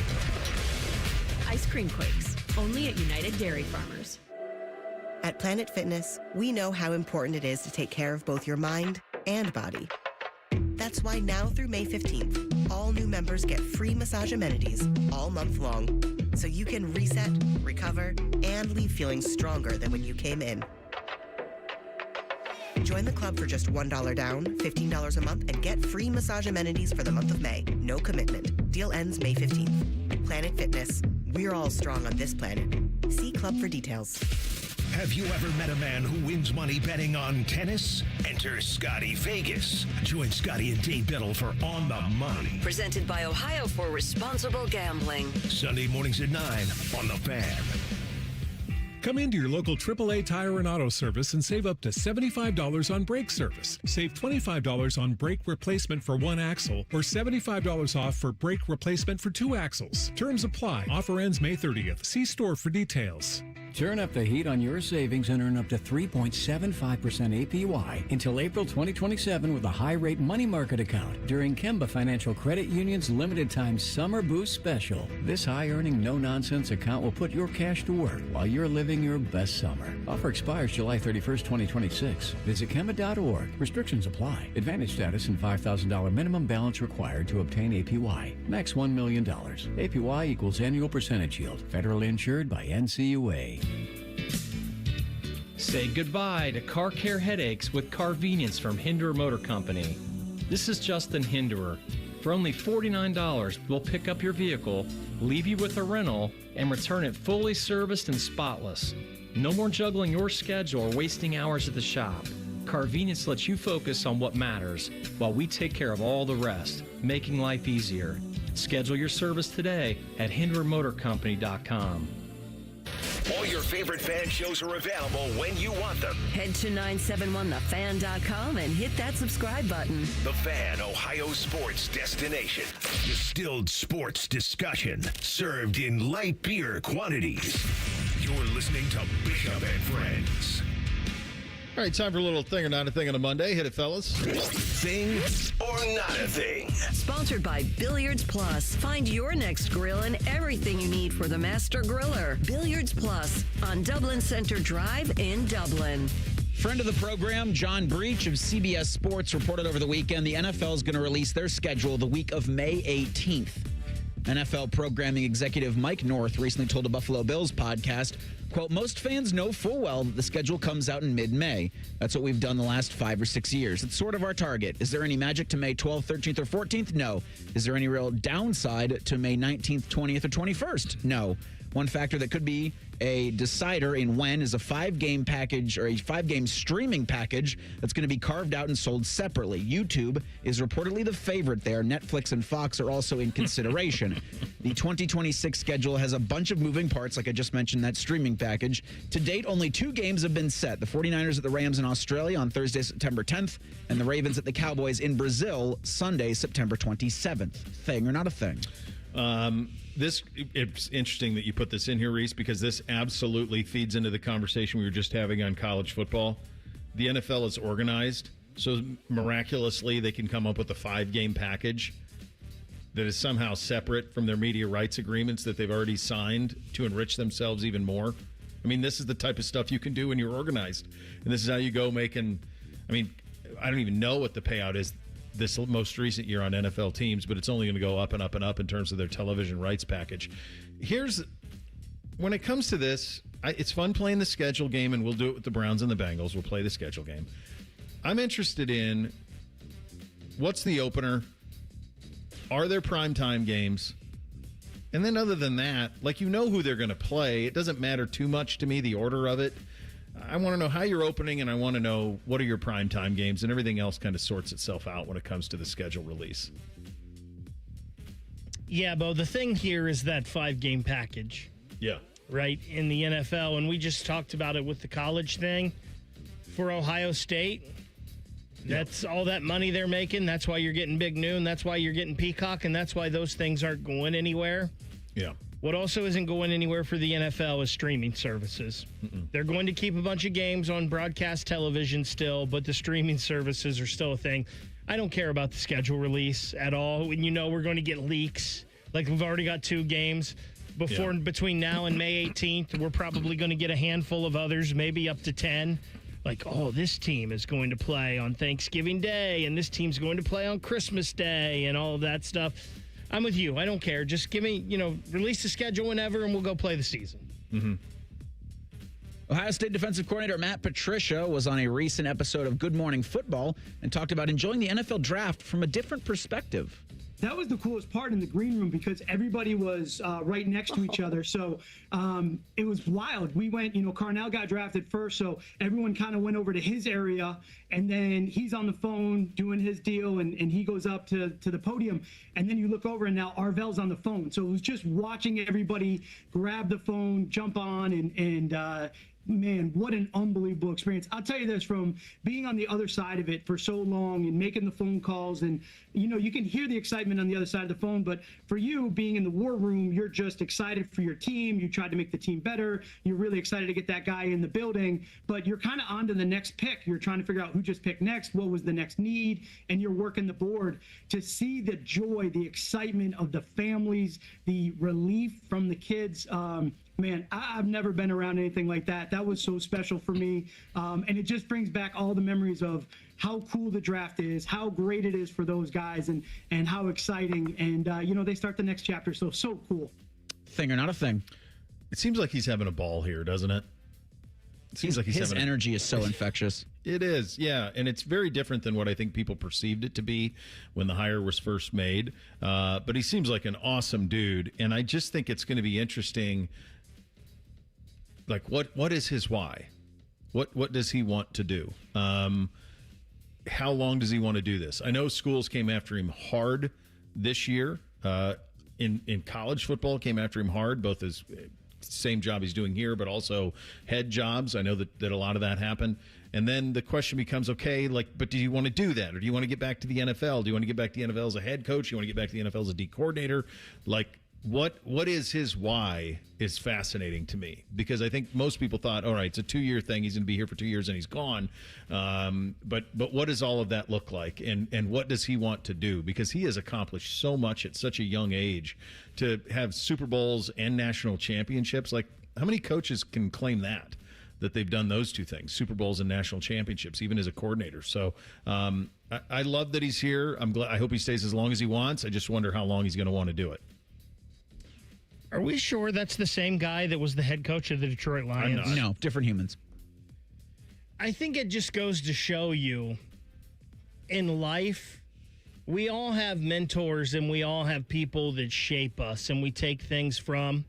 Ice cream quakes, only at United Dairy Farmers. At Planet Fitness, we know how important it is to take care of both your mind and body. That's why now through May 15th, all new members get free massage amenities all month long. so you can reset, recover, and leave feeling stronger than when you came in. Join the club for just $1 down, $15 a month, and get free massage amenities for the month of May. No commitment. Deal ends May 15th. Planet Fitness. We're all strong on this planet. See club for details. Have you ever met a man who wins money betting on tennis? Enter Scotty Vegas. Join Scotty and Dave Biddle for On the Money. Presented by Ohio for Responsible Gambling. Sunday mornings at 9 on The Fan. Come into your local AAA Tire and Auto Service and save up to $75 on brake service. Save $25 on brake replacement for one axle or $75 off for brake replacement for two axles. Terms apply. Offer ends May 30th. See store for details. Turn up the heat on your savings and earn up to 3.75% APY until April 2027 with a high-rate money market account during Kemba Financial Credit Union's limited-time Summer Boost Special. This high-earning, no-nonsense account will put your cash to work while you're living your best summer. Offer expires July 31st, 2026. Visit Kemba.org. Restrictions apply. Advantage status and $5,000 minimum balance required to obtain APY. Max $1 million. APY equals annual percentage yield. Federally insured by NCUA. Say goodbye to car care headaches with Carvenience from Hinderer Motor Company. This is Justin Hinderer. For only $49, we'll pick up your vehicle, leave you with a rental, and return it fully serviced and spotless. No more juggling your schedule or wasting hours at the shop. Carvenience lets you focus on what matters while we take care of all the rest, making life easier. Schedule your service today at HindererMotorCompany.com. All your favorite fan shows are available when you want them. Head to 971thefan.com and hit that subscribe button. The Fan, Ohio sports destination. Distilled sports discussion, served in light beer quantities. You're listening to Bishop and Friends. All right, time for a little thing or not a thing on a Monday. Hit it, fellas. Thing or not a thing. Sponsored by Billiards Plus. Find your next grill and everything you need for the master griller. Billiards Plus on Dublin Center Drive in Dublin. Friend of the program, John Breach of CBS Sports, reported over the weekend the NFL is going to release their schedule the week of May 18th. NFL programming executive Mike North recently told a Buffalo Bills podcast, quote, most fans know full well that the schedule comes out in mid-May. That's what we've done the last 5 or 6 years. It's sort of our target. Is there any magic to May 12th, 13th, or 14th? No. Is there any real downside to May 19th, 20th, or 21st? No. One factor that could be a decider in when is a 5-game package or a 5-game streaming package that's going to be carved out and sold separately. YouTube is reportedly the favorite there. Netflix and Fox are also in consideration. The 2026 schedule has a bunch of moving parts, like I just mentioned, that streaming package. To date, only 2 games have been set. The 49ers at the Rams in Australia on Thursday, September 10th, and the Ravens at the Cowboys in Brazil Sunday, September 27th. Thing or not a thing? It's interesting that you put this in here, Reese, because this absolutely feeds into the conversation we were just having on college football. The NFL is organized, so miraculously they can come up with a 5-game package that is somehow separate from their media rights agreements that they've already signed to enrich themselves even more. I mean, this is the type of stuff you can do when you're organized. And this is how you go making, I don't even know what the payout is this most recent year on NFL teams, but it's only going to go up and up and up in terms of their television rights package. When it comes to this, it's fun playing the schedule game, and we'll do it with the Browns and the Bengals. We'll play the schedule game. I'm interested in what's the opener? Are there primetime games? And then other than that, who they're going to play. It doesn't matter too much to me, the order of it. I want to know how you're opening, and I want to know what are your primetime games, and everything else kind of sorts itself out when it comes to the schedule release. Yeah, Bo, the thing here is that 5-game package. Yeah. Right, in the NFL, and we just talked about it with the college thing. For Ohio State, that's all that money they're making. That's why you're getting Big Noon. That's why you're getting Peacock, and that's why those things aren't going anywhere. Yeah. What also isn't going anywhere for the NFL is streaming services. They're going to keep a bunch of games on broadcast television still, but the streaming services are still a thing. I don't care about the schedule release at all. When we're going to get leaks. Like we've already got 2 games. Between now and May 18th, we're probably going to get a handful of others, maybe up to 10. Like, this team is going to play on Thanksgiving Day, and this team's going to play on Christmas Day, and all of that stuff. I'm with you. I don't care. Just give me, release the schedule whenever, and we'll go play the season. Mm-hmm. Ohio State defensive coordinator Matt Patricia was on a recent episode of Good Morning Football and talked about enjoying the NFL draft from a different perspective. That was the coolest part in the green room because everybody was right next to each other. So it was wild. We went, Carnell got drafted first, so everyone kind of went over to his area, and then he's on the phone doing his deal, and he goes up to the podium, and then you look over, and now Arvell's on the phone. So it was just watching everybody grab the phone, jump on, and man, what an unbelievable experience. I'll tell you this, from being on the other side of it for so long and making the phone calls, and you can hear the excitement on the other side of the phone, but for you being in the war room, you're just excited for your team. You tried to make the team better. You're really excited to get that guy in the building, but you're kind of on to the next pick. You're trying to figure out who just picked next, what was the next need, and you're working the board. To see the joy, the excitement of the families, the relief from the kids, man, I've never been around anything like that. That was so special for me. And it just brings back all the memories of how cool the draft is, how great it is for those guys, and how exciting. And, they start the next chapter. So cool. Thing or not a thing. It seems like he's having a ball here, doesn't it? It seems like his energy is so infectious. It is, yeah. And it's very different than what I think people perceived it to be when the hire was first made. But he seems like an awesome dude. And I just think it's going to be interesting. Like, what is his why? What does he want to do? How long does he want to do this? I know schools came after him hard this year. In college football, came after him hard, both as same job he's doing here, but also head jobs. I know that a lot of that happened. And then the question becomes, okay, but do you want to do that? Or do you want to get back to the NFL? Do you want to get back to the NFL as a head coach? Do you want to get back to the NFL as a D coordinator? What is his why is fascinating to me, because I think most people thought, all right, it's a 2-year thing. He's going to be here for 2 years and he's gone. But what does all of that look like? And what does he want to do? Because he has accomplished so much at such a young age to have Super Bowls and national championships. Like, how many coaches can claim that they've done those two things, Super Bowls and national championships, even as a coordinator? So I love that he's here. I hope he stays as long as he wants. I just wonder how long he's going to want to do it. Are we sure that's the same guy that was the head coach of the Detroit Lions? No, different humans. I think it just goes to show you, in life, we all have mentors and we all have people that shape us and we take things from.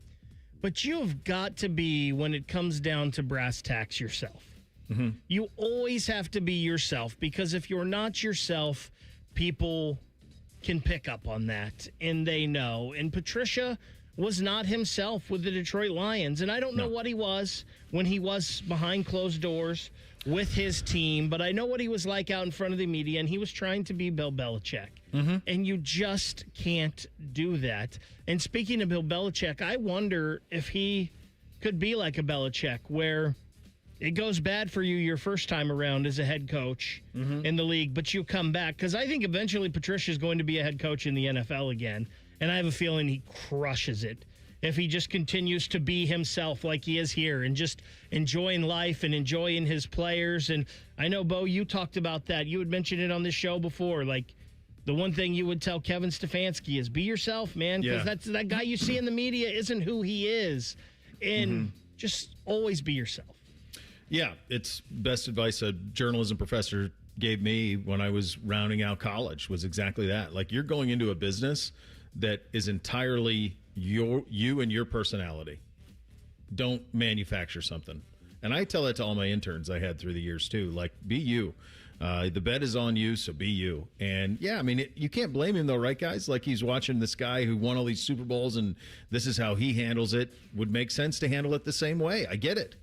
But you've got to be, when it comes down to brass tacks, yourself. Mm-hmm. You always have to be yourself, because if you're not yourself, people can pick up on that, and they know. And Patricia was not himself with the Detroit Lions. And I don't know what he was when he was behind closed doors with his team, but I know what he was like out in front of the media, and he was trying to be Bill Belichick. Mm-hmm. And you just can't do that. And speaking of Bill Belichick, I wonder if he could be like a Belichick, where it goes bad for you your first time around as a head coach in the league, but you come back. Because I think eventually Patricia is going to be a head coach in the NFL again. And I have a feeling he crushes it if he just continues to be himself like he is here and just enjoying life and enjoying his players. And I know, Bo, you talked about that. You had mentioned it on this show before. Like, the one thing you would tell Kevin Stefanski is be yourself, man, because that's that guy you see in the media isn't who he is. And just always be yourself. Yeah, it's best advice a journalism professor gave me when I was rounding out college was exactly that. Like, you're going into a business that is entirely you and your personality. Don't manufacture something. And I tell that to all my interns I had through the years too. Like, be you. The bet is on you, so be you. And yeah, I mean, you can't blame him though, right, guys? Like, he's watching this guy who won all these Super Bowls, and this is how he handles it. Would make sense to handle it the same way. I get it.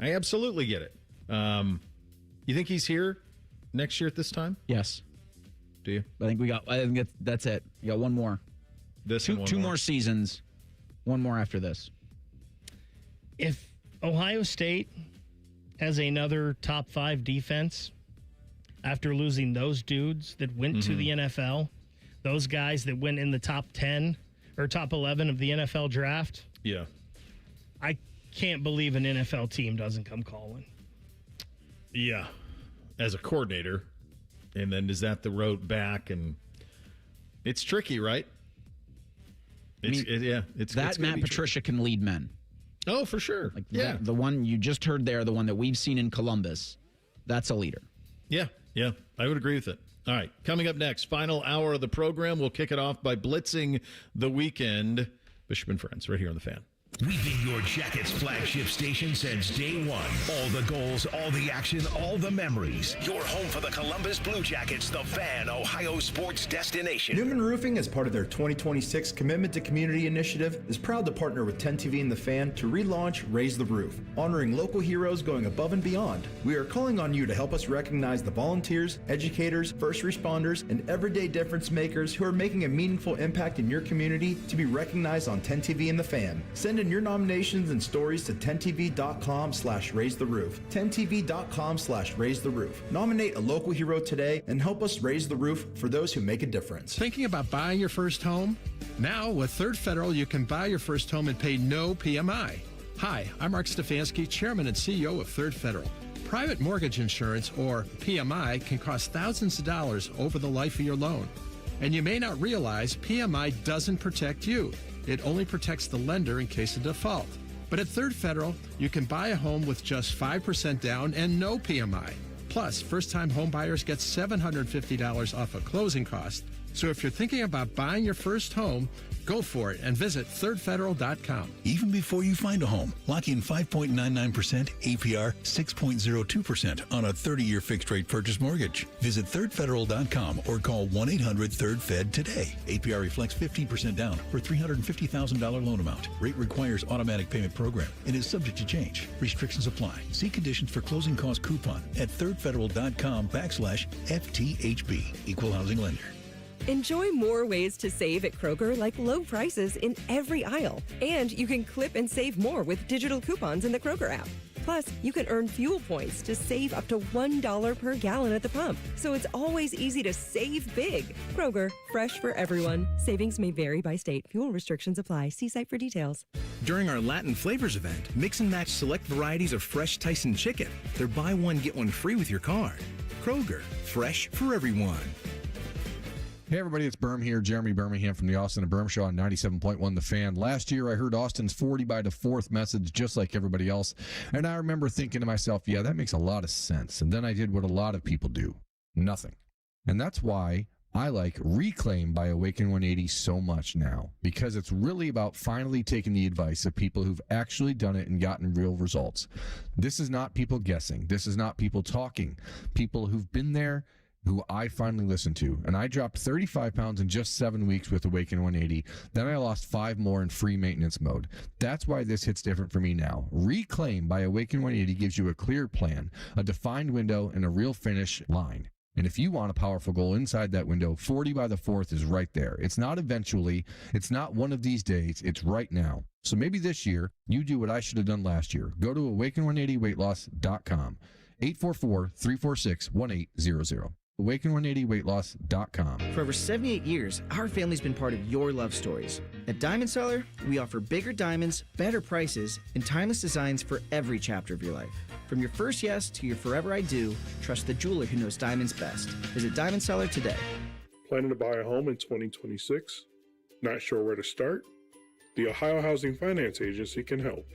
I absolutely get it. You think he's here next year at this time? Yes. Do you? I think that's it. You got one more. Two more seasons, one more after this. If Ohio State has another top 5 defense after losing those dudes that went to the NFL, those guys that went in the top 10 or top 11 of the NFL draft, I can't believe an NFL team doesn't come calling. Yeah, as a coordinator, and then is that the road back? And it's tricky, right? It's that Matt Patricia can lead men. Oh, for sure. Like the one you just heard there, the one that we've seen in Columbus, that's a leader. Yeah, I would agree with it. All right, coming up next, final hour of the program. We'll kick it off by blitzing the weekend. Bishop and Friends, right here on The Fan. We've been your Jackets flagship station since day one. All the goals, all the action, all the memories. Your home for the Columbus Blue Jackets, The Fan, Ohio sports destination. Newman Roofing, as part of their 2026 Commitment to Community initiative, is proud to partner with 10 TV and The Fan to relaunch Raise the Roof, honoring local heroes going above and beyond. We are calling on you to help us recognize the volunteers, educators, first responders, and everyday difference makers who are making a meaningful impact in your community to be recognized on 10 TV and The Fan. Send in your nominations and stories to 10tv.com/raisetheroof. 10tv.com/raisetheroof. Nominate a local hero today and help us raise the roof for those who make a difference. Thinking about buying your first home? Now, with Third Federal, you can buy your first home and pay no PMI. Hi, I'm Mark Stefanski, Chairman and CEO of Third Federal. Private mortgage insurance, or PMI, can cost thousands of dollars over the life of your loan. And you may not realize PMI doesn't protect you. It only protects the lender in case of default. But at Third Federal, you can buy a home with just 5% down and no PMI. Plus, first-time home buyers get $750 off a closing cost. So if you're thinking about buying your first home, go for it and visit thirdfederal.com. Even before you find a home, lock in 5.99% APR, 6.02% on a 30-year fixed-rate purchase mortgage. Visit thirdfederal.com or call 1-800-3rd-FED today. APR reflects 15% down for $350,000 loan amount. Rate requires automatic payment program and is subject to change. Restrictions apply. See conditions for closing cost coupon at thirdfederal.com/FTHB. Equal housing lender. Enjoy more ways to save at Kroger, like low prices in every aisle. And you can clip and save more with digital coupons in the Kroger app. Plus, you can earn fuel points to save up to $1 per gallon at the pump. So it's always easy to save big. Kroger, fresh for everyone. Savings may vary by state. Fuel restrictions apply. See site for details. During our Latin Flavors event, mix and match select varieties of fresh Tyson chicken. They're buy one, get one free with your card. Kroger, fresh for everyone. Hey everybody, it's Berm here, Jeremy Birmingham from the Austin and Berm Show on 97.1 The Fan. Last year I heard Austin's 40 by the 4th message just like everybody else, and I remember thinking to myself, yeah, that makes a lot of sense. And then I did what a lot of people do, nothing. And that's why I like Reclaim by Awaken 180 so much now, because it's really about finally taking the advice of people who've actually done it and gotten real results. This is not people guessing. This is not people talking. People who've been there, who I finally listened to. And I dropped 35 pounds in just 7 weeks with Awaken 180. Then I lost 5 more in free maintenance mode. That's why this hits different for me now. Reclaim by Awaken 180 gives you a clear plan, a defined window, and a real finish line. And if you want a powerful goal inside that window, 40 by the 4th is right there. It's not eventually. It's not one of these days. It's right now. So maybe this year, you do what I should have done last year. Go to awaken180weightloss.com. 844-346-1800. Awaken180weightloss.com. For over 78 years, our family's been part of your love stories. At Diamond Seller, we offer bigger diamonds, better prices, and timeless designs for every chapter of your life. From your first yes to your forever I do, trust the jeweler who knows diamonds best. Visit Diamond Seller today. Planning to buy a home in 2026? Not sure where to start? The Ohio Housing Finance Agency can help.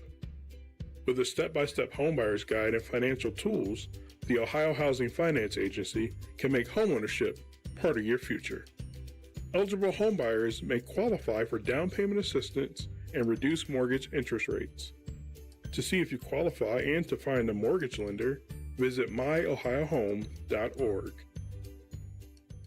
With a step-by-step homebuyer's guide and financial tools, the Ohio Housing Finance Agency can make homeownership part of your future. Eligible homebuyers may qualify for down payment assistance and reduced mortgage interest rates. To see if you qualify and to find a mortgage lender, visit myohiohome.org.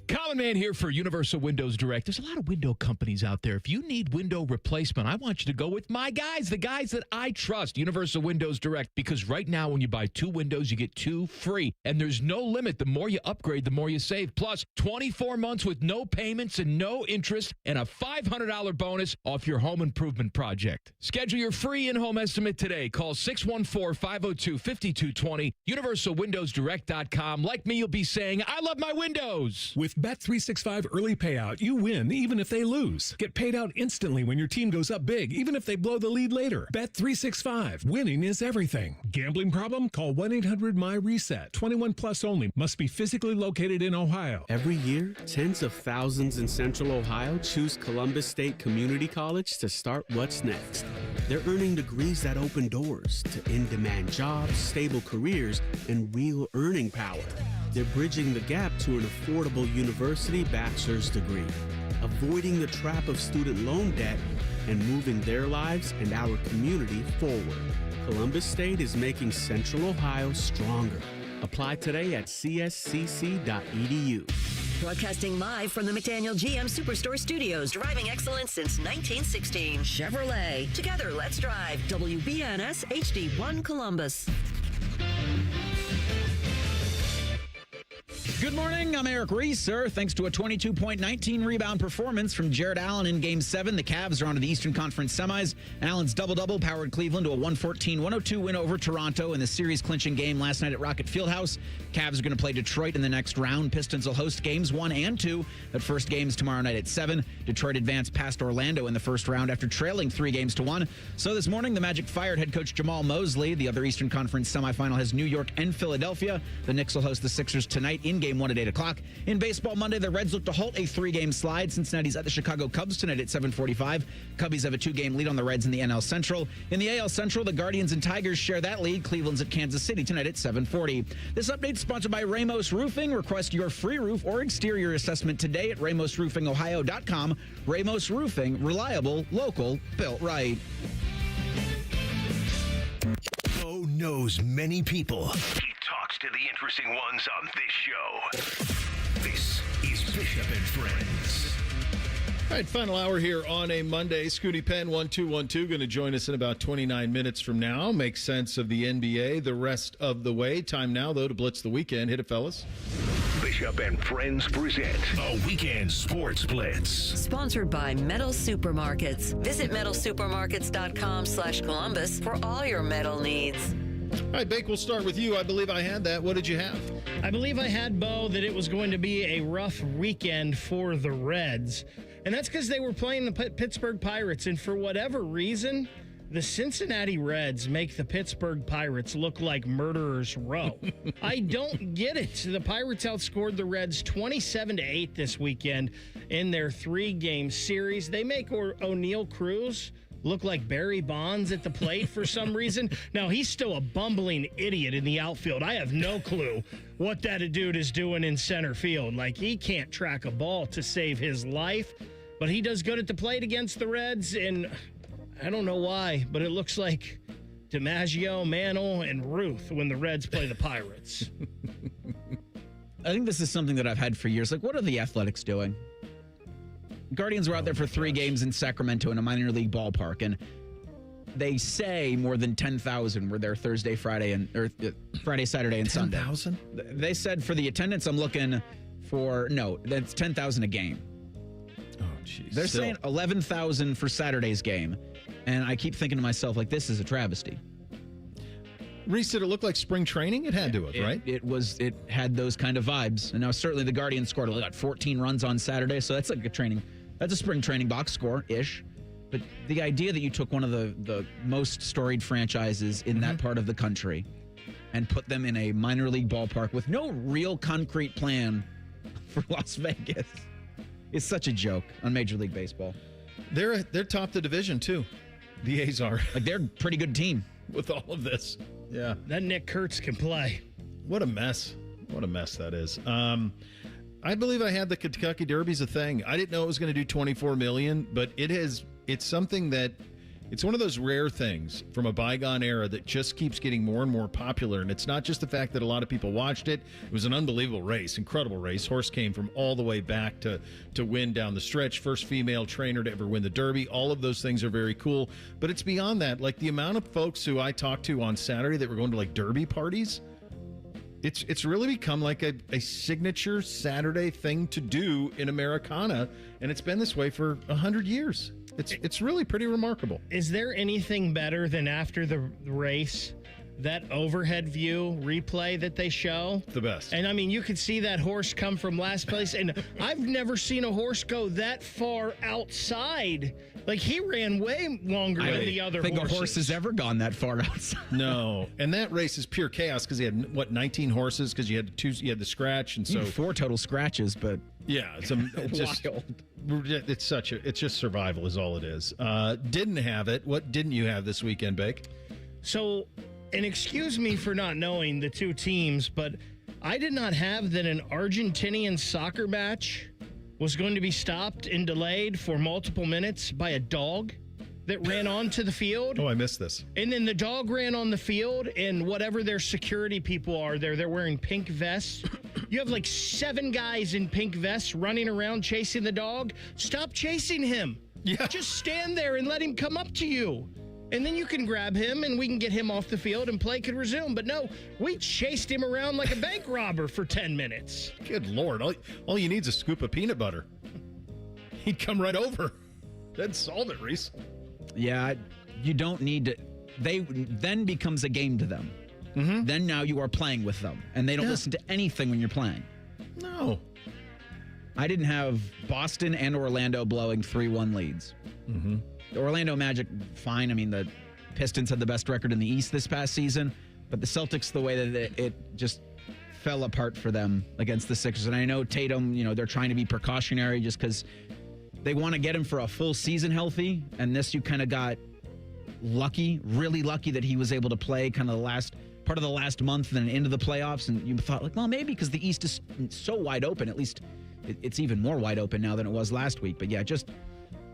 Common Man here for Universal Windows Direct. There's a lot of window companies out there. If you need window replacement, I want you to go with my guys, the guys that I trust, Universal Windows Direct, because right now when you buy 2 windows, you get 2 free. And there's no limit. The more you upgrade, the more you save. Plus, 24 months with no payments and no interest and a $500 bonus off your home improvement project. Schedule your free in-home estimate today. Call 614-502-5220, universalwindowsdirect.com. Like me, you'll be saying, I love my windows. With Bet Bet365 early payout. You win even if they lose. Get paid out instantly when your team goes up big, even if they blow the lead later. Bet365. Winning is everything. Gambling problem? Call 1-800-MY-RESET. 21 plus only. Must be physically located in Ohio. Every year, tens of thousands in Central Ohio choose Columbus State Community College to start what's next. They're earning degrees that open doors to in-demand jobs, stable careers, and real earning power. They're bridging the gap to an affordable university bachelor's degree, avoiding the trap of student loan debt, and moving their lives and our community forward. Columbus State is making Central Ohio stronger. Apply today at cscc.edu. Broadcasting live from the McDaniel GM Superstore Studios. Driving excellence since 1916. Chevrolet. Together, let's drive. WBNS HD1 Columbus. Good morning. I'm Eric Reeser. Thanks to a 22-point rebound performance from Jared Allen in Game 7, the Cavs are on to the Eastern Conference semis. Allen's double-double powered Cleveland to a 114-102 win over Toronto in the series-clinching game last night at Rocket Fieldhouse. Cavs are going to play Detroit in the next round. Pistons will host Games 1 and 2. That first game's tomorrow night at 7. Detroit advanced past Orlando in the first round after trailing 3-1. So this morning, the Magic fired head coach Jamal Mosley. The other Eastern Conference semifinal has New York and Philadelphia. The Knicks will host the Sixers tonight in Game 1 at 8 o'clock. In baseball Monday, the Reds look to halt a 3-game slide. Cincinnati's at the Chicago Cubs tonight at 7:45. Cubbies have a 2-game lead on the Reds in the NL Central. In the AL Central, the Guardians and Tigers share that lead. Cleveland's at Kansas City tonight at 7:40. This update is sponsored by Ramos Roofing. Request your free roof or exterior assessment today at RamosRoofingOhio.com. Ramos Roofing, reliable, local, built right. Bo knows many people. He talks to the interesting ones on this show. This is Bishop and Friends. All right, final hour here on a Monday. Scoonie Penn, 1212, going to join us in about 29 minutes from now. Make sense of the NBA the rest of the way. Time now, though, to blitz the weekend. Hit it, fellas. Bishop and Friends present a weekend sports blitz. Sponsored by Metal Supermarkets. Visit metalsupermarkets.com/Columbus for all your metal needs. All right, Bake, we'll start with you. I believe I had that. What did you have? I believe I had, Bo, that it was going to be a rough weekend for the Reds. And that's because they were playing the Pittsburgh Pirates. And for whatever reason, the Cincinnati Reds make the Pittsburgh Pirates look like murderers row. I don't get it. The Pirates outscored the Reds 27-8 this weekend in their 3-game series. They make O'Neal Cruz look like Barry Bonds at the plate for some reason. Now, he's still a bumbling idiot in the outfield. I have no clue what that dude is doing in center field. Like, he can't track a ball to save his life, but he does good at the plate against the Reds, and I don't know why, but it looks like DiMaggio, Mantle, and Ruth when the Reds play the Pirates. I think this is something that I've had for years. Like, what are the Athletics doing? Guardians were out there for 3 games in Sacramento in a minor league ballpark, and they say more than 10,000 were there Thursday, Friday, Friday, Saturday, and 10,000? Sunday. They said for the attendance, I'm looking for, no, that's 10,000 a game. Oh, jeez. They're saying 11,000 for Saturday's game, and I keep thinking to myself, like, this is a travesty. Reese, did it look like spring training? It had to have, right? It had those kind of vibes. And now certainly the Guardians scored 14 runs on Saturday, so that's like a training. That's a spring training box score-ish. But the idea that you took one of the most storied franchises in that part of the country and put them in a minor league ballpark with no real concrete plan for Las Vegas is such a joke on Major League Baseball. They're top the division, too. The A's are. Like, they're a pretty good team. With all of this. Yeah. That Nick Kurtz can play. What a mess. What a mess that is. I believe I had the Kentucky Derby's a thing. I didn't know it was going to do $24 million, but it's something that it's one of those rare things from a bygone era that just keeps getting more and more popular. And it's not just the fact that a lot of people watched it. It was an unbelievable race, incredible race. Horse came from all the way back to win down the stretch. First female trainer to ever win the Derby. All of those things are very cool. But it's beyond that. Like the amount of folks who I talked to on Saturday that were going to like Derby parties, it's really become like a signature Saturday thing to do in Americana. And it's been this way for 100 years. It's really pretty remarkable. Is there anything better than after the race that overhead view replay that they show. The best. And I mean, you could see that horse come from last place. And I've never seen a horse go that far outside. Like, he ran way longer than the other horses. I think a horse has ever gone that far outside. No. And that race is pure chaos because he had, 19 horses? Because you had the scratch. And so 4 total scratches, but. Yeah, it's just wild. It's just survival is all it is. Didn't have it. What didn't you have this weekend, Bake? So, and excuse me for not knowing the two teams, but I did not have that an Argentinian soccer match was going to be stopped and delayed for multiple minutes by a dog that ran onto the field. Oh, I missed this. And then the dog ran on the field, and whatever their security people are there, they're wearing pink vests. You have like 7 guys in pink vests running around chasing the dog. Stop chasing him. Yeah. Just stand there and let him come up to you. And then you can grab him and we can get him off the field and play could resume. But no, we chased him around like a bank robber for 10 minutes. Good Lord. All you need is a scoop of peanut butter. He'd come right over. That'd solve it, Reese. Yeah, you don't need to. They then becomes a game to them. Mm-hmm. Then now you are playing with them. And they don't listen to anything when you're playing. No. I didn't have Boston and Orlando blowing 3-1 leads. Mm-hmm. The Orlando Magic, fine. I mean, the Pistons had the best record in the East this past season, but the Celtics, the way that it just fell apart for them against the Sixers. And I know Tatum, they're trying to be precautionary just because they want to get him for a full season healthy. And this, you kind of got lucky, really lucky that he was able to play kind of the last part of the last month and then into the playoffs. And you thought, like, well, maybe because the East is so wide open, at least it's even more wide open now than it was last week. But yeah, just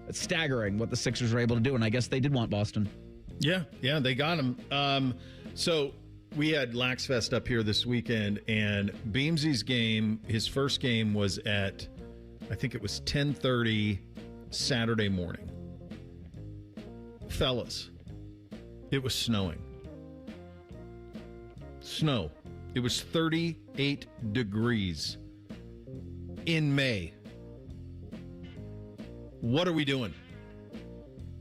it's staggering what the Sixers were able to do, and I guess they did want Boston. Yeah, they got him. So we had Lax Fest up here this weekend, and Beamsy's game, his first game was at, I think it was 10:30 Saturday morning. Fellas, it was snowing. Snow. It was 38 degrees in May. What are we doing?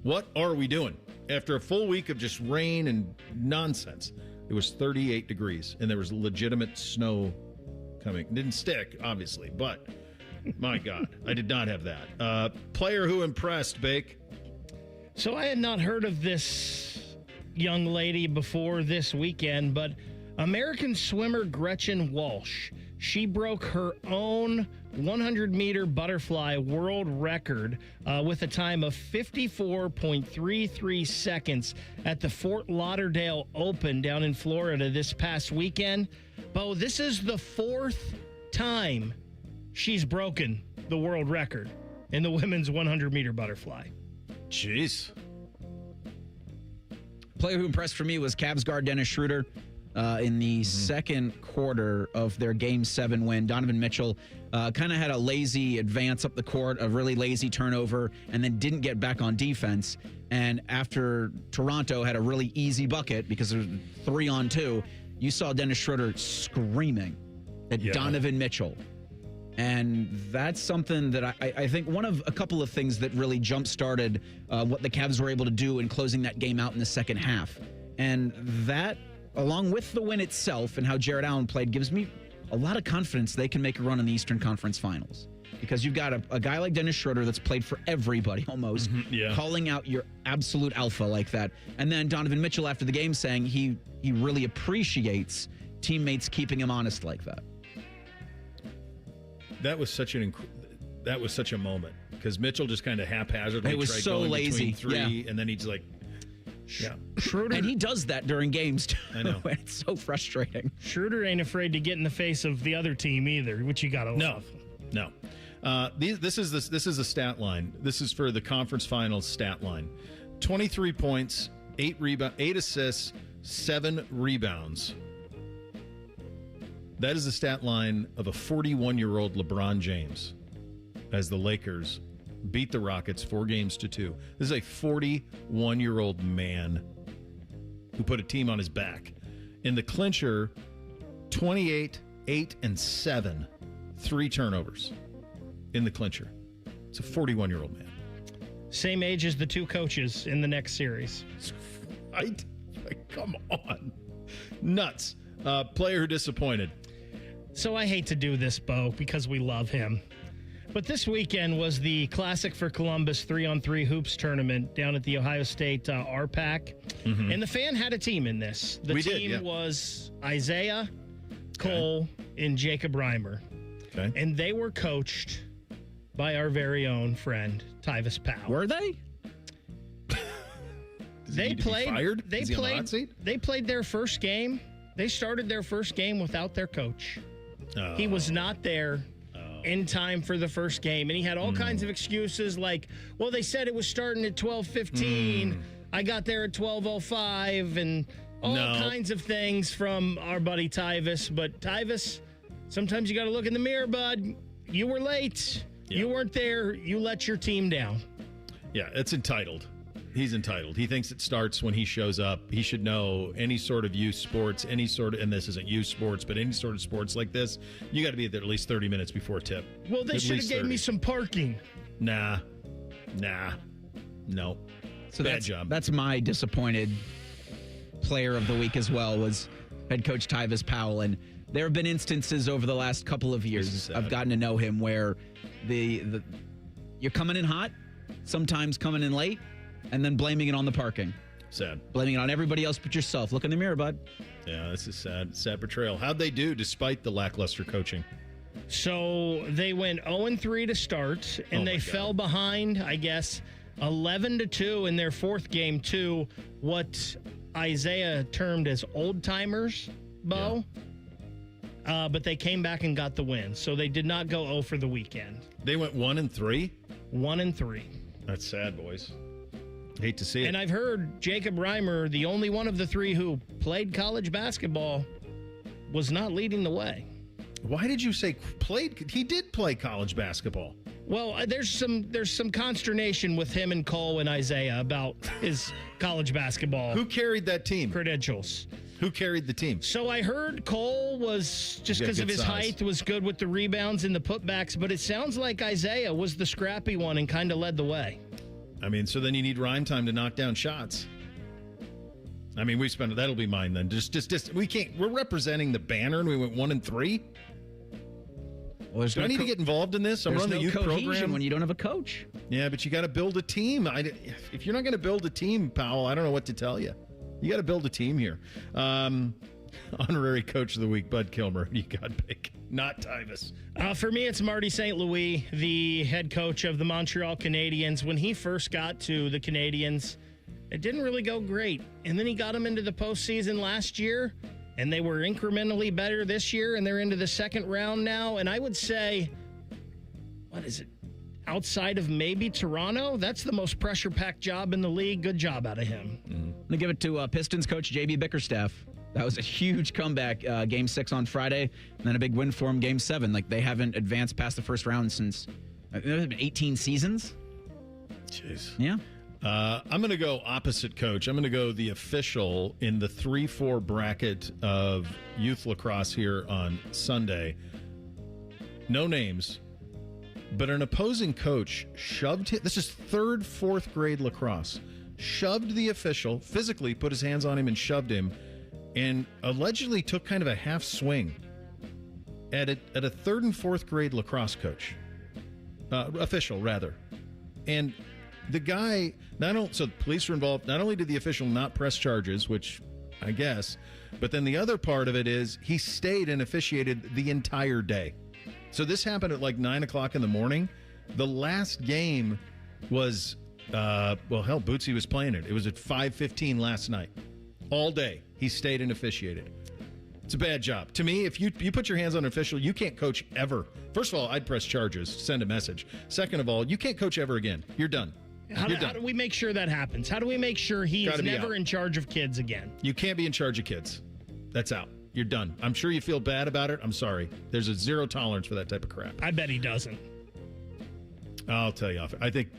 What are we doing? After a full week of just rain and nonsense, it was 38 degrees, and there was legitimate snow coming. It didn't stick, obviously, but my God, I did not have that. Player who impressed, Bake? So I had not heard of this young lady before this weekend, but American swimmer Gretchen Walsh, she broke her own 100-meter butterfly world record with a time of 54.33 seconds at the Fort Lauderdale Open down in Florida this past weekend. Bo, this is the 4th time she's broken the world record in the women's 100-meter butterfly. Jeez. Player who impressed for me was Cavs guard Dennis Schroeder. In the second quarter of their Game 7 win, Donovan Mitchell kind of had a lazy advance up the court, a really lazy turnover, and then didn't get back on defense. And after Toronto had a really easy bucket because there was 3-on-2, you saw Dennis Schroeder screaming at Donovan Mitchell. And that's something that I think one of a couple of things that really jump-started what the Cavs were able to do in closing that game out in the second half. And that, along with the win itself and how Jared Allen played, gives me a lot of confidence they can make a run in the Eastern Conference Finals. Because you've got a guy like Dennis Schroeder that's played for everybody almost, calling out your absolute alpha like that. And then Donovan Mitchell after the game saying he really appreciates teammates keeping him honest like that. That was such a moment because Mitchell just kind of haphazardly it was tried so going lazy. between 3, and then he's like, Schroeder, and he does that during games too. I know. It's so frustrating. Schroeder ain't afraid to get in the face of the other team either, which you gotta love. No. This is a stat line. This is for the conference finals stat line: 23 points, 8 assists, 7 rebounds. That is the stat line of a 41-year-old LeBron James as the Lakers beat the Rockets 4-2. This is a 41-year-old man who put a team on his back. In the clincher, 28, 8, and 7, 3 turnovers in the clincher. It's a 41-year-old man. Same age as the two coaches in the next series. Right? Like, come on. Nuts. Player who disappointed. So I hate to do this, Bo, because we love him. But this weekend was the Classic for Columbus 3-on-3 hoops tournament down at the Ohio State RPAC. Mm-hmm. And the Fan had a team in this. The team was Isaiah, Cole, and Jacob Reimer. Okay. And they were coached by our very own friend, Tyvis Powell. Were they? They played. Fired? They Is he on the hot played. seat? They played their first game. They started their first game without their coach. He was not there in time for the first game, and he had all kinds of excuses like, "Well, they said it was starting at 12:15. I got there at 12:05," and all kinds of things from our buddy Tyvis. But Tyvis, sometimes you got to look in the mirror, bud. You were late. Yeah. You weren't there. You let your team down. Yeah, it's entitled. He's entitled. He thinks it starts when he shows up. He should know any sort of youth sports, any sort of, and this isn't youth sports, but any sort of sports like this, you got to be there at least 30 minutes before tip. Well, they should have gave me some parking. Nah. No. So Bad job. That's my disappointed player of the week as well, was head coach Tyvis Powell. And there have been instances over the last couple of years I've gotten to know him where the you're coming in hot, sometimes coming in late, and then blaming it on the parking. Sad. Blaming it on everybody else but yourself. Look in the mirror, bud. Yeah, this is sad portrayal. How'd they do despite the lackluster coaching? So they went 0-3 to start, and they fell behind, I guess, 11-2 in their fourth game to what Isaiah termed as old-timers, Bo. Yeah. But they came back and got the win. So they did not go 0 for the weekend. They went 1-3? 1-3. That's sad, boys. Hate to see it. And I've heard Jacob Reimer, the only one of the three who played college basketball, was not leading the way. Why did you say played? He did play college basketball. Well, there's some consternation with him and Cole and Isaiah about his college basketball. Who carried that team? Credentials. Who carried the team? So I heard Cole was, just because of his height, was good with the rebounds and the putbacks, but it sounds like Isaiah was the scrappy one and kind of led the way. I mean, so then you need rhyme time to knock down shots. I mean, that'll be mine then. Just we can't. We're representing the banner, and we went 1-3. Well, do I need to get involved in this? I'm running the youth program when you don't have a coach. Yeah, but you got to build a team. If you're not going to build a team, Powell, I don't know what to tell you. You got to build a team here. Honorary Coach of the Week, Bud Kilmer. You got big. Not Tyvis. For me, it's Marty St. Louis, the head coach of the Montreal Canadiens. When he first got to the Canadiens, it didn't really go great. And then he got them into the postseason last year, and they were incrementally better this year, and they're into the second round now. And I would say, what is it? Outside of maybe Toronto, that's the most pressure-packed job in the league. Good job out of him. I'm going to give it to Pistons coach J.B. Bickerstaff. That was a huge comeback, Game 6 on Friday, and then a big win for them, Game 7. Like, they haven't advanced past the first round since, it's been 18 seasons. Jeez. Yeah. I'm going to go opposite coach. I'm going to go the official in the 3-4 bracket of youth lacrosse here on Sunday. No names, but an opposing coach shoved him. This is third, fourth grade lacrosse. Shoved the official, physically put his hands on him and shoved him, and allegedly took kind of a half swing at a third and fourth grade lacrosse coach. Official, rather. And the guy, so the police were involved. Not only did the official not press charges, which I guess, but then the other part of it is he stayed and officiated the entire day. So this happened at like 9 o'clock in the morning. The last game was, Bootsy was playing it. It was at 5:15 last night. All day, he stayed and officiated. It's a bad job. To me, if you put your hands on an official, you can't coach ever. First of all, I'd press charges, send a message. Second of all, you can't coach ever again. You're done. How do we make sure that happens? How do we make sure he is never in charge of kids again? You can't be in charge of kids. That's out. You're done. I'm sure you feel bad about it. I'm sorry. There's a zero tolerance for that type of crap. I bet he doesn't. I'll tell you off. I think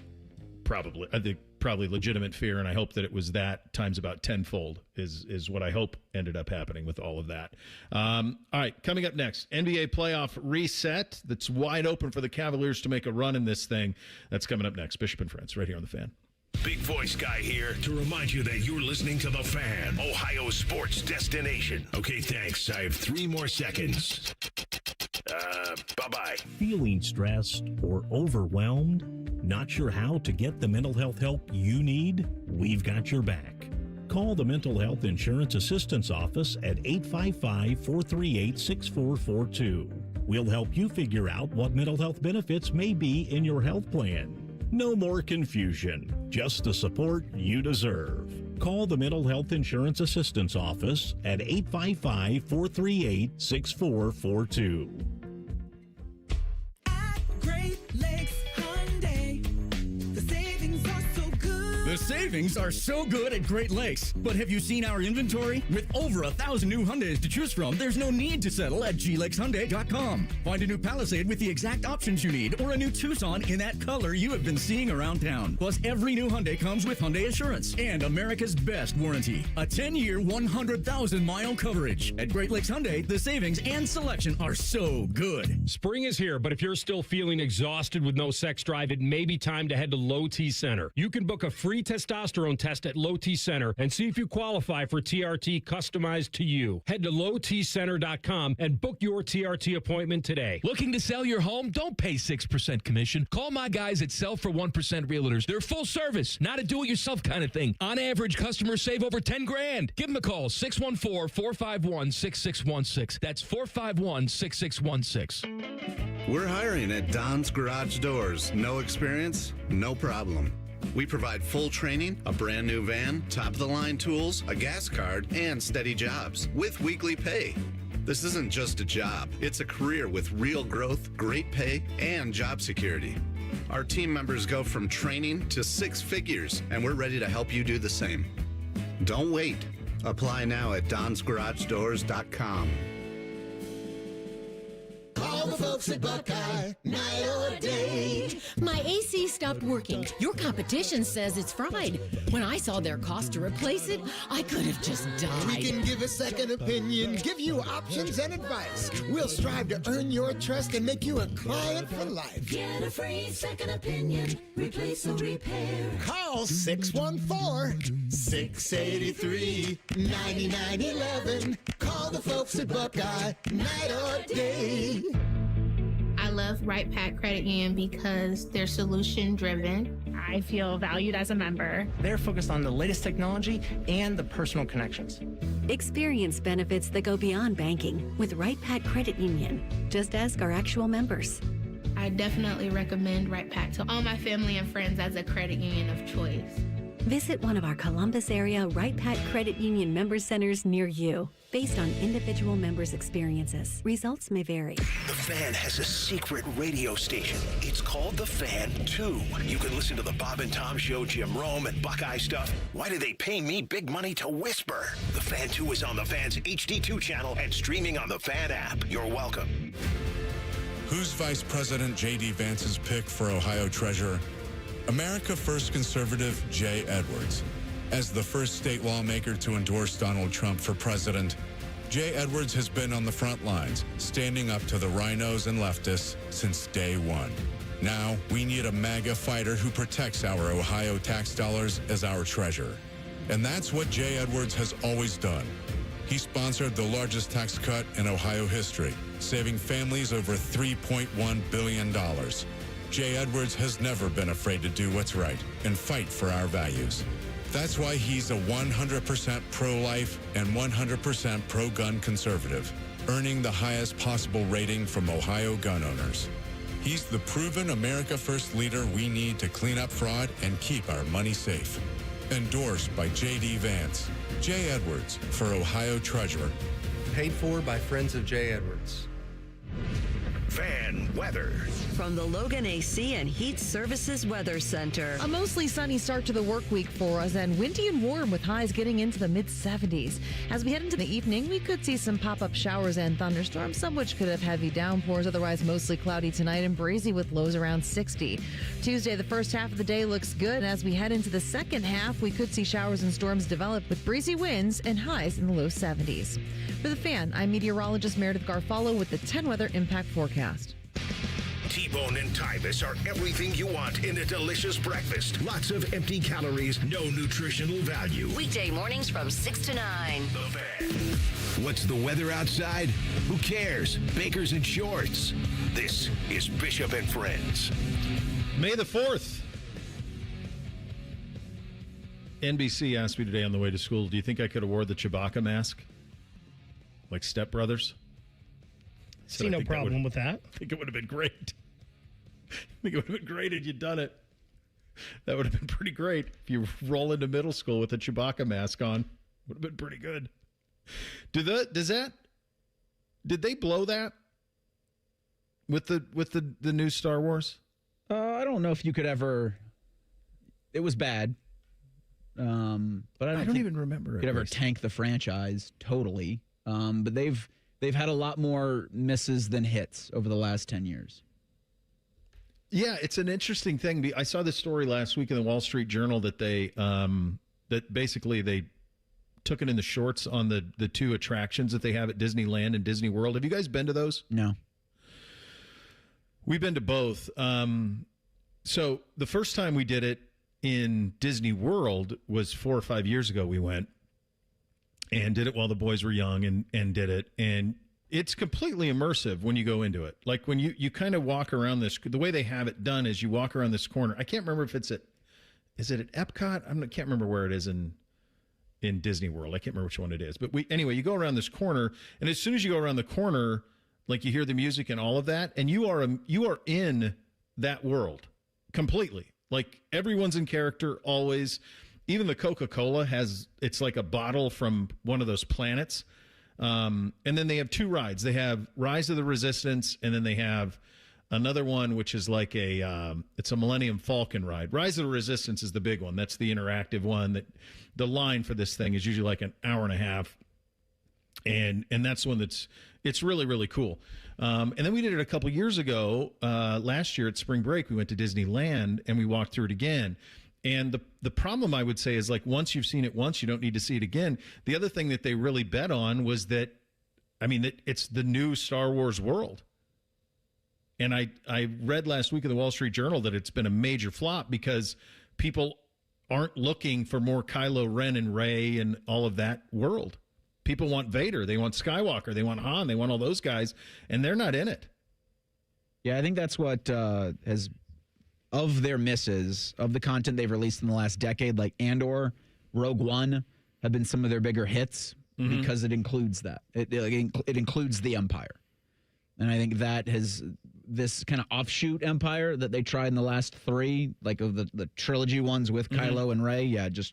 probably legitimate fear, and I hope that it was that times about tenfold is what I hope ended up happening with all of that. All right, coming up next, NBA playoff reset that's wide open for the Cavaliers to make a run in this thing. That's coming up next. Bishop and Friends, right here on The Fan. Big Voice Guy here to remind you that you're listening to The Fan, Ohio sports destination. Okay, thanks. I have 3 more seconds. Bye-bye. Feeling stressed or overwhelmed? Not sure how to get the mental health help you need? We've got your back. Call the Mental Health Insurance Assistance Office at 855-438-6442. We'll help you figure out what mental health benefits may be in your health plan. No more confusion, just the support you deserve. Call the Mental Health Insurance Assistance Office at 855-438-6442. The savings are so good at Great Lakes. But have you seen our inventory? With over 1,000 new Hyundais to choose from, there's no need to settle at glakeshyundai.com. Find a new Palisade with the exact options you need, or a new Tucson in that color you have been seeing around town. Plus, every new Hyundai comes with Hyundai Assurance and America's best warranty. A 10-year, 100,000-mile coverage. At Great Lakes Hyundai, the savings and selection are so good. Spring is here, but if you're still feeling exhausted with no sex drive, it may be time to head to Low T Center. You can book a free testosterone test at Low T Center and see if you qualify for TRT customized to you. Head to lowtcenter.com and book your TRT appointment today. Looking to sell your home? Don't pay 6% commission. Call my guys at Sell for 1% Realtors. They're full service, not a do-it-yourself kind of thing. On average, customers save over $10,000. Give them a call, 614-451-6616. That's 451-6616. We're hiring at Don's Garage Doors. No experience? No problem. We provide full training, a brand new van, top-of-the-line tools, a gas card, and steady jobs with weekly pay. This isn't just a job. It's a career with real growth, great pay, and job security. Our team members go from training to 6 figures, and we're ready to help you do the same. Don't wait. Apply now at donsgaragedoors.com. Call the folks at Buckeye, night or day. My AC stopped working. Your competition says it's fried. When I saw their cost to replace it, I could have just died. We can give a second opinion, give you options and advice. We'll strive to earn your trust and make you a client for life. Get a free second opinion. Replace or repair. Call 614-683-9911. Call the folks at Buckeye, night or day. I love Right Pack Credit Union because they're solution driven. I feel valued as a member. They're focused on the latest technology and the personal connections. Experience benefits that go beyond banking with Right Pack Credit Union. Just ask our actual members. I definitely recommend Right Pack to all my family and friends as a credit union of choice. Visit one of our Columbus area Right Pack Credit Union member centers near you. Based on individual members' experiences, results may vary. The Fan has a secret radio station. It's called The Fan 2. You can listen to the Bob and Tom Show, Jim Rome, and Buckeye stuff. Why do they pay me big money to whisper? The Fan 2 is on the Fan's HD2 channel and streaming on the Fan app. You're welcome. Who's Vice President J.D. Vance's pick for Ohio Treasurer? America First conservative Jay Edwards. As the first state lawmaker to endorse Donald Trump for president, Jay Edwards has been on the front lines, standing up to the rhinos and leftists since day one. Now, we need a MAGA fighter who protects our Ohio tax dollars as our treasurer. And that's what Jay Edwards has always done. He sponsored the largest tax cut in Ohio history, saving families over $3.1 billion. Jay Edwards has never been afraid to do what's right and fight for our values. That's why he's a 100% pro-life and 100% pro-gun conservative, earning the highest possible rating from Ohio gun owners. He's the proven America First leader we need to clean up fraud and keep our money safe. Endorsed by J.D. Vance. Jay Edwards for Ohio Treasurer. Paid for by Friends of Jay Edwards. Fan weather. From the Logan AC and Heat Services Weather Center. A mostly sunny start to the work week for us, and windy and warm with highs getting into the mid-70s. As we head into the evening, we could see some pop-up showers and thunderstorms, some which could have heavy downpours, otherwise mostly cloudy tonight and breezy with lows around 60. Tuesday, the first half of the day looks good, and as we head into the second half, we could see showers and storms develop with breezy winds and highs in the low 70s. For The Fan, I'm meteorologist Meredith Garfalo with the 10 Weather Impact Forecast. T-Bone and Tyvus are everything you want in a delicious breakfast. Lots of empty calories, no nutritional value. Weekday mornings from 6 to 9. The Fan. What's the weather outside? Who cares? Bakers and shorts. This is Bishop and Friends. May the 4th. NBC asked me today on the way to school, do you think I could have wore the Chewbacca mask? Like Step Brothers? See no problem with that. I think it would have been great. I think it would have been great had you done it. That would have been pretty great. If you roll into middle school with a Chewbacca mask on, would have been pretty good. Did they blow that with the new Star Wars? I don't know if you could ever. It was bad. But I don't even remember it. Could ever tank the franchise totally. But they've had a lot more misses than hits over the last 10 years. Yeah, it's an interesting thing. I saw this story last week in the Wall Street Journal that they basically they took it in the shorts on the two attractions that they have at Disneyland and Disney World. Have you guys been to those? No. We've been to both. So the first time we did it in Disney World was 4 or 5 years ago. We went and did it while the boys were young and did it. And it's completely immersive when you go into it. Like when you kind of walk around this, the way they have it done is you walk around this corner. I can't remember if is it at Epcot? I can't remember where it is in Disney World. I can't remember which one it is. But anyway, you go around this corner, and as soon as you go around the corner, like you hear the music and all of that, and you are in that world completely. Like everyone's in character always. Even the Coca-Cola it's like a bottle from one of those planets. And then they have two rides. They have Rise of the Resistance, and then they have another one, which is like it's a Millennium Falcon ride. Rise of the Resistance is the big one. That's the interactive one. That the line for this thing is usually like an hour and a half. And that's one it's really, really cool. And then we did it a couple years ago. Last year at spring break, we went to Disneyland and we walked through it again. And the problem I would say is, like, once you've seen it once, you don't need to see it again. The other thing that they really bet on was that it's the new Star Wars world. And I read last week in the Wall Street Journal that it's been a major flop because people aren't looking for more Kylo Ren and Rey and all of that world. People want Vader. They want Skywalker. They want Han. They want all those guys, and they're not in it. Yeah, I think that's what has, of their misses, of the content they've released in the last decade, like Andor, Rogue One, have been some of their bigger hits because it includes that. It includes the Empire. And I think that has this kind of offshoot Empire that they tried in the last three, like of the trilogy ones with Kylo and Rey, just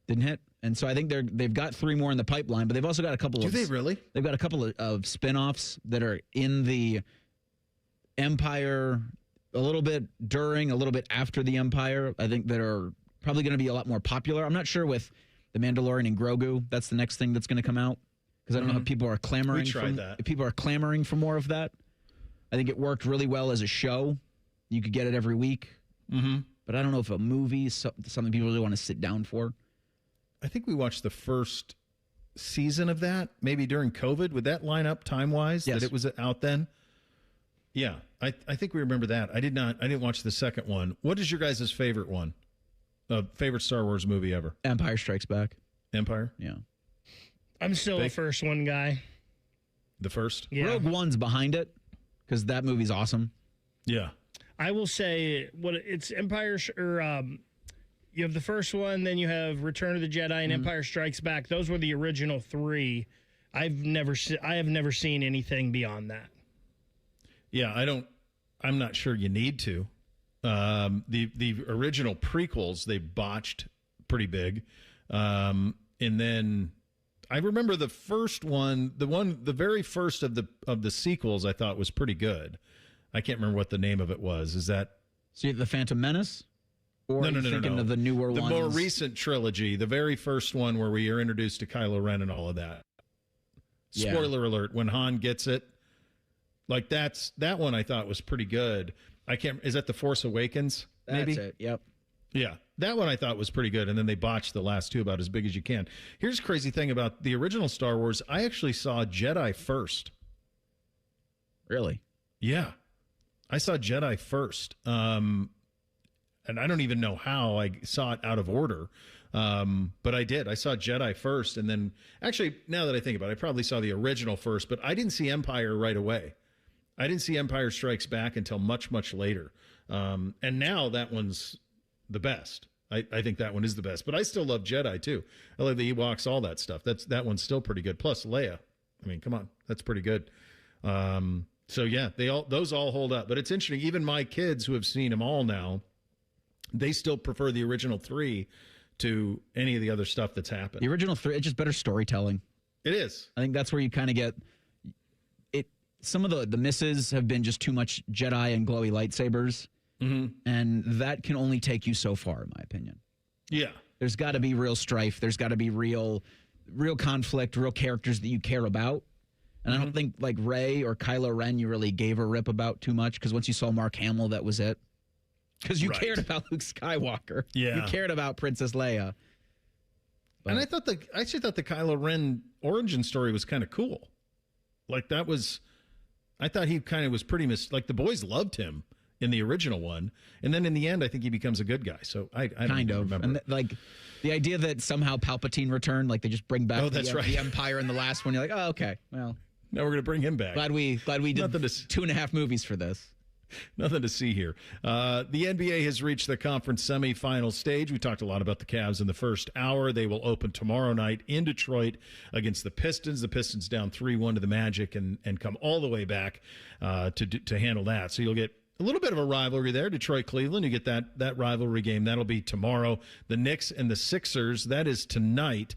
didn't hit. And so I think they've got three more in the pipeline, but they've also got a couple of... Do they really? They've got a couple of spin-offs that are in the Empire, a little bit during, a little bit after the Empire, I think that are probably going to be a lot more popular. I'm not sure with The Mandalorian and Grogu, that's the next thing that's going to come out, because I don't know if people are clamoring. We tried that. If people are clamoring for more of that. I think it worked really well as a show. You could get it every week. But I don't know if a movie is something people really want to sit down for. I think we watched the first season of that, maybe during COVID. Would that line up time-wise, Yes. that it was out then? Yeah, I think we remember that. I didn't watch the second one. What is your guys' favorite one? Favorite Star Wars movie ever? Empire Strikes Back. Empire? Yeah. I'm still a first one guy. The first? Yeah. Rogue One's behind it, because that movie's awesome. Yeah. I will say it's Empire you have the first one, then you have Return of the Jedi and Empire Strikes Back. Those were the original three. I have never seen anything beyond that. Yeah, I'm not sure you need to. The original prequels they botched pretty big. And then I remember the first one, the very first of the sequels I thought was pretty good. I can't remember what the name of it was. Is that The Phantom Menace? Or no, are you thinking of the newer ones? The more recent trilogy, the very first one where we are introduced to Kylo Ren and all of that. Yeah. Spoiler alert, when Han gets it, like that one I thought was pretty good. Is that The Force Awakens? Maybe? That's it, yep. Yeah, that one I thought was pretty good, and then they botched the last two about as big as you can. Here's the crazy thing about the original Star Wars. I actually saw Jedi first. Really? Yeah. I saw Jedi first. And I don't even know how I saw it out of order. But I did. I saw Jedi first. And then, actually, now that I think about it, I probably saw the original first. But I didn't see Empire right away. I didn't see Empire Strikes Back until much, much later. And now that one's the best. I think that one is the best. But I still love Jedi, too. I love the Ewoks, all that stuff. That one's still pretty good. Plus, Leia. I mean, come on. That's pretty good. So, yeah, those all hold up. But it's interesting. Even my kids who have seen them all now, they still prefer the original 3 to any of the other stuff that's happened. The original 3, it's just better storytelling. It is. I think that's where you kind of get it. Some of the misses have been just too much Jedi and glowy lightsabers. Mm-hmm. And that can only take you so far, in my opinion. Yeah. There's got to be real strife. There's got to be real conflict, real characters that you care about. And I don't think, like, Rey or Kylo Ren, you really gave a rip about too much, because once you saw Mark Hamill, that was it. Because you cared about Luke Skywalker. Yeah. You cared about Princess Leia. But, and I actually thought the Kylo Ren origin story was kind of cool. Like, I thought he kind of was pretty like, the boys loved him in the original one, and then in the end, I think he becomes a good guy. So I don't remember. And like the idea that somehow Palpatine returned, like they just bring back the Empire in the last one. You're like, oh, okay, well, now we're going to bring him back. Glad we did 2.5 movies for this. Nothing to see here. The NBA has reached the conference semifinal stage. We talked a lot about the Cavs in the first hour. They will open tomorrow night in Detroit against the Pistons. The Pistons down 3-1 to the Magic and come all the way back to handle that. So you'll get a little bit of a rivalry there, Detroit-Cleveland. You get that rivalry game. That'll be tomorrow. The Knicks and the Sixers, that is tonight.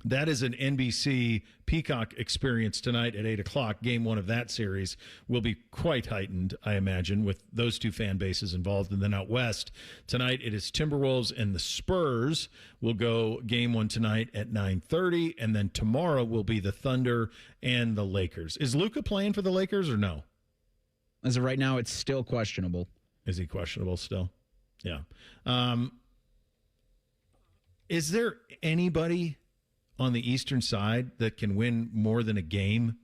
That is an NBC Peacock experience tonight at 8 o'clock. Game 1 of that series will be quite heightened, I imagine, with those two fan bases involved. And then out west, tonight it is Timberwolves and the Spurs. Will go Game 1 tonight at 9:30. And then tomorrow will be the Thunder and the Lakers. Is Luka playing for the Lakers or no? As of right now, it's still questionable. Is he questionable still? Yeah. Is there anybody on the Eastern side that can win more than a game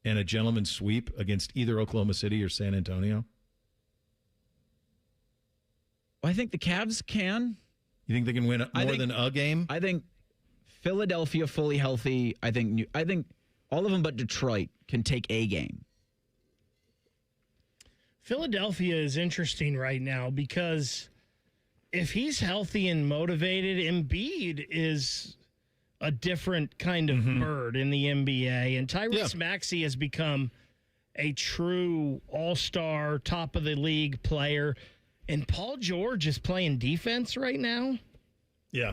and a gentleman's sweep against either Oklahoma City or San Antonio? I think the Cavs can. You think they can win more than a game? I think Philadelphia fully healthy. I think all of them but Detroit can take a game. Philadelphia is interesting right now because if he's healthy and motivated, Embiid is a different kind of bird in the NBA. And Tyrese Maxey has become a true all-star, top-of-the-league player. And Paul George is playing defense right now. Yeah.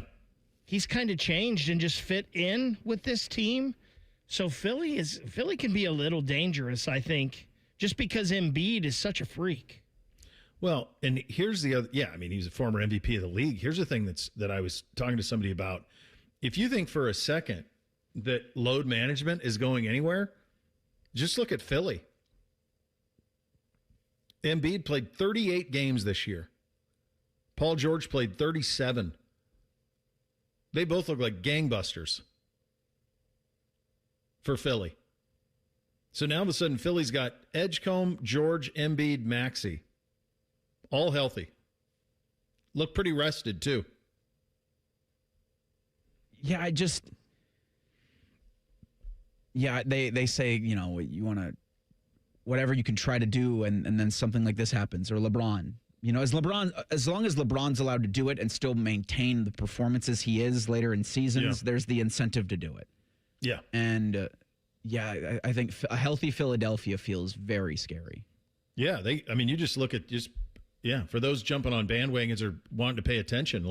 He's kind of changed and just fit in with this team. So Philly can be a little dangerous, I think, just because Embiid is such a freak. Well, and here's the other. Yeah, I mean, he's a former MVP of the league. Here's the thing that I was talking to somebody about. If you think for a second that load management is going anywhere, just look at Philly. Embiid played 38 games this year. Paul George played 37. They both look like gangbusters for Philly. So now all of a sudden, Philly's got Edgecombe, George, Embiid, Maxey, all healthy. Look pretty rested, too. Yeah, they say, you want to, whatever you can try to do, and then something like this happens, or LeBron. As long as LeBron's allowed to do it and still maintain the performances he is later in seasons, there's the incentive to do it. Yeah. And, I think a healthy Philadelphia feels very scary. Yeah, you just look at for those jumping on bandwagons or wanting to pay attention,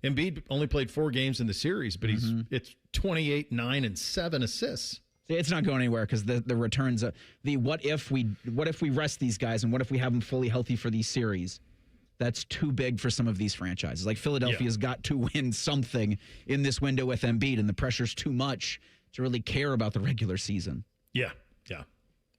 Embiid only played 4 games in the series, but it's 28, 9, and 7 assists. It's not going anywhere because the returns, what if we rest these guys and what if we have them fully healthy for these series? That's too big for some of these franchises. Like Philadelphia's got to win something in this window with Embiid, and the pressure's too much to really care about the regular season. Yeah.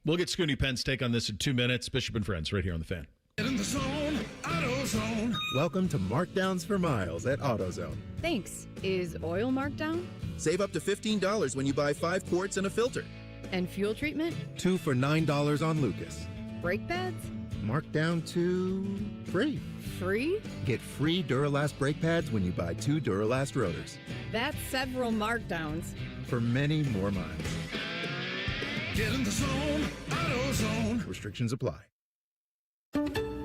We'll get Scoonie Penn's take on this in 2 minutes. Bishop and Friends right here on The Fan. Get in the zone, AutoZone. Welcome to Markdowns for Miles at AutoZone. Thanks. Is oil marked down? Save up to $15 when you buy 5 quarts and a filter. And fuel treatment? 2 for $9 on Lucas. Brake pads? Marked down to free. Free? Get free Duralast brake pads when you buy 2 Duralast rotors. That's several markdowns. For many more miles. Get in the zone, AutoZone. Restrictions apply.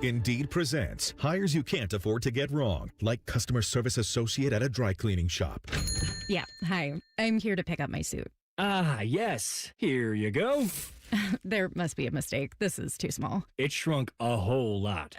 Indeed presents hires you can't afford to get wrong, like customer service associate at a dry cleaning shop. Yeah, hi. I'm here to pick up my suit. Ah, yes. Here you go. There must be a mistake. This is too small. It shrunk a whole lot.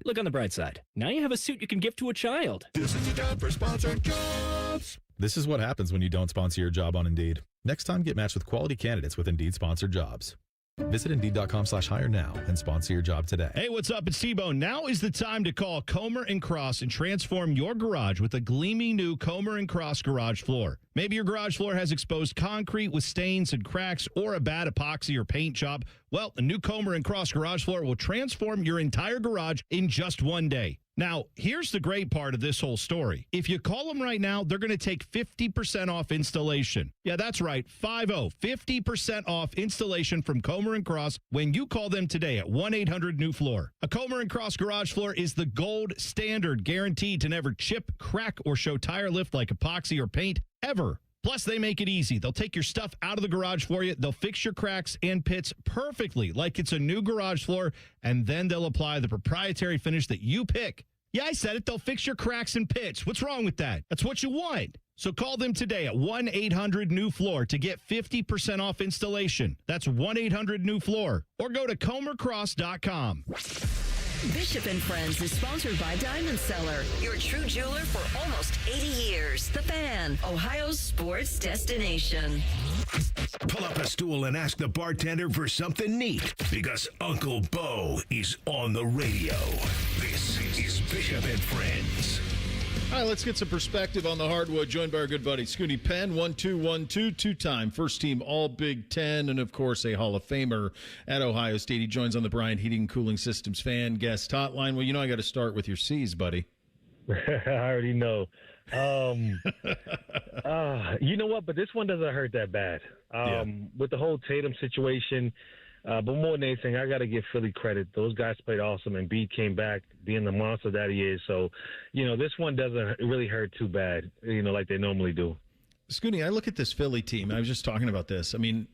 Look on the bright side. Now you have a suit you can give to a child. This is your time for sponsored jobs. This is what happens when you don't sponsor your job on Indeed. Next time, get matched with quality candidates with Indeed sponsored jobs. Visit Indeed.com/hire now and sponsor your job today. Hey, what's up? It's T-Bone. Now is the time to call Comer & Cross and transform your garage with a gleaming new Comer & Cross garage floor. Maybe your garage floor has exposed concrete with stains and cracks or a bad epoxy or paint job. Well, a new Comer & Cross garage floor will transform your entire garage in just one day. Now, here's the great part of this whole story. If you call them right now, they're going to take 50% off installation. Yeah, that's right, 50% off installation from Comer & Cross when you call them today at 1-800-NEW-FLOOR. A Comer & Cross garage floor is the gold standard, guaranteed to never chip, crack, or show tire lift like epoxy or paint ever. Plus, they make it easy. They'll take your stuff out of the garage for you. They'll fix your cracks and pits perfectly like it's a new garage floor, and then they'll apply the proprietary finish that you pick. Yeah, I said it. They'll fix your cracks and pits. What's wrong with that? That's what you want. So call them today at 1-800-NEW-FLOOR to get 50% off installation. That's 1-800-NEW-FLOOR. Or go to comercross.com. Bishop and Friends is sponsored by Diamond Seller, your true jeweler for almost 80 years. The Fan, Ohio's sports destination. Pull up a stool and ask the bartender for something neat, because Uncle Bo is on the radio. This is Bishop and Friends. All right, let's get some perspective on the hardwood, joined by our good buddy Scoonie Penn, 1-2-1-2, two-time first-team All-Big Ten, and, of course, a Hall of Famer at Ohio State. He joins on the Bryant Heating and Cooling Systems fan guest hotline. Well, you know I got to start with your C's, buddy. I already know. You know what? But this one doesn't hurt that bad. With the whole Tatum situation, but more than anything, I got to give Philly credit. Those guys played awesome, and Embiid came back being the monster that he is. So, this one doesn't really hurt too bad, like they normally do. Scoonie, I look at this Philly team. I was just talking about this. I mean,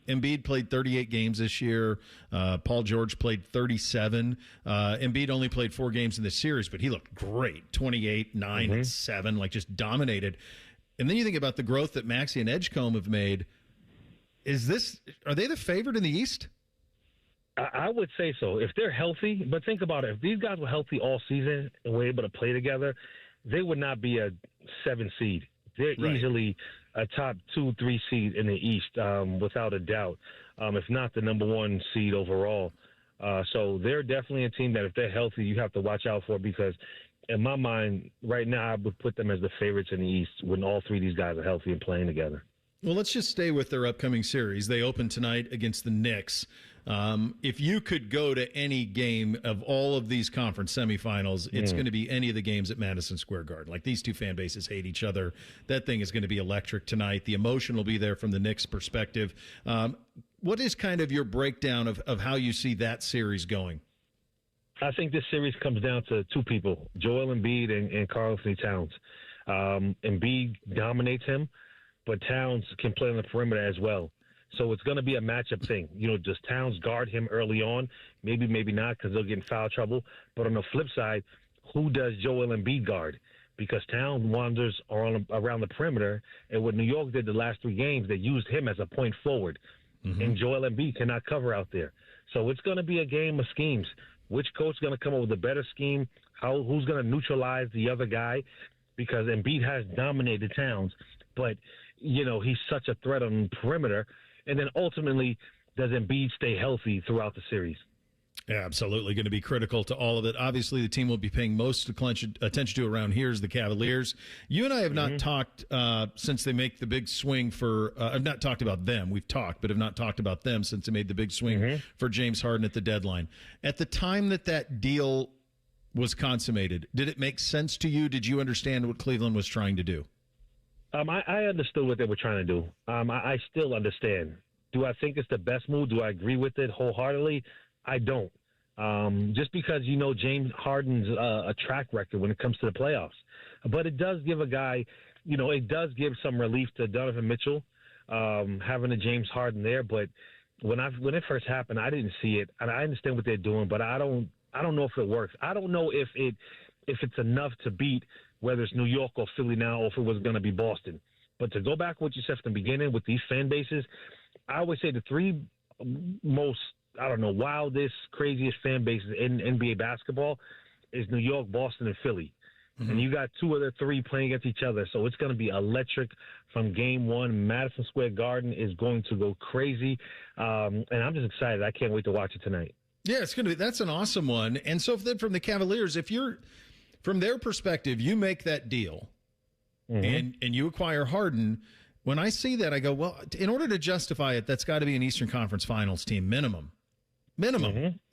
Embiid played 38 games this year. Paul George played 37. Embiid only played 4 games in this series, but he looked great. 28, 9, and 7, like just dominated. And then you think about the growth that Maxey and Edgecombe have made. Are they the favorite in the East? I would say so. If they're healthy, but think about it. If these guys were healthy all season and were able to play together, they would not be a 7 seed. They're easily a top 2-3 seed in the East, without a doubt, if not the number 1 seed overall. So they're definitely a team that if they're healthy, you have to watch out for, because in my mind, right now, I would put them as the favorites in the East when all 3 of these guys are healthy and playing together. Well, let's just stay with their upcoming series. They open tonight against the Knicks. If you could go to any game of all of these conference semifinals, it's going to be any of the games at Madison Square Garden. Like, these two fan bases hate each other. That thing is going to be electric tonight. The emotion will be there from the Knicks' perspective. What is kind of your breakdown of how you see that series going? I think this series comes down to 2 people, Joel Embiid and Karl-Anthony Towns. Embiid dominates him, but Towns can play on the perimeter as well. So it's going to be a matchup thing. Does Towns guard him early on? Maybe, maybe not, because they'll get in foul trouble. But on the flip side, who does Joel Embiid guard? Because Towns wanders around the perimeter, and what New York did the last 3 games, they used him as a point forward. And Joel Embiid cannot cover out there. So it's going to be a game of schemes. Which coach is going to come up with a better scheme? Who's going to neutralize the other guy? Because Embiid has dominated Towns, but he's such a threat on the perimeter. And then ultimately, does Embiid stay healthy throughout the series? Yeah, absolutely going to be critical to all of it. Obviously, the team will be paying most attention to around here is the Cavaliers. You and I have not talked since they make the big swing for I've not talked about them. We've talked, but have not talked about them since they made the big swing for James Harden at the deadline. At the time that deal was consummated, did it make sense to you? Did you understand what Cleveland was trying to do? I understood what they were trying to do. I still understand. Do I think it's the best move? Do I agree with it wholeheartedly? I don't. Just because James Harden's a track record when it comes to the playoffs. But it does give a guy, it does give some relief to Donovan Mitchell having a James Harden there. But when it first happened, I didn't see it, and I understand what they're doing, but I don't know if it works. I don't know if it's enough to beat whether it's New York or Philly now, or if it was going to be Boston. But to go back to what you said from the beginning with these fan bases, I always say the three most, wildest, craziest fan bases in NBA basketball is New York, Boston, and Philly. Mm-hmm. And you got two of the three playing against each other. So it's going to be electric from game one. Madison Square Garden is going to go crazy. And I'm just excited. I can't wait to watch it tonight. Yeah, it's going to be. That's an awesome one. And so then from the Cavaliers, if you're from their perspective, you make that deal and you acquire Harden. When I see that, I go, well, in order to justify it, that's got to be an Eastern Conference Finals team minimum.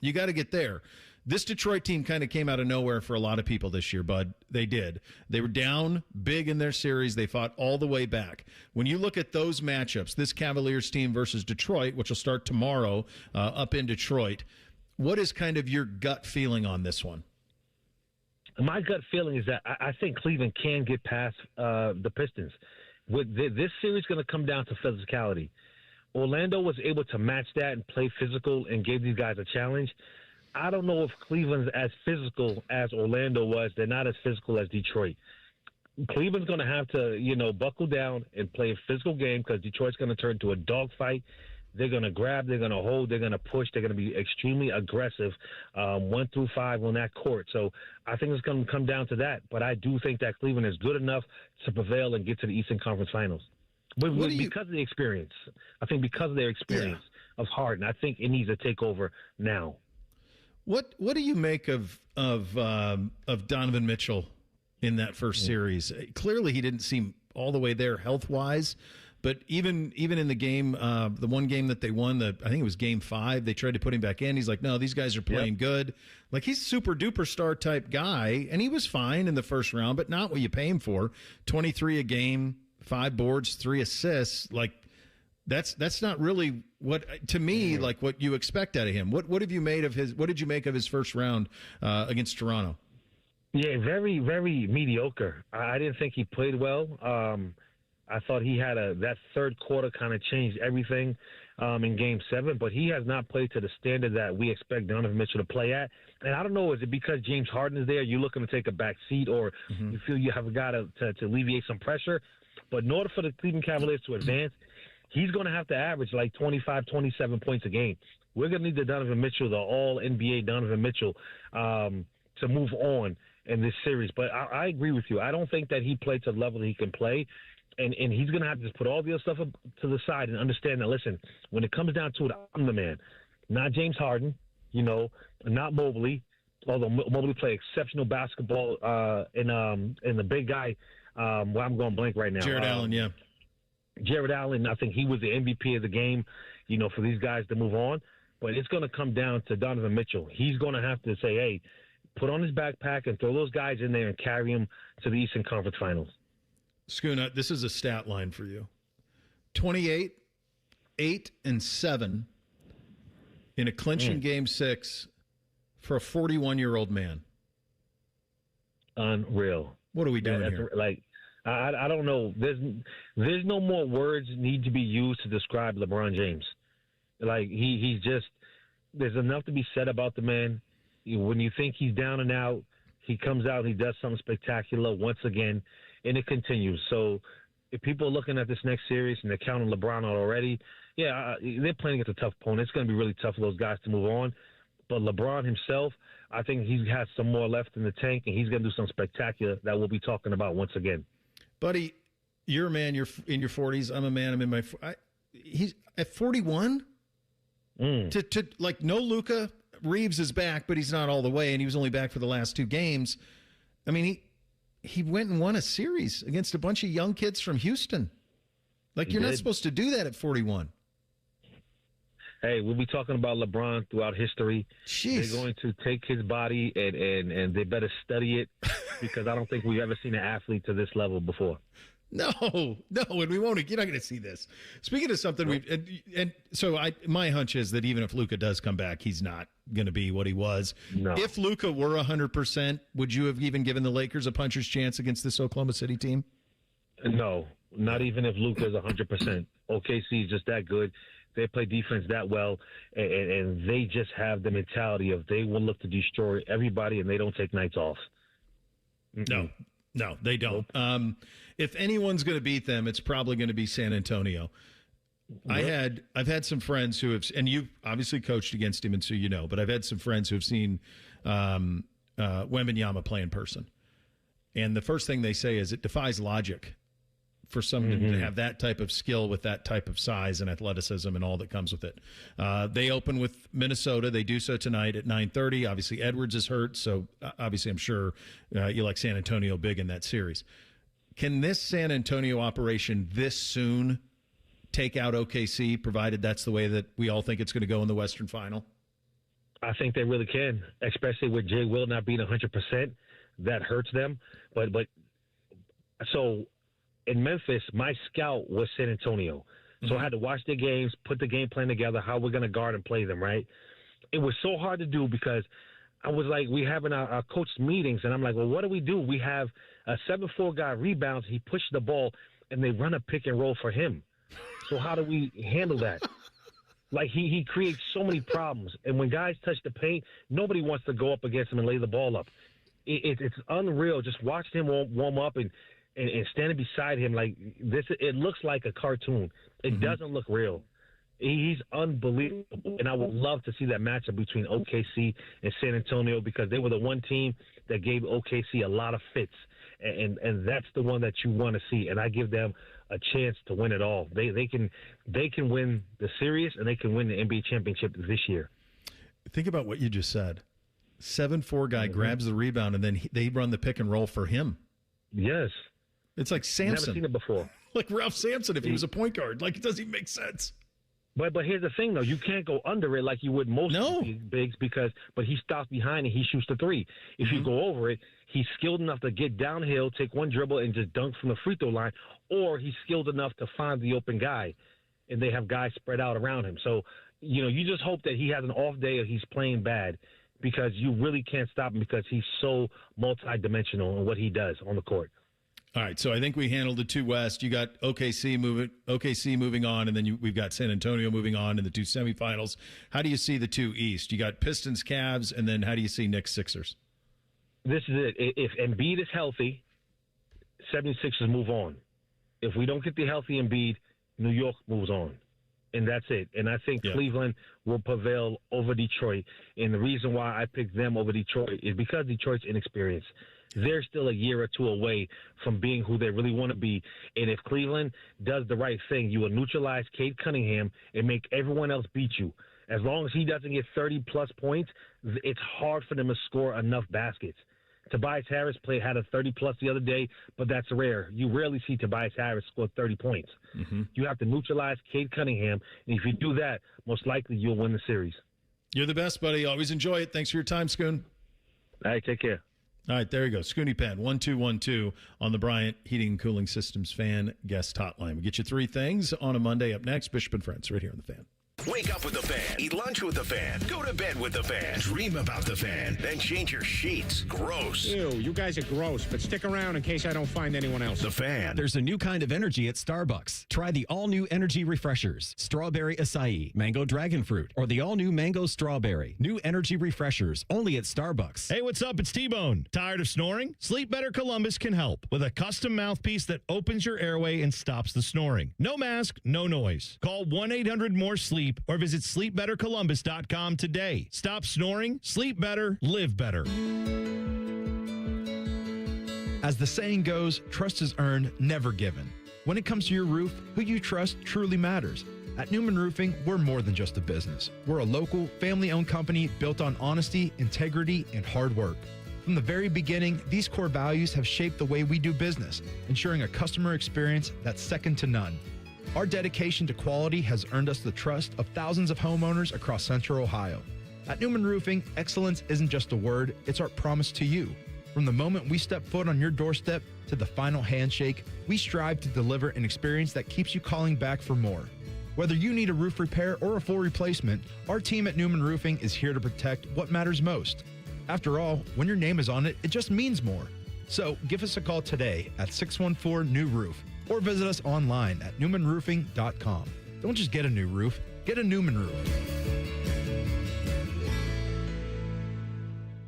You got to get there. This Detroit team kind of came out of nowhere for a lot of people this year, Bud. They did. They were down big in their series. They fought all the way back. When you look at those matchups, this Cavaliers team versus Detroit, which will start tomorrow up in Detroit, what is kind of your gut feeling on this one? My gut feeling is that I think Cleveland can get past the Pistons. This series is going to come down to physicality. Orlando was able to match that and play physical and gave these guys a challenge. I don't know if Cleveland's as physical as Orlando was. They're not as physical as Detroit. Cleveland's going to have to, buckle down and play a physical game because Detroit's going to turn into a dogfight. They're going to grab, they're going to hold, they're going to push, they're going to be extremely aggressive 1 through 5 on that court. So I think it's going to come down to that. But I do think that Cleveland is good enough to prevail and get to the Eastern Conference Finals. Because of the experience. I think because of their experience of Harden, I think it needs to take over now. What do you make of Donovan Mitchell in that first series? Clearly, he didn't seem all the way there health-wise. But even in the game, the one game that they won, I think it was Game 5, they tried to put him back in. He's like, no, these guys are playing good. Like, he's a super-duper star type guy, and he was fine in the first round, but not what you pay him for. 23 a game, 5 boards, 3 assists. Like, that's not really what, to me, like what you expect out of him. What have you made of his? What did you make of his first round against Toronto? Yeah, very, very mediocre. I didn't think he played well. I thought he had that third quarter kind of changed everything in Game 7, but he has not played to the standard that we expect Donovan Mitchell to play at. And I don't know, is it because James Harden is there, you're looking to take a back seat, or you feel you have a guy to alleviate some pressure? But in order for the Cleveland Cavaliers to advance, he's going to have to average like 25, 27 points a game. We're going to need the Donovan Mitchell, the all-NBA Donovan Mitchell, to move on in this series. But I agree with you. I don't think that he played to the level that he can play. And he's going to have to just put all the other stuff to the side and understand that, listen, when it comes down to it, I'm the man. Not James Harden, not Mobley, although Mobley played exceptional basketball in the big guy, I'm going blank right now. Jared Allen, yeah. Jared Allen, I think he was the MVP of the game, for these guys to move on. But it's going to come down to Donovan Mitchell. He's going to have to say, hey, put on his backpack and throw those guys in there and carry them to the Eastern Conference Finals. Scoonie, this is a stat line for you. 28, 8, and 7 in a clinching Game 6 for a 41-year-old man. Unreal. What are we doing here? Like, I don't know. There's no more words need to be used to describe LeBron James. Like, he's just – there's enough to be said about the man. When you think he's down and out, he comes out and he does something spectacular once again. And it continues. So if people are looking at this next series and they're counting LeBron out already, they're playing against a tough opponent. It's going to be really tough for those guys to move on. But LeBron himself, I think he has some more left in the tank, and he's going to do something spectacular that we'll be talking about once again. Buddy, you're a man. You're in your 40s. I'm a man. I'm in my he's at 41? To like, no Luka. Reeves is back, but he's not all the way, and he was only back for the last 2 games. I mean, he went and won a series against a bunch of young kids from Houston. Like, you're not supposed to do that at 41. Hey, we'll be talking about LeBron throughout history. Jeez. They're going to take his body and they better study it because I don't think we've ever seen an athlete to this level before. No, and we won't. You're not going to see this. Speaking of something, my hunch is that even if Luka does come back, he's not going to be what he was. No. If Luka were 100%, would you have even given the Lakers a puncher's chance against this Oklahoma City team? No, not even if Luka is 100%. OKC is just that good. They play defense that well, and they just have the mentality of they will look to destroy everybody, and they don't take nights off. No, they don't. Nope. If anyone's going to beat them, it's probably going to be San Antonio. Yep. I've had some friends who have, and you've obviously coached against him, and so you know. But I've had some friends who have seen Wembanyama play in person, and the first thing they say is it defies logic for someone to have that type of skill with that type of size and athleticism and all that comes with it. They open with Minnesota. They do so tonight at 9:30. Obviously, Edwards is hurt, so obviously I'm sure you like San Antonio big in that series. Can this San Antonio operation this soon take out OKC, provided that's the way that we all think it's going to go in the Western Final? I think they really can, especially with Jay Will not being 100%. That hurts them. But so in Memphis, my scout was San Antonio. So I had to watch their games, put the game plan together, how we're going to guard and play them, right? It was so hard to do because I was like, we having our coach meetings, and I'm like, well, what do we do? We have a 7'4" guy rebounds, he pushes the ball, and they run a pick and roll for him. So how do we handle that? Like, he creates so many problems. And when guys touch the paint, nobody wants to go up against him and lay the ball up. It's unreal. Just watching him warm up and standing beside him like this. It looks like a cartoon. It doesn't look real. He's unbelievable, and I would love to see that matchup between OKC and San Antonio because they were the one team that gave OKC a lot of fits, and that's the one that you want to see. And I give them a chance to win it all. They can win the series, and they can win the NBA championship this year. Think about what you just said. 7'4" guy grabs the rebound, and then they run the pick and roll for him. Yes. It's like Samson. Never seen it before. Like Ralph Sampson if he was a point guard. Like, it doesn't even make sense. But here's the thing, though. You can't go under it like you would most bigs but he stops behind and he shoots the three. If you go over it, he's skilled enough to get downhill, take one dribble, and just dunk from the free throw line, or he's skilled enough to find the open guy, and they have guys spread out around him. So, you just hope that he has an off day or he's playing bad because you really can't stop him because he's so multidimensional in what he does on the court. All right, so I think we handled the two West. You got OKC moving on, and then we've got San Antonio moving on in the two semifinals. How do you see the two East? You got Pistons, Cavs, and then how do you see Knicks, Sixers? This is it. If Embiid is healthy, 76ers move on. If we don't get the healthy Embiid, New York moves on. And that's it. And I think Cleveland will prevail over Detroit. And the reason why I picked them over Detroit is because Detroit's inexperienced. They're still a year or two away from being who they really want to be. And if Cleveland does the right thing, you will neutralize Cade Cunningham and make everyone else beat you. As long as he doesn't get 30-plus points, it's hard for them to score enough baskets. Tobias Harris had a 30-plus the other day, but that's rare. You rarely see Tobias Harris score 30 points. You have to neutralize Cade Cunningham, and if you do that, most likely you'll win the series. You're the best, buddy. Always enjoy it. Thanks for your time, Scoon. All right, take care. All right, there you go. Scoonie Penn, 1212 on the Bryant Heating and Cooling Systems Fan Guest Hotline. We get you three things on a Monday. Up next, Bishop and Friends, right here on The Fan. Wake up with the Fan. Eat lunch with the Fan. Go to bed with the Fan. Dream about the Fan. Then change your sheets. Gross. Ew, you guys are gross, but stick around in case I don't find anyone else. The Fan. There's a new kind of energy at Starbucks. Try the all-new energy refreshers. Strawberry acai, mango dragon fruit, or the all-new mango strawberry. New energy refreshers only at Starbucks. Hey, what's up? It's T-Bone. Tired of snoring? Sleep Better Columbus can help with a custom mouthpiece that opens your airway and stops the snoring. No mask, no noise. Call 1-800-MORE-SLEEP or visit sleepbettercolumbus.com today. Stop snoring, sleep better, live better. As the saying goes, trust is earned, never given. When it comes to your roof, who you trust truly matters. At Newman Roofing, we're more than just a business. We're a local, family-owned company built on honesty, integrity, and hard work. From the very beginning, these core values have shaped the way we do business, ensuring a customer experience that's second to none. Our dedication to quality has earned us the trust of thousands of homeowners across Central Ohio. At Newman Roofing, excellence isn't just a word, it's our promise to you. From the moment we step foot on your doorstep to the final handshake, we strive to deliver an experience that keeps you calling back for more. Whether you need a roof repair or a full replacement, our team at Newman Roofing is here to protect what matters most. After all, when your name is on it, it just means more. So give us a call today at 614-NEW-ROOF or visit us online at newmanroofing.com. Don't just get a new roof, get a Newman roof.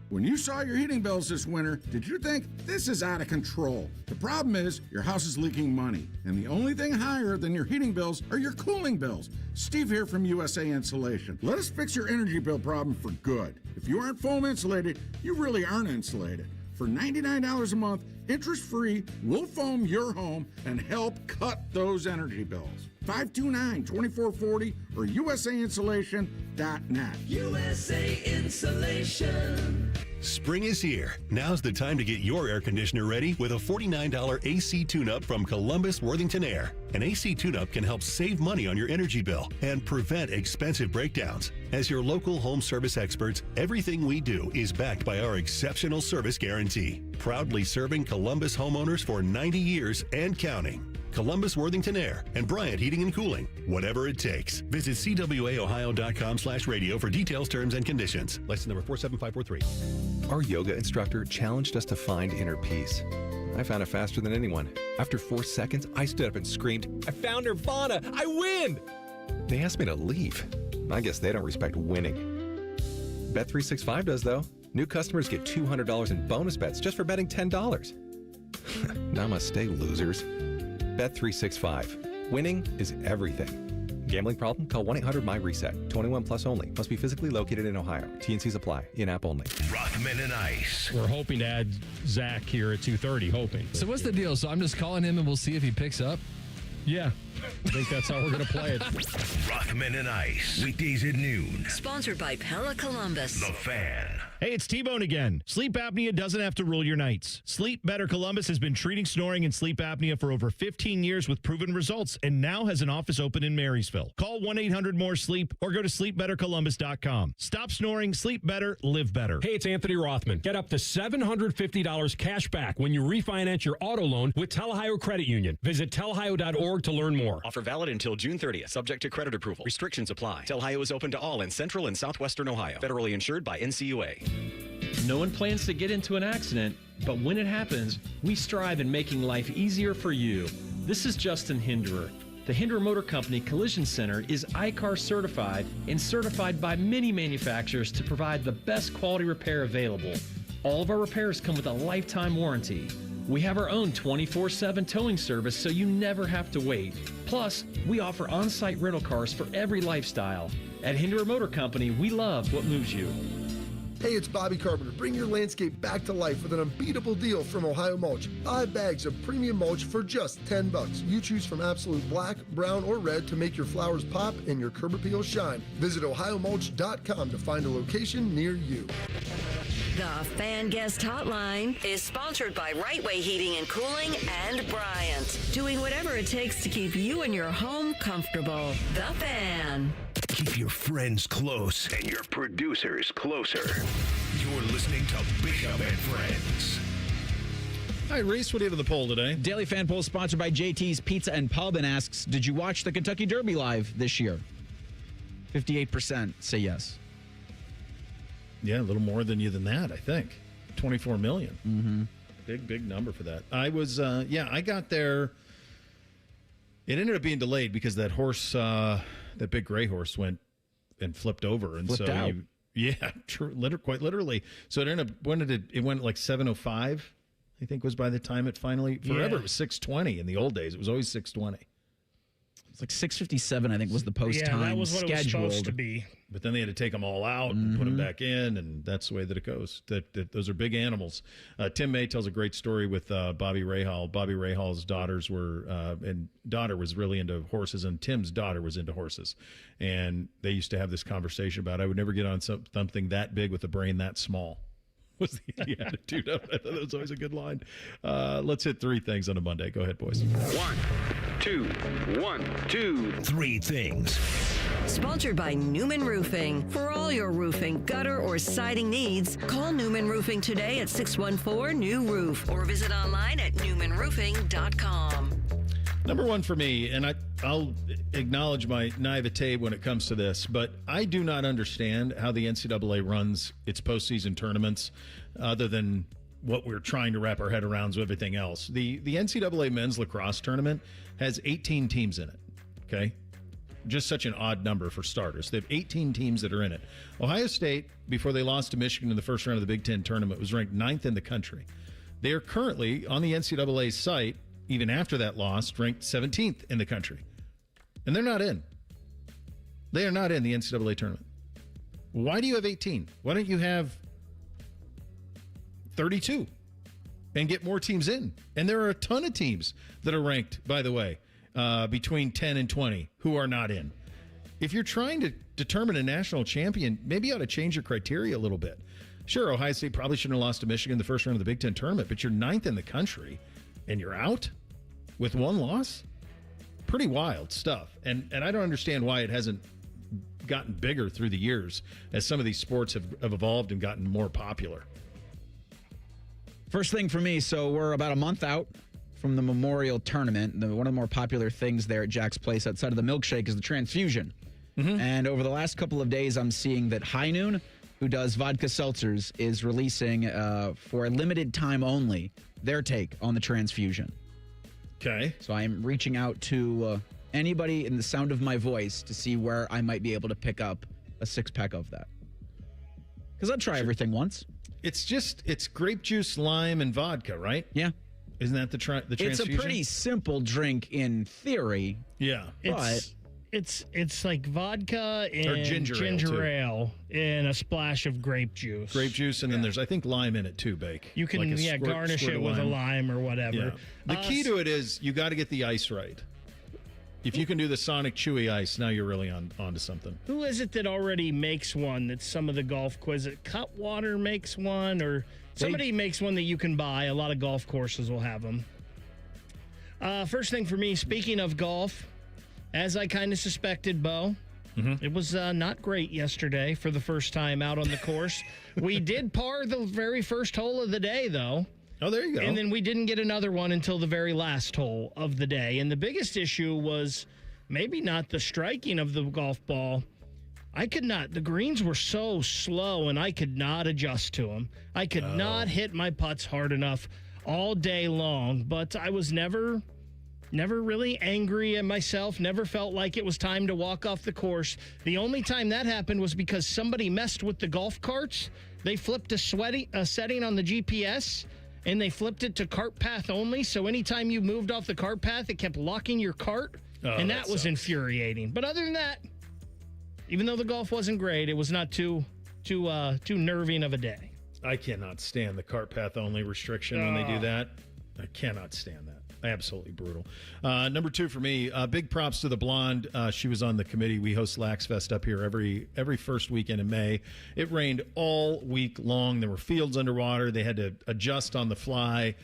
When you saw your heating bills this winter, did you think this is out of control? The problem is your house is leaking money, and the only thing higher than your heating bills are your cooling bills. Steve here from USA Insulation. Let us fix your energy bill problem for good. If you aren't foam insulated, you really aren't insulated. For $99 a month, interest-free, we'll foam your home and help cut those energy bills. 529-2440 or usainsulation.net. USA Insulation. Spring is here. Now's the time to get your air conditioner ready with a $49 AC tune-up from Columbus Worthington Air. An AC tune-up can help save money on your energy bill and prevent expensive breakdowns. As your local home service experts, everything we do is backed by our exceptional service guarantee. Proudly serving Columbus homeowners for 90 years and counting. Columbus Worthington Air and Bryant Heating and Cooling. Whatever it takes. Visit cwaohio.com/radio for details, terms, and conditions. License number 47543. Our yoga instructor challenged us to find inner peace. I found it faster than anyone. After 4 seconds, I stood up and screamed, "I found Nirvana! I win!" They asked me to leave. I guess they don't respect winning. Bet365 does, though. New customers get $200 in bonus bets just for betting $10. Namaste, losers. Bet365. Winning is everything. Gambling problem? Call 1-800-MY-RESET. 21 plus only. Must be physically located in Ohio. T&Cs apply. In-app only. Rothman and Ice. We're hoping to add Zach here at 2:30, hoping. So what's the deal? So I'm just calling him and we'll see if he picks up? Yeah. I think that's how we're going to play it. Rothman and Ice. Weekdays at noon. Sponsored by Pella Columbus. The Fan. Hey, it's T-Bone again. Sleep apnea doesn't have to rule your nights. Sleep Better Columbus has been treating snoring and sleep apnea for over 15 years with proven results and now has an office open in Marysville. Call 1-800-MORE-SLEEP or go to sleepbettercolumbus.com. Stop snoring, sleep better, live better. Hey, it's Anthony Rothman. Get up to $750 cash back when you refinance your auto loan with Tel-Ohio Credit Union. Visit telhio.org to learn more. Offer valid until June 30th, subject to credit approval. Restrictions apply. Tel-Ohio is open to all in central and southwestern Ohio. Federally insured by NCUA. No one plans to get into an accident, but when it happens, we strive in making life easier for you. This is Justin Hinderer. The Hinderer Motor Company Collision Center is ICAR certified and certified by many manufacturers to provide the best quality repair available. All of our repairs come with a lifetime warranty. We have our own 24/7 towing service so you never have to wait. Plus, we offer on-site rental cars for every lifestyle. At Hinderer Motor Company, we love what moves you. Hey, it's Bobby Carpenter. Bring your landscape back to life with an unbeatable deal from Ohio Mulch. 5 bags of premium mulch for just $10. You choose from absolute black, brown, or red to make your flowers pop and your curb appeal shine. Visit ohiomulch.com to find a location near you. The Fan Guest Hotline is sponsored by Right Way Heating and Cooling and Bryant. Doing whatever it takes to keep you and your home comfortable. The Fan. Keep your friends close and your producers closer. You're listening to Bishop and Friends. Hi, Reese. What do you have in the poll today? Daily Fan Poll sponsored by JT's Pizza and Pub and asks, did you watch the Kentucky Derby live this year? 58% say yes. Yeah, a little more than that, I think. 24 million. Mm-hmm. Big number for that. I was, I got there. It ended up being delayed because that horse, that big gray horse went and flipped over. And flipped out. Quite literally. So it ended up, it went like 7:05, I think was by the time it finally, forever it was 6:20 in the old days. It was always 6:20. It's like 6:57, I think, was the post time that was what scheduled. it was supposed to be. But then they had to take them all out and put them back in, and that's the way that it goes. Those are big animals. Tim May tells a great story with Bobby Rahal. Bobby Rahal's daughters daughter was really into horses, and Tim's daughter was into horses. And they used to have this conversation about, I would never get on something that big with a brain that small. Was the attitude of it. That was always a good line. Let's hit 3 things on a Monday. Go ahead, boys. 1, 2, 1, 2. 3 things. Sponsored by Newman Roofing. For all your roofing, gutter, or siding needs, call Newman Roofing today at 614-NEW-ROOF or visit online at newmanroofing.com. Number one for me, and I'll acknowledge my naivete when it comes to this, but I do not understand how the NCAA runs its postseason tournaments other than what we're trying to wrap our head around with everything else. The NCAA men's lacrosse tournament has 18 teams in it, okay? Just such an odd number for starters. They have 18 teams that are in it. Ohio State, before they lost to Michigan in the first round of the Big Ten tournament, was ranked 9th in the country. They are currently, on the NCAA's site, even after that loss, ranked 17th in the country. And they're not in. They are not in the NCAA tournament. Why do you have 18? Why don't you have 32 and get more teams in? And there are a ton of teams that are ranked, by the way, between 10 and 20 who are not in. If you're trying to determine a national champion, maybe you ought to change your criteria a little bit. Sure, Ohio State probably shouldn't have lost to Michigan in the first round of the Big Ten tournament, but you're 9th in the country and you're out with one loss? Pretty wild stuff. And I don't understand why it hasn't gotten bigger through the years as some of these sports have evolved and gotten more popular. First thing for me, so we're about a month out from the Memorial Tournament. One of the more popular things there at Jack's Place outside of the milkshake is the transfusion. Mm-hmm. And over the last couple of days, I'm seeing that High Noon, who does vodka seltzers, is releasing for a limited time only their take on the transfusion. Okay. So I'm reaching out to anybody in the sound of my voice to see where I might be able to pick up a 6-pack of that. Because I'd try everything once. It's grape juice, lime, and vodka, right? Yeah. Isn't that the transfusion? It's a pretty simple drink in theory. Yeah. It's like vodka and ginger ale and a splash of grape juice. Grape juice, and then there's, I think, lime in it too, Bake. You can garnish it with a lime or whatever. Yeah. The key to it is you got to get the ice right. If you can do the Sonic Chewy ice, now you're really onto something. Who is it that already makes one? That's some of the golf quiz. Cutwater makes one, or somebody makes one that you can buy. A lot of golf courses will have them. First thing for me, speaking of golf, as I kind of suspected, Bo, it was not great yesterday for the first time out on the course. We did par the very first hole of the day, though. Oh, there you go. And then we didn't get another one until the very last hole of the day. And the biggest issue was maybe not the striking of the golf ball. The greens were so slow, and I could not adjust to them. I could not hit my putts hard enough all day long. But I was never really angry at myself, never felt like it was time to walk off the course. The only time that happened was because somebody messed with the golf carts. They flipped a setting on the GPS, and they flipped it to cart path only. So anytime you moved off the cart path, it kept locking your cart, and that was infuriating. But other than that, even though the golf wasn't great, it was not too nerving of a day. I cannot stand the cart path only restriction when they do that. I cannot stand that. Absolutely brutal. Number 2 for me, big props to the blonde. She was on the committee. We host Lax Fest up here every first weekend in May. It rained all week long. There were fields underwater. They had to adjust on the fly.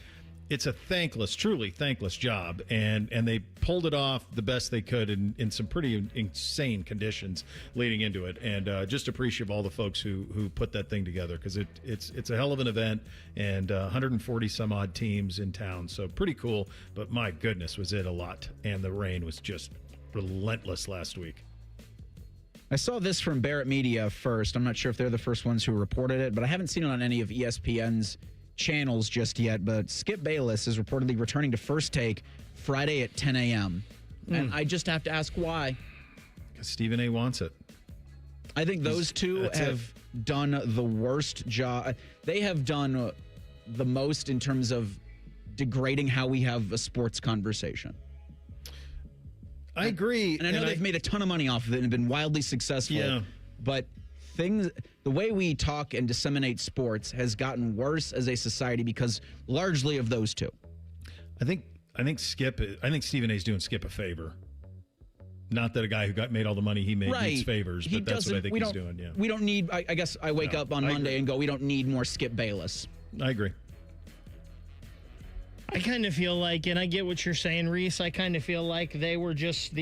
It's a truly thankless job, and they pulled it off the best they could in some pretty insane conditions leading into it. And just appreciative of all the folks who put that thing together, because it's a hell of an event, and 140 some odd teams in town, so pretty cool. But my goodness, was it a lot, and the rain was just relentless last week. I saw this from Barrett Media first. I'm not sure if they're the first ones who reported it, but I haven't seen it on any of ESPN's channels just yet. But Skip Bayless is reportedly returning to First Take Friday at 10 a.m. And I just have to ask why. Because Stephen A. wants it. I think those two have done the worst job. They have done the most in terms of degrading how we have a sports conversation. I agree. And I know they've made a ton of money off of it and been wildly successful. Yeah. But the way we talk and disseminate sports has gotten worse as a society because largely of those two. I think Stephen A.'s doing Skip a favor. Not that a guy who made all the money he made needs favors, but that's what I think he's doing. Yeah. We don't need. I guess I wake up on Monday and go, we don't need more Skip Bayless. I agree. I kind of feel like, and I get what you're saying, Reese, I kind of feel like they were just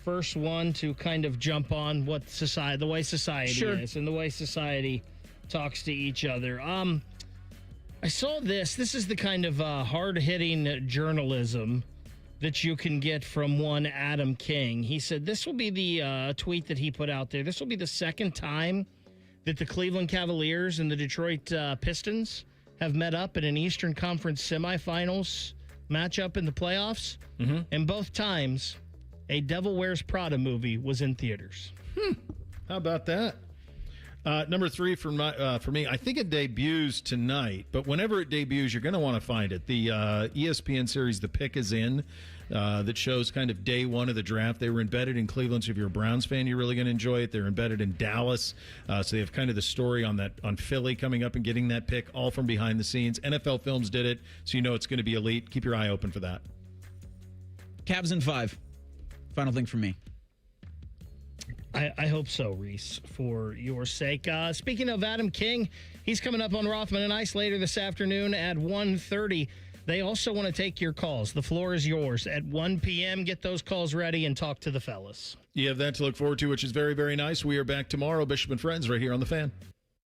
first one to kind of jump on what the way society is and the way society talks to each other. I saw this. This is the kind of hard-hitting journalism that you can get from one Adam King. He said this will be the tweet that he put out there. This will be the second time that the Cleveland Cavaliers and the Detroit Pistons have met up in an Eastern Conference semifinals matchup in the playoffs. Mm-hmm. And both times, a Devil Wears Prada movie was in theaters. How about that? Number 3 for me, I think it debuts tonight, but whenever it debuts, you're going to want to find it. The ESPN series The Pick Is In, that shows kind of day one of the draft. They were embedded in Cleveland, so if you're a Browns fan, you're really going to enjoy it. They're embedded in Dallas, so they have kind of the story on Philly coming up and getting that pick, all from behind the scenes. NFL Films did it, so you know it's going to be elite. Keep your eye open for that. Cavs in 5. Final thing from me. I hope so, Reese, for your sake. Speaking of Adam King, he's coming up on Rothman and Ice later this afternoon at 1:30. They also want to take your calls. The floor is yours at 1 p.m. Get those calls ready and talk to the fellas. You have that to look forward to, which is very, very nice. We are back tomorrow, Bishop and Friends, right here on The Fan.